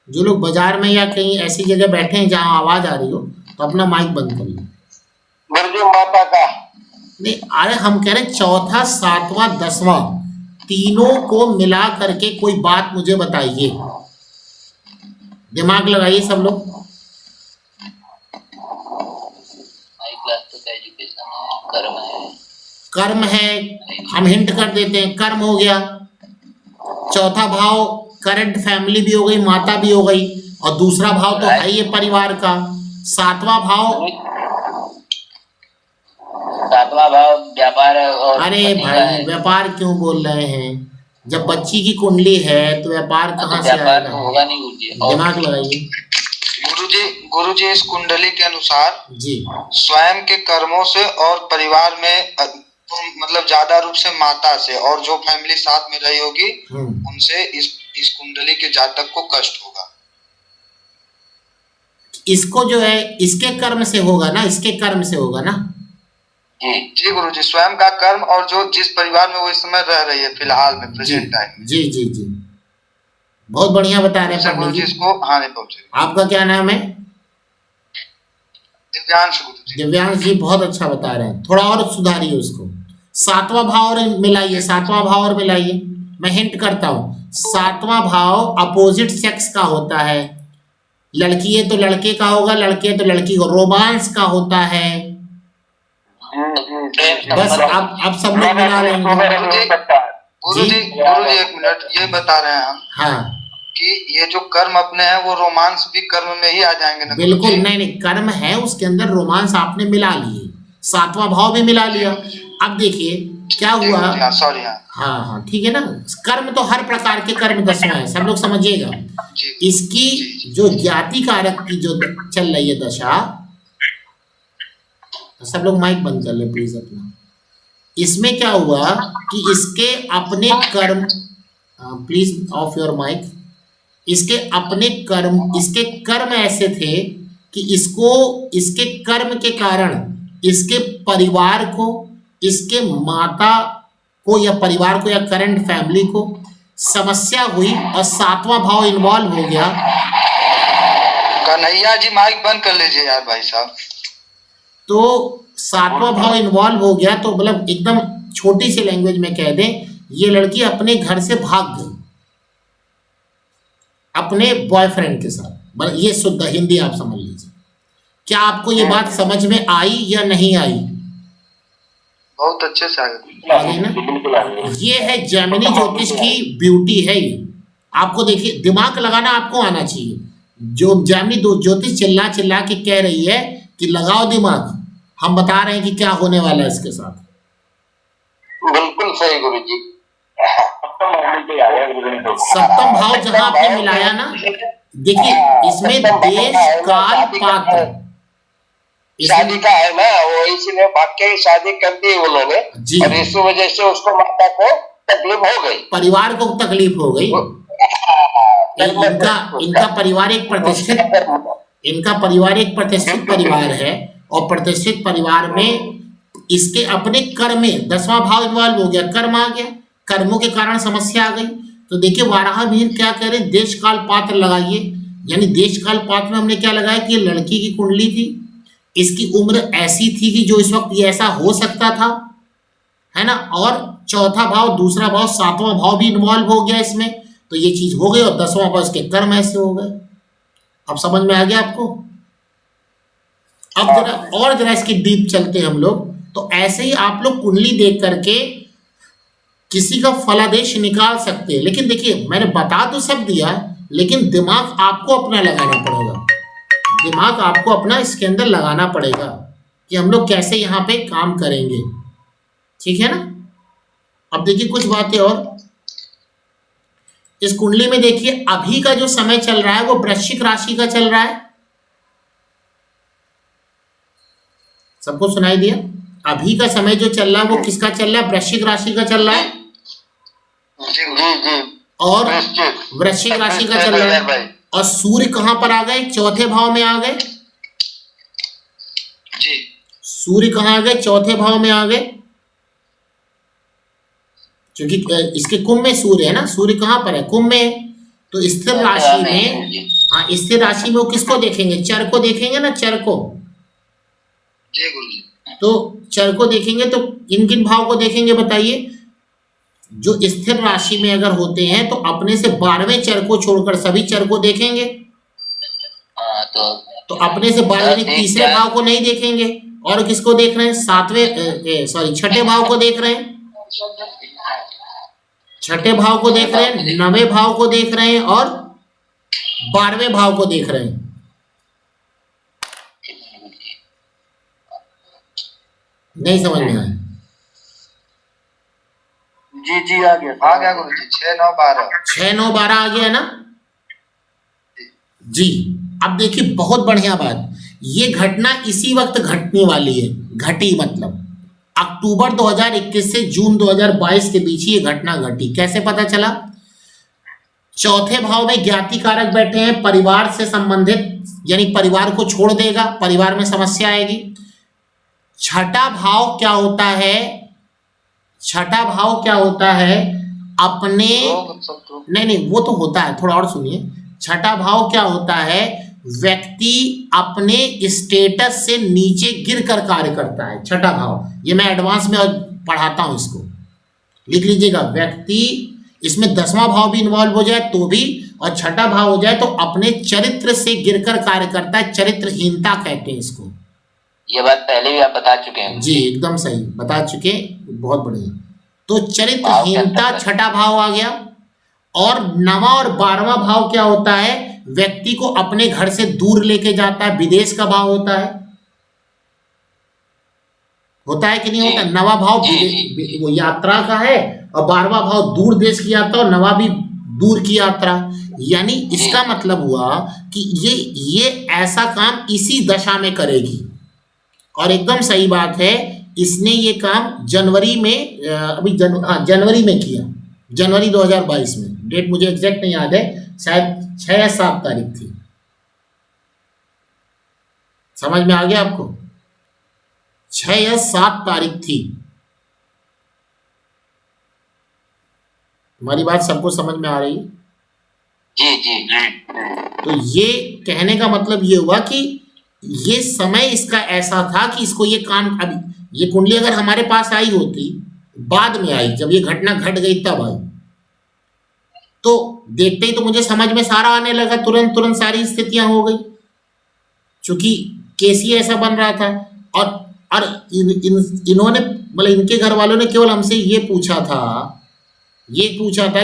जो लोग बाजार में या कहीं ऐसी जगह बैठे हैं जहां आवाज आ रही हो, तो अपना माइक बंद कर लें। गुरुजी माता का नहीं, अरे हम कह रहे हैं चौथा, 7वां, 10वां तीनों को मिला करके कोई बात मुझे बताइए, दिमाग लगाइए सब लोग। कर्म है, कर्म है, हम हिंट कर देते हैं, कर्म हो गया। चौथा भाव करंट फैमिली भी हो गई, माता भी हो गई, और दूसरा भाव तो है ये परिवार का। 7वां भाव, 7वां भाव व्यापार और, अरे भाई व्यापार क्यों बोल रहे हैं, जब बच्ची की कुंडली है तो व्यापार कहाँ से आएगा, तो होगा नहीं गुरुजी, दिमाग लगाइए। गुरुजी इस कुंडली के अनुसार जी, स्वयं के कर्मों से और परिवार में मतलब ज्यादा रूप से माता से और जो फैमिली साथ में रही होगी उनसे इस कुंडली के जातक को कष्ट होगा। इसको जो है इसके कर्म से होगा ना, इसके कर्म से होगा ना। जी गुरुजी, स्वयं का कर्म और जो जिस परिवार में वो इस समय रह रही है फिलहाल में, प्रेजेंट टाइम। जी जी जी, बहुत बढ़िया बता रहे हैं पंडित जी। इसको हानि पहुंचे। आपका क्या नाम है? दिव्यांश गुरुजी। दिव्यांश जी बहुत अच्छा बता रहे हैं, थोड़ा और सुधारिए उसको। 7वां भाव और मिलाइए, 7वां भाव और मिलाइए। मैं हिंट करता हूँ, 7वां भाव अपोजिट सेक्स का होता है। लड़की है तो लड़के का होगा, लड़के है तो लड़की को, रोमांस का होता है। बस अब सब लोग मिला लेंगे। गुरुजी एक मिनट, ये बता रहे हैं हम हाँ कि ये जो कर्म अपने हैं वो रोमांस भी कर्म में ही आ जाएंगे ना? बिल्कुल नहीं, कर्म है उसके अंदर रोमांस आपने मिला लिए, 7वां भाव भी मिला लिया। अब देखिए क्या हुआ। सॉरी। हाँ ठीक है ना, कर्म तो हर प्रकार के कर्म 10वां है, सब लोग समझिएगा। इसकी जो ज्ञाति कारक की जो चल रही है दशा, सब लोग माइक बंद कर ले प्लीज अपना। इसमें क्या हुआ कि इसके अपने कर्म, प्लीज ऑफ योर माइक, इसके अपने कर्म, इसके कर्म ऐसे थे कि इसको इसके कर्म के कारण इसके परिवार को, इसके माता को या परिवार को या करंट फैमिली को समस्या हुई और 7वां भाव इन्वॉल्व हो गया। कन्हैया जी माइक बंद कर लीजिए यार भाई साहब। तो 7वां भाव इन्वॉल्व हो गया तो मतलब एकदम छोटी सी लैंग्वेज में कह दें, ये लड़की अपने घर से भाग गई अपने बॉयफ्रेंड के साथ। मतलब ये शुद्ध हिंदी आप समझ लीजिए। क्या आपको ये बात समझ में आई या नहीं आई? बहुत अच्छे से आ गई ना? ये है जैमिनी ज्योतिष की ब्यूटी है। ये आपको देखिए, दिमाग लगाना आपको आना चाहिए। जो जैमिनी ज्योतिष चिल्ला चिल्ला के कह रही है कि लगाओ दिमाग, हम बता रहे हैं कि क्या होने वाला है इसके साथ। बिल्कुल सही गुरुजी। सप्तम भाव जहां आपने मिलाया ना, देखिए इसमें देश काल पात्र शादी का है ना, वो इसीलिए भाग के शादी कर दी उन्होंने जी। और इस वजह से उसको माता को तकलीफ हो गई, परिवार को तकलीफ हो गई। इनका परिवार एक प्रतिष्ठित परिवार है और प्रतिष्ठित परिवार में इसके अपने कर्म में 10वां भाव इन्वॉल्व हो गया, कर्म आ गया, कर्मों के कारण समस्या आ गई। तो देखिए वाराहमिहिर क्या कह रहे, देश काल पात्र लगाइए। यानी देश काल पात्र में हमने क्या लगाया कि लड़की की कुंडली थी, इसकी उम्र ऐसी थी कि जो इस वक्त ये ऐसा हो सकता था, है ना। और चौथा भाव, दूसरा भाव, 7वां भाव भी इन्वॉल्व हो गया इसमें, तो ये चीज हो गई। और 10वां भाव इसके कर्म ऐसे हो गए। अब समझ में आ गया आपको? अब जरा इसकी डीप चलते हैं हम लोग। तो ऐसे ही आप लोग कुंडली देख करके किसी का फलादेश निकाल सकते हैं। लेकिन देखिए मैंने बता तो सब दिया, लेकिन दिमाग आपको अपना लगाना पड़ेगा। दिमाग आपको अपना इसके अंदर लगाना पड़ेगा कि हम लोग कैसे यहाँ पे काम करेंगे, ठीक है ना। अब देखिए कुछ बातें और इस कुंडली में देखिए, अभी का जो समय चल रहा है वो वृश्चिक राशि का चल रहा है। सबको सुनाई दिया? अभी का समय जो चल रहा है वो किसका चल रहा है? वृश्चिक राशि का चल रहा है। और वृश्चिक राशि का चल रहा है। और सूर्य कहां पर आ गए? चौथे भाव में आ गए। सूर्य कहां आ गए? चौथे भाव में आ गए, क्योंकि इसके कुंभ में सूर्य है ना। सूर्य कहां पर है? कुंभ में। तो स्थिर राशि में, हाँ स्थिर राशि में वो किसको देखेंगे? चर को देखेंगे ना, चर को। जी गुरुजी। तो चर को देखेंगे तो किन किन भाव को देखेंगे बताइए? जो स्थिर राशि में अगर होते हैं तो अपने से 12वें चर को छोड़कर सभी चर को देखेंगे। तो अपने से 12वें तीसरे भाव को नहीं देखेंगे। और किसको देख रहे हैं? छठे भाव को देख रहे हैं। छठे भाव को देख रहे हैं, 9वें भाव को देख रहे हैं और 12वें भाव को देख रहे हैं। नहीं समझ में आया? जी आ गया गुरुजी। 6 9 12 6 9 12 आ गया ना जी। अब देखिए बहुत बढ़िया बात, ये घटना इसी वक्त घटने वाली है। घटी मतलब अक्टूबर 2021 से जून 2022 के बीच ये घटना घटी। कैसे पता चला? चौथे भाव में ज्ञाति कारक बैठे हैं, परिवार से संबंधित, यानी परिवार को छोड़ देगा, परिवार में समस्या आएगी। छठा भाव क्या होता है? छठा भाव क्या होता है? अपने नहीं वो तो होता है, थोड़ा और सुनिए। छठा भाव क्या होता है? व्यक्ति अपने स्टेटस से नीचे गिरकर कार्य करता है। छठा भाव, ये मैं एडवांस में पढ़ाता हूं, इसको लिख लीजिएगा। व्यक्ति, इसमें 10वां भाव भी इन्वॉल्व हो जाए तो भी, और छठा भाव हो जाए तो अपने चरित्र से गिरकर कार्य करता है। चरित्रहीनता कहते हैं इसको। ये बात पहले भी आप बता चुके हैं जी, एकदम सही बता चुके, बहुत बढ़िया। तो चरित्रहीनता छठा भाव आ गया। और 9वां और 12वां भाव क्या होता है? व्यक्ति को अपने घर से दूर लेके जाता है, विदेश का भाव होता है। होता है कि नहीं होता? 9वां भाव वो यात्रा का है और 12वां भाव दूर देश की यात्रा और 9वां भी दूर की यात्रा। यानी इसका मतलब हुआ कि ये ऐसा काम इसी दशा में करेगी। और एकदम सही बात है, इसने ये काम जनवरी में, जनवरी में किया, जनवरी 2022 में। डेट मुझे एग्जैक्ट नहीं याद है, शायद 6 या 7 तारीख थी। समझ में आ गया आपको? 6 या 7 तारीख थी। हमारी बात सबको समझ में आ रही है? जी जी जी। तो ये कहने का मतलब ये हुआ कि ये समय इसका ऐसा था कि इसको ये काम, अभी ये कुंडली अगर हमारे पास आई होती, बाद में आई, जब ये घटना घट गई तब आई, तो देखते ही तो मुझे समझ में सारा आने लगा, तुरंत तुरंत सारी स्थितियां हो गई, क्योंकि केस ही ऐसा बन रहा था। और इन्होंने मतलब इनके घर वालों ने केवल हमसे ये पूछा था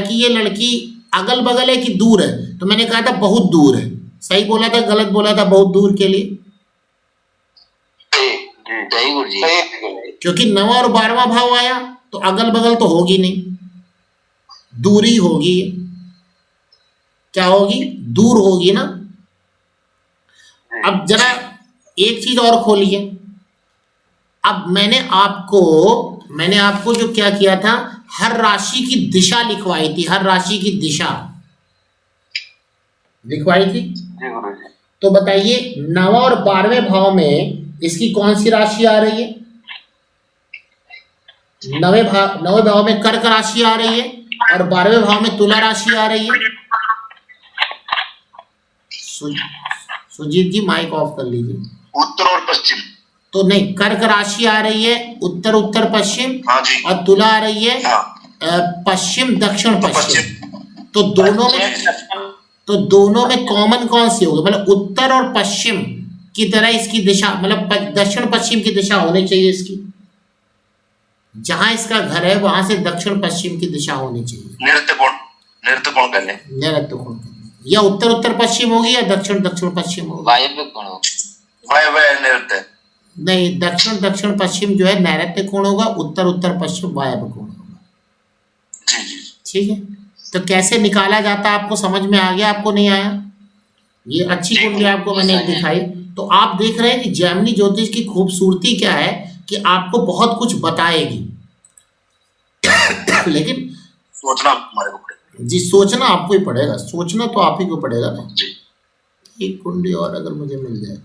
कि ये लड़की अगल बगल है कि दूर है, तो मैंने कहा था बहुत दूर है। सही बोला था गलत बोला था? बहुत दूर के लिए, सही गुरु जी। क्योंकि 9वां और 12वां भाव आया तो अगल बगल तो होगी नहीं, दूरी होगी। क्या होगी? दूर होगी ना। अब जरा एक चीज और खोलिए। अब मैंने आपको जो क्या किया था, हर राशि की दिशा लिखवाई थी, हर राशि की दिशा लिखवाई थी। तो बताइए 9वां और 12वें भाव में इसकी कौन सी राशि आ रही है? 9वें भाव में कर्क राशि आ रही है और 12वें भाव में तुला राशि आ रही है। सुजीत जी माइक ऑफ कर लीजिए। उत्तर और पश्चिम तो नहीं, कर्क राशि आ रही है उत्तर उत्तर पश्चिम, हाँ जी। और तुला आ रही है पश्चिम दक्षिण पश्चिम। तो दोनों में कॉमन कौन सी होगी? मतलब उत्तर और पश्चिम की तरह इसकी दिशा, मतलब दक्षिण पश्चिम की दिशा होनी चाहिए इसकी। जहां इसका घर है वहां से दक्षिण पश्चिम की दिशा होनी चाहिए। नृत्य कोण करने या उत्तर उत्तर पश्चिम होगी या दक्षिण दक्षिण पश्चिम होगी। वायव्य कोण नृत्य नहीं, दक्षिण दक्षिण पश्चिम जो है नैऋत्य कोण होगा, उत्तर उत्तर पश्चिम वायव्य कोण होगा। ठीक है। तो कैसे निकाला जाता है आपको समझ में आ गया? आपको नहीं आया? ये अच्छी कुंडली आपको मैंने दिखाई। तो आप देख रहे हैं कि जैमिनी ज्योतिष की खूबसूरती क्या है कि आपको बहुत कुछ बताएगी लेकिन सोचना हमारे को पड़ेगा। जी, सोचना आपको ही पड़ेगा, सोचना तो आप ही को पड़ेगा ना। एक कुंडली और अगर मुझे मिल जाए।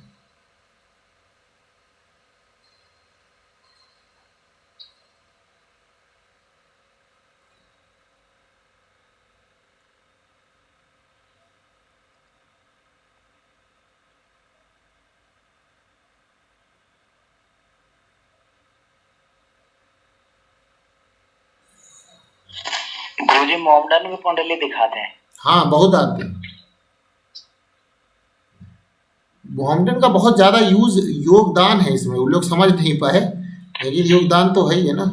गुरुजी मोमडन में कुंडली दिखाते हैं। हाँ, बहुत आते हैं। मोहम्मडन का बहुत ज्यादा योगदान है इसमें, वो लोग समझ नहीं पाए, लेकिन योगदान तो है ही है ना।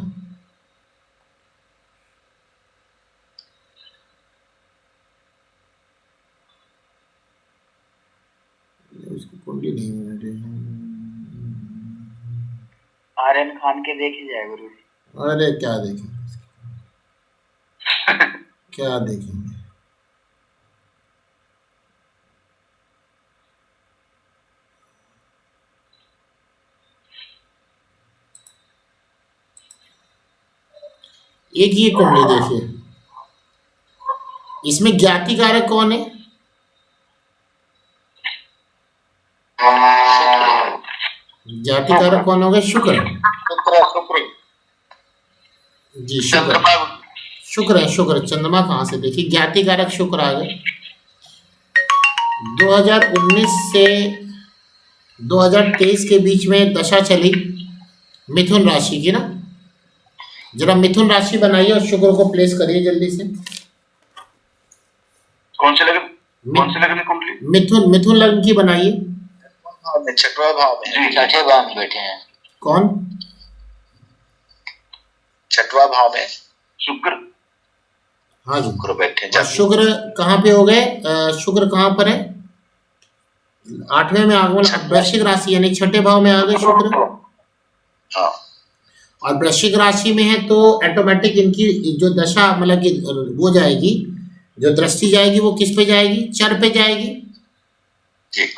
उसको कुंडली नहीं मिल रही। आर्यन खान के देखे जाए गुरुजी। अरे क्या देखेंगे क्या देखेंगे। एक ये कुंडली देखिए, इसमें ज्ञाति कारक कौन है? ज्ञाति कारक कौन हो गए? शुक्र जी, शुक्र है। शुक्र चंद्रमा कहाँ से? देखिए ज्ञाति कारक शुक्र आ गए। 2019 से 2023 के बीच में दशा चली मिथुन राशि की ना। जरा मिथुन राशि बनाइए और शुक्र को प्लेस करिए जल्दी से। कौन से लग्न की कुंडली? मिथुन लग्न की बनाइए। छठवां भाव में, छठे भाव में बैठे हैं। कौन? छठवां भाव में शुक्र। हाँ जी, शुक्र बैठे। और शुक्र कहाँ पे हो गए? शुक्र कहाँ पर है? 8वें में आगमन, वृश्चिक राशि यानी छठे भाव में आ गए शुक्र। हाँ। और वृश्चिक राशि में है तो ऑटोमेटिक इनकी जो दशा मतलब कि वो जाएगी, जो दृष्टि जाएगी वो किस पे जाएगी? चर पे जाएगी।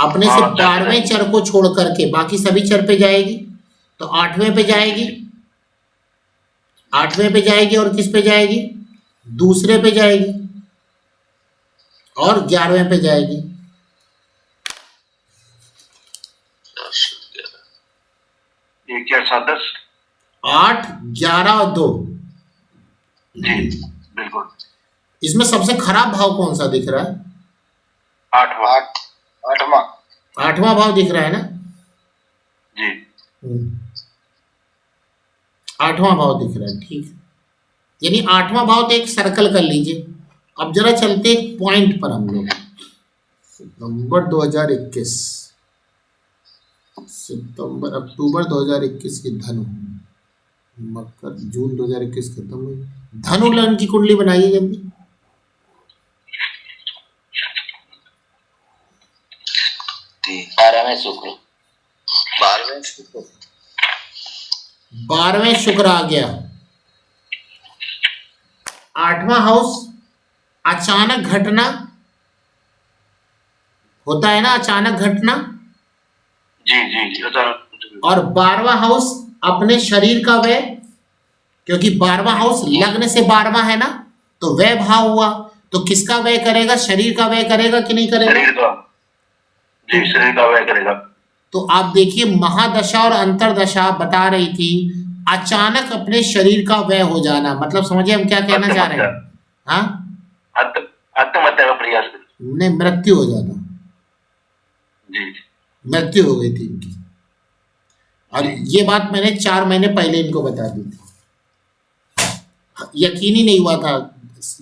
अपने से 12वें चर को छोड़ करके बाकी सभी चर पे जाएगी। तो 8वें पे जाएगी, 8वें पे जाएगी और किस पे जाएगी? दूसरे पे जाएगी और 11वें पे जाएगी। 1 4 7 10 8 11 और 2 जी बिल्कुल। इसमें सबसे खराब भाव कौन सा दिख रहा है? आठवां। आठवां। आठवां भाव दिख रहा है ना? जी। आठवां भाव दिख रहा है, ठीक है। यानी आठवां भाव तो एक सर्कल कर लीजिए। अब जरा चलते एक पॉइंट पर हम लोग। सितंबर 2021, सितंबर अक्टूबर 2021 की धनु, मकर जून 2021 खत्म हुई। धनु लग्न की कुंडली बनाइए जल्दी। बारहवें शुक्र। 12वें शुक्र आ गया। 8वां हाउस अचानक घटना होता है ना, अचानक घटना। जी जी अचानक। और 12वां हाउस अपने शरीर का व्यय, क्योंकि 12वां हाउस लग्न से 12वां है ना, तो व्यय भाव हुआ। तो किसका व्यय करेगा? शरीर का व्यय करेगा कि नहीं करेगा? शरीर का। जी शरीर का व्यय करेगा। तो आप देखिए महादशा और अंतरदशा बता रही थी अचानक अपने शरीर का व्यय हो जाना। मतलब समझिए हम क्या कहना चाह रहे हैं? हाँ, आत्महत्या का प्रयास। नहीं, मृत्यु हो जाना। जी मृत्यु हो गई थी इनकी। और ये बात मैंने 4 महीने पहले इनको बता दी थी। यकीन ही नहीं हुआ था।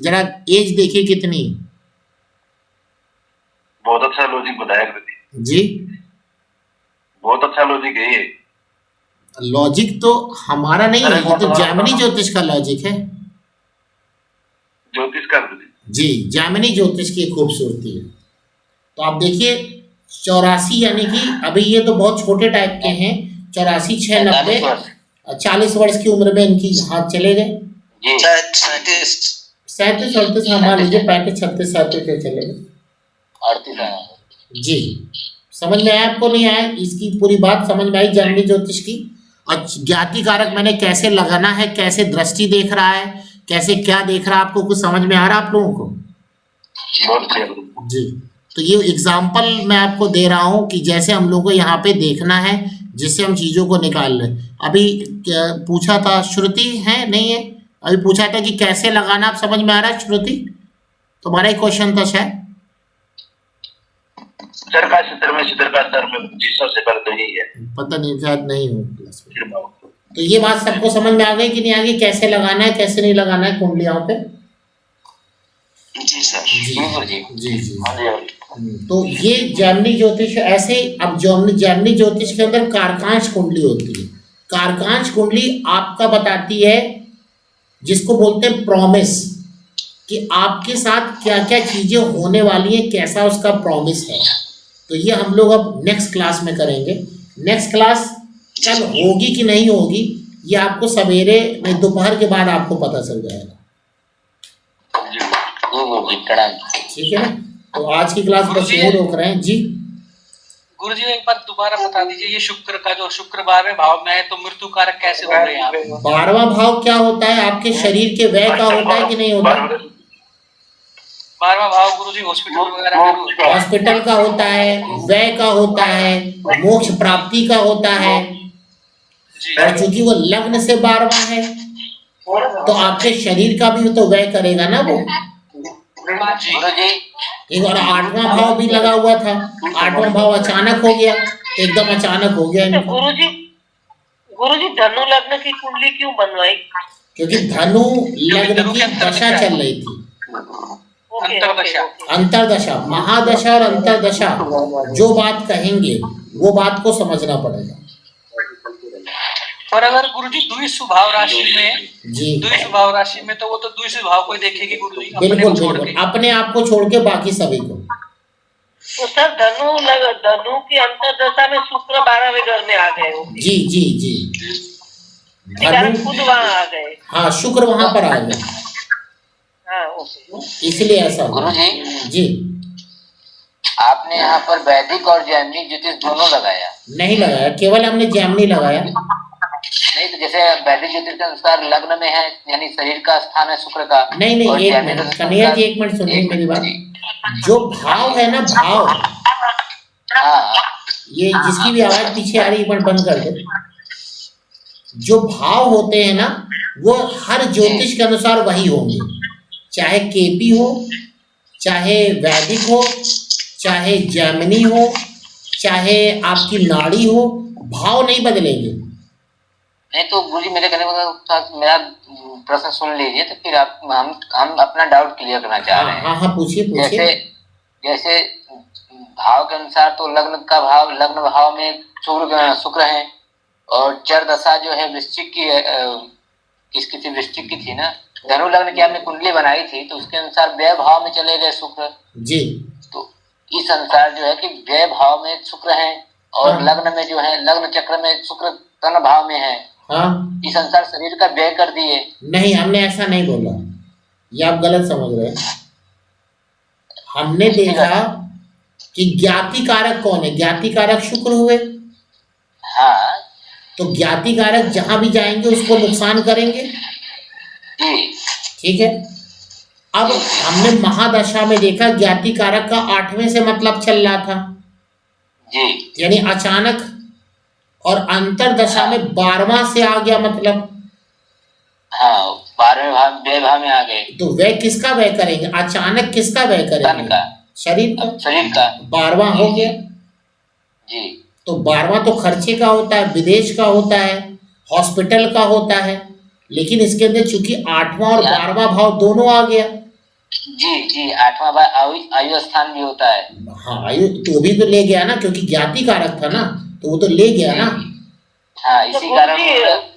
जरा एज देखिए कितनी। बहुत अच्छा लॉजिक बताया गुरुजी। जी, बहुत अच्छा लॉजिक है ये। लॉजिक तो हमारा नहीं है, ये तो जैमिनी ज्योतिष का लॉजिक है। ज्योतिष का गुरुजी। जी, जैमिनी ज्योतिष की खूबसूरती है। तो आप देखिए 84, यानी कि अभी ये तो बहुत छोटे टाइप के हैं। 84, 6, 90, 40 वर्ष की उम्र में इनकी हाथ चले गए। 37 37 हाँ मान लीजिए, 35, 36, 37 के चले गए। 38। जी, समझ में आया आपको? नहीं आया? इसकी पूरी बात समझ में आई जैमिनी ज्योतिष की। और ज्ञाति कारक मैंने कैसे लगाना है, कैसे दृष्टि देख रहा है, कैसे क्या देख रहा है, आपको कुछ समझ में आ रहा है आप लोगों को? बहुत बढ़िया गुरुजी। जी, तो ये एग्जाम्पल मैं आपको दे रहा हूँ कि जैसे हम लोगों को यहाँ पे देखना है, जिससे हम चीज़ों को निकाल लें। अभी क्या पूछा था, श्रुति है नहीं है? अभी पूछा था कि कैसे लगाना, आप समझ में आ रहा है श्रुति? तुम्हारा ही क्वेश्चन था शायद। सर का सर में जिस सबसे पहले तो यही है। पता नहीं, शायद नहीं हो क्लास में। तो ये बात सबको समझ में आ गई कि नहीं आ गई? कैसे लगाना है, कैसे नहीं लगाना है कुंडलियों पे? जी सर। जी जी जी। तो ये जैमिनी ज्योतिष ऐसे। अब जैमिनी ज्योतिष के अंदर कारकांश कुंडली होती है। कारकांश कुंडली आपका बताती है, जिसको बोलते हैं प्रॉमिस, कि आपके साथ क्या क्या चीजें होने वाली हैं, कैसा उसका प्रॉमिस है। तो ये हम लोग अब नेक्स्ट क्लास में करेंगे। नेक्स्ट क्लास कल होगी कि नहीं होगी, ये आपको सवेरे नहीं दोपहर के बाद आपको पता चल जाएगा। ठीक है ना? तो आज की क्लास बस यही रोक रहे हैं। जी गुरुजी एक बार दोबारा बता दीजिए, ये शुक्र का जो शुक्र 12वें भाव में है, तो मृत्यु कारक कैसे हो रहे हैं? 12वां भाव क्या होता है? आपके शरीर के व्यय का होता है कि नहीं होता? 12वां भाव गुरुजी हॉस्पिटल वगैरह, हॉस्पिटल का होता है, व्यय का होता है, मोक्ष प्राप्ति का होता है। और चूंकि वो लग्न से 12वां है, तो आपके शरीर का भी तो व्यय करेगा ना वो। एक और 8वां भाव भी लगा हुआ था। 8वां भाव अचानक हो गया, एकदम अचानक हो गया। गुरुजी धनु लग्न की कुंडली क्यों बनवाई? क्योंकि धनु लग्न की दशा चल रही थी। अंतरदशा, महादशा और अंतरदशा जो बात कहेंगे वो बात को समझना पड़ेगा। और अगर गुरुजी द्वितीय भाव राशि में, जी द्वितीय भाव राशि में, तो वो तो द्वितीय भाव को ही देखेगी गुरुजी, बिल्कुल बिल्कुल, अपने आप को छोड़ के बाकी सभी को। तो सर धनु की अंतरदशा में शुक्र 12वें घर में आ गए। जी जी जी, धनु खुद वहाँ आ गए। हाँ, शुक्र वहां पर आ गए, इसलिए ऐसा। गुरुजी जी, आपने यहाँ पर वैदिक और जैमिनी ज्योतिष दोनों लगाया? नहीं लगाया, केवल हमने जैमिनी लगाया। नहीं, तो जैसे वैदिक ज्योतिष के अनुसार लग्न में है, यानी शरीर का स्थान है शुक्र का। नहीं, एक मिनट कन्हैया जी, एक मिनट सुनिए मेरी बात। जो भाव है ना, भाव, ये जिसकी भी आवाज पीछे आ रही है, एक मिनट बंद कर दे। जो भाव होते हैं ना, वो हर ज्योतिष के अनुसार वही होंगे। चाहे केपी हो, चाहे वैदिक हो, चाहे जैमिनी हो, चाहे आपकी नाड़ी हो, भाव नहीं बदलेंगे। नहीं तो गुरुजी मेरे कहने का मेरा प्रश्न सुन लीजिए, तो फिर आप हम अपना डाउट क्लियर करना चाह रहे हैं। हाँ, पूछिए पूछिए। जैसे भाव के अनुसार तो लग्न भाव में शुक्र है, और चर दशा जो है वृश्चिक की, किसकी थी? वृश्चिक की थी ना। धनु लग्न की आपने कुंडली बनाई थी, तो उसके अनुसार व्यय भाव में चले गए शुक्र जी। तो इस अनुसार जो है कि व्यय भाव में शुक्र है, और लग्न में जो है, लग्न चक्र में शुक्र तन भाव में है। हाँ, इस अनुसार शरीर का व्यय कर दिए। नहीं, हमने ऐसा नहीं बोला, ये आप गलत समझ रहे हैं। हमने देखा कि ज्ञाति कारक कौन है? ज्ञाति कारक शुक्र हुए। हाँ, तो ज्ञाति कारक जहां भी जाएंगे उसको नुकसान करेंगे। ठीक है। अब हमने महादशा में देखा ज्ञाति कारक का 8वें से मतलब चल रहा था जी, यानी अचानक, और अंतर दशा में 12वां से आ गया मतलब। हाँ, 12वें भाव व्यय भाव में आ गए। तो व्यय किसका व्यय करेंगे? अचानक किसका व्यय करेंगे? शरीर का। 12वां हो गया जी। तो 12वां तो खर्चे का होता है, विदेश का होता है, हॉस्पिटल का होता है, लेकिन इसके अंदर चूंकि 8वां और 12वां भाव दोनों आ गया। जी, 8वां भाव आयु स्थान भी होता है। हाँ, आयु तो भी तो ले गया ना, क्योंकि ज्ञाति कारक था ना, तो वो तो ले गया ना। हाँ, इसी कारण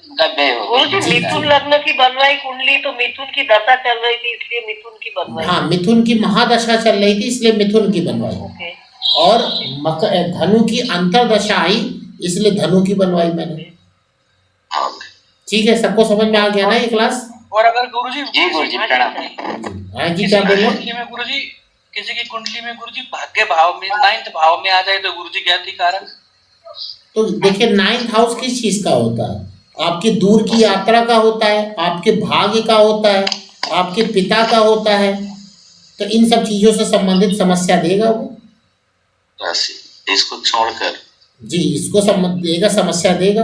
उनका व्यय हो गया। गुरुजी, मिथुन लग्न की बन रही कुंडली, तो मिथुन की दशा चल रही थी, इसलिए मिथुन की बन रही। हाँ, मिथुन की महादशा चल रही थी, इसलिए मिथुन की बनवाई। और धनु की अंतरदशा आई, इसलिए धनु की बनवाई मैंने। ठीक है, सबको समझ में आ गया ना ये क्लास? और अगर गुरुजी जी गुरुजी प्रणाम। हाँ जी, क्या बोलो? गुरुजी किसी की कुंडली में गुरुजी भाग्य भाव में 9th भाव में आ जाए तो गुरुजी ज्ञाति कारक। तो देखिए 9th हाउस किस चीज का होता है? आपकी दूर की यात्रा का होता है, आपके भाग्य का होता है, आपके पिता का होता है। तो इन सब चीजों से संबंधित समस्या देगा वो। इसको छोड़कर जी, इसको देगा, समस्या देगा,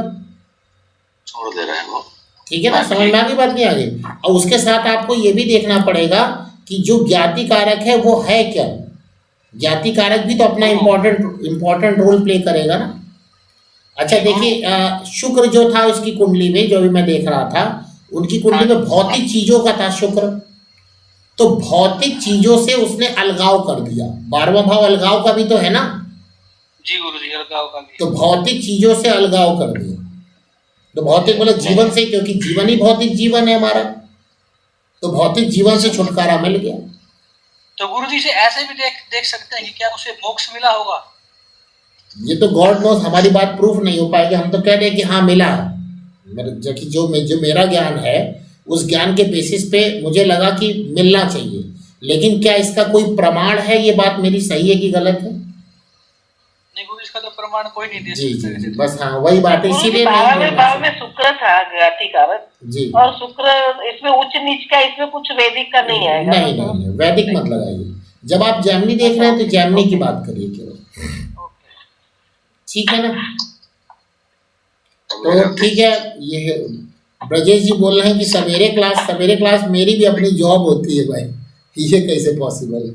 छोड़ दे रहे हैं वो। ठीक है ना? समझ में आ गई बात? नहीं आ गई? और उसके साथ आपको ये भी देखना पड़ेगा कि जो ज्ञाति कारक है वो है क्या। ज्ञाति कारक भी तो अपना इम्पोर्टेंट रोल प्ले करेगा ना। अच्छा देखिए, शुक्र जो था उसकी कुंडली में, जो भी मैं देख रहा था, उनकी कुंडली में भौतिक चीजों का था शुक्र। तो भौतिक चीजों से उसने अलगाव कर दिया। 12वां भाव अलगाव का भी तो है ना। जी गुरुजी, अलगाव का भी। तो भौतिक चीजों से अलगाव कर दिया। तो भौतिक मतलब जीवन से, क्योंकि जीवन ही भौतिक जीवन है हमारा, तो भौतिक जीवन से छुटकारा मिल गया। तो गुरुजी से ऐसे भी देख सकते हैं कि क्या उसे मोक्ष मिला होगा? ये तो गॉड नोस, हमारी बात प्रूफ नहीं हो पाएगी। हम तो कह रहे हैं कि हाँ मिला। जो मेरा ज्ञान है, उस ज्ञान के बेसिस पे मुझे लगा कि मिलना चाहिए, लेकिन क्या इसका कोई प्रमाण है? ये बात मेरी सही है कि गलत है? नहीं गुरु, इसका तो प्रमाण कोई नहीं दे जी सकता। जी, बस हाँ वही बात है, इसीलिए भाव में शुक्र था ज्ञाति कारक जी, और शुक्र इसमें उच्च नीच का, इसमें कुछ वैदिक का नहीं आएगा। नहीं, वैदिक मत लगाइए। जब आप जैमिनी देख रहे हैं तो जैमिनी की बात करिए केवल, ठीक है ना? तो ठीक है, ये ब्रजेश जी बोल रहे हैं कि सवेरे क्लास मेरी भी अपनी जॉब होती है भाई, ये कैसे पॉसिबल है?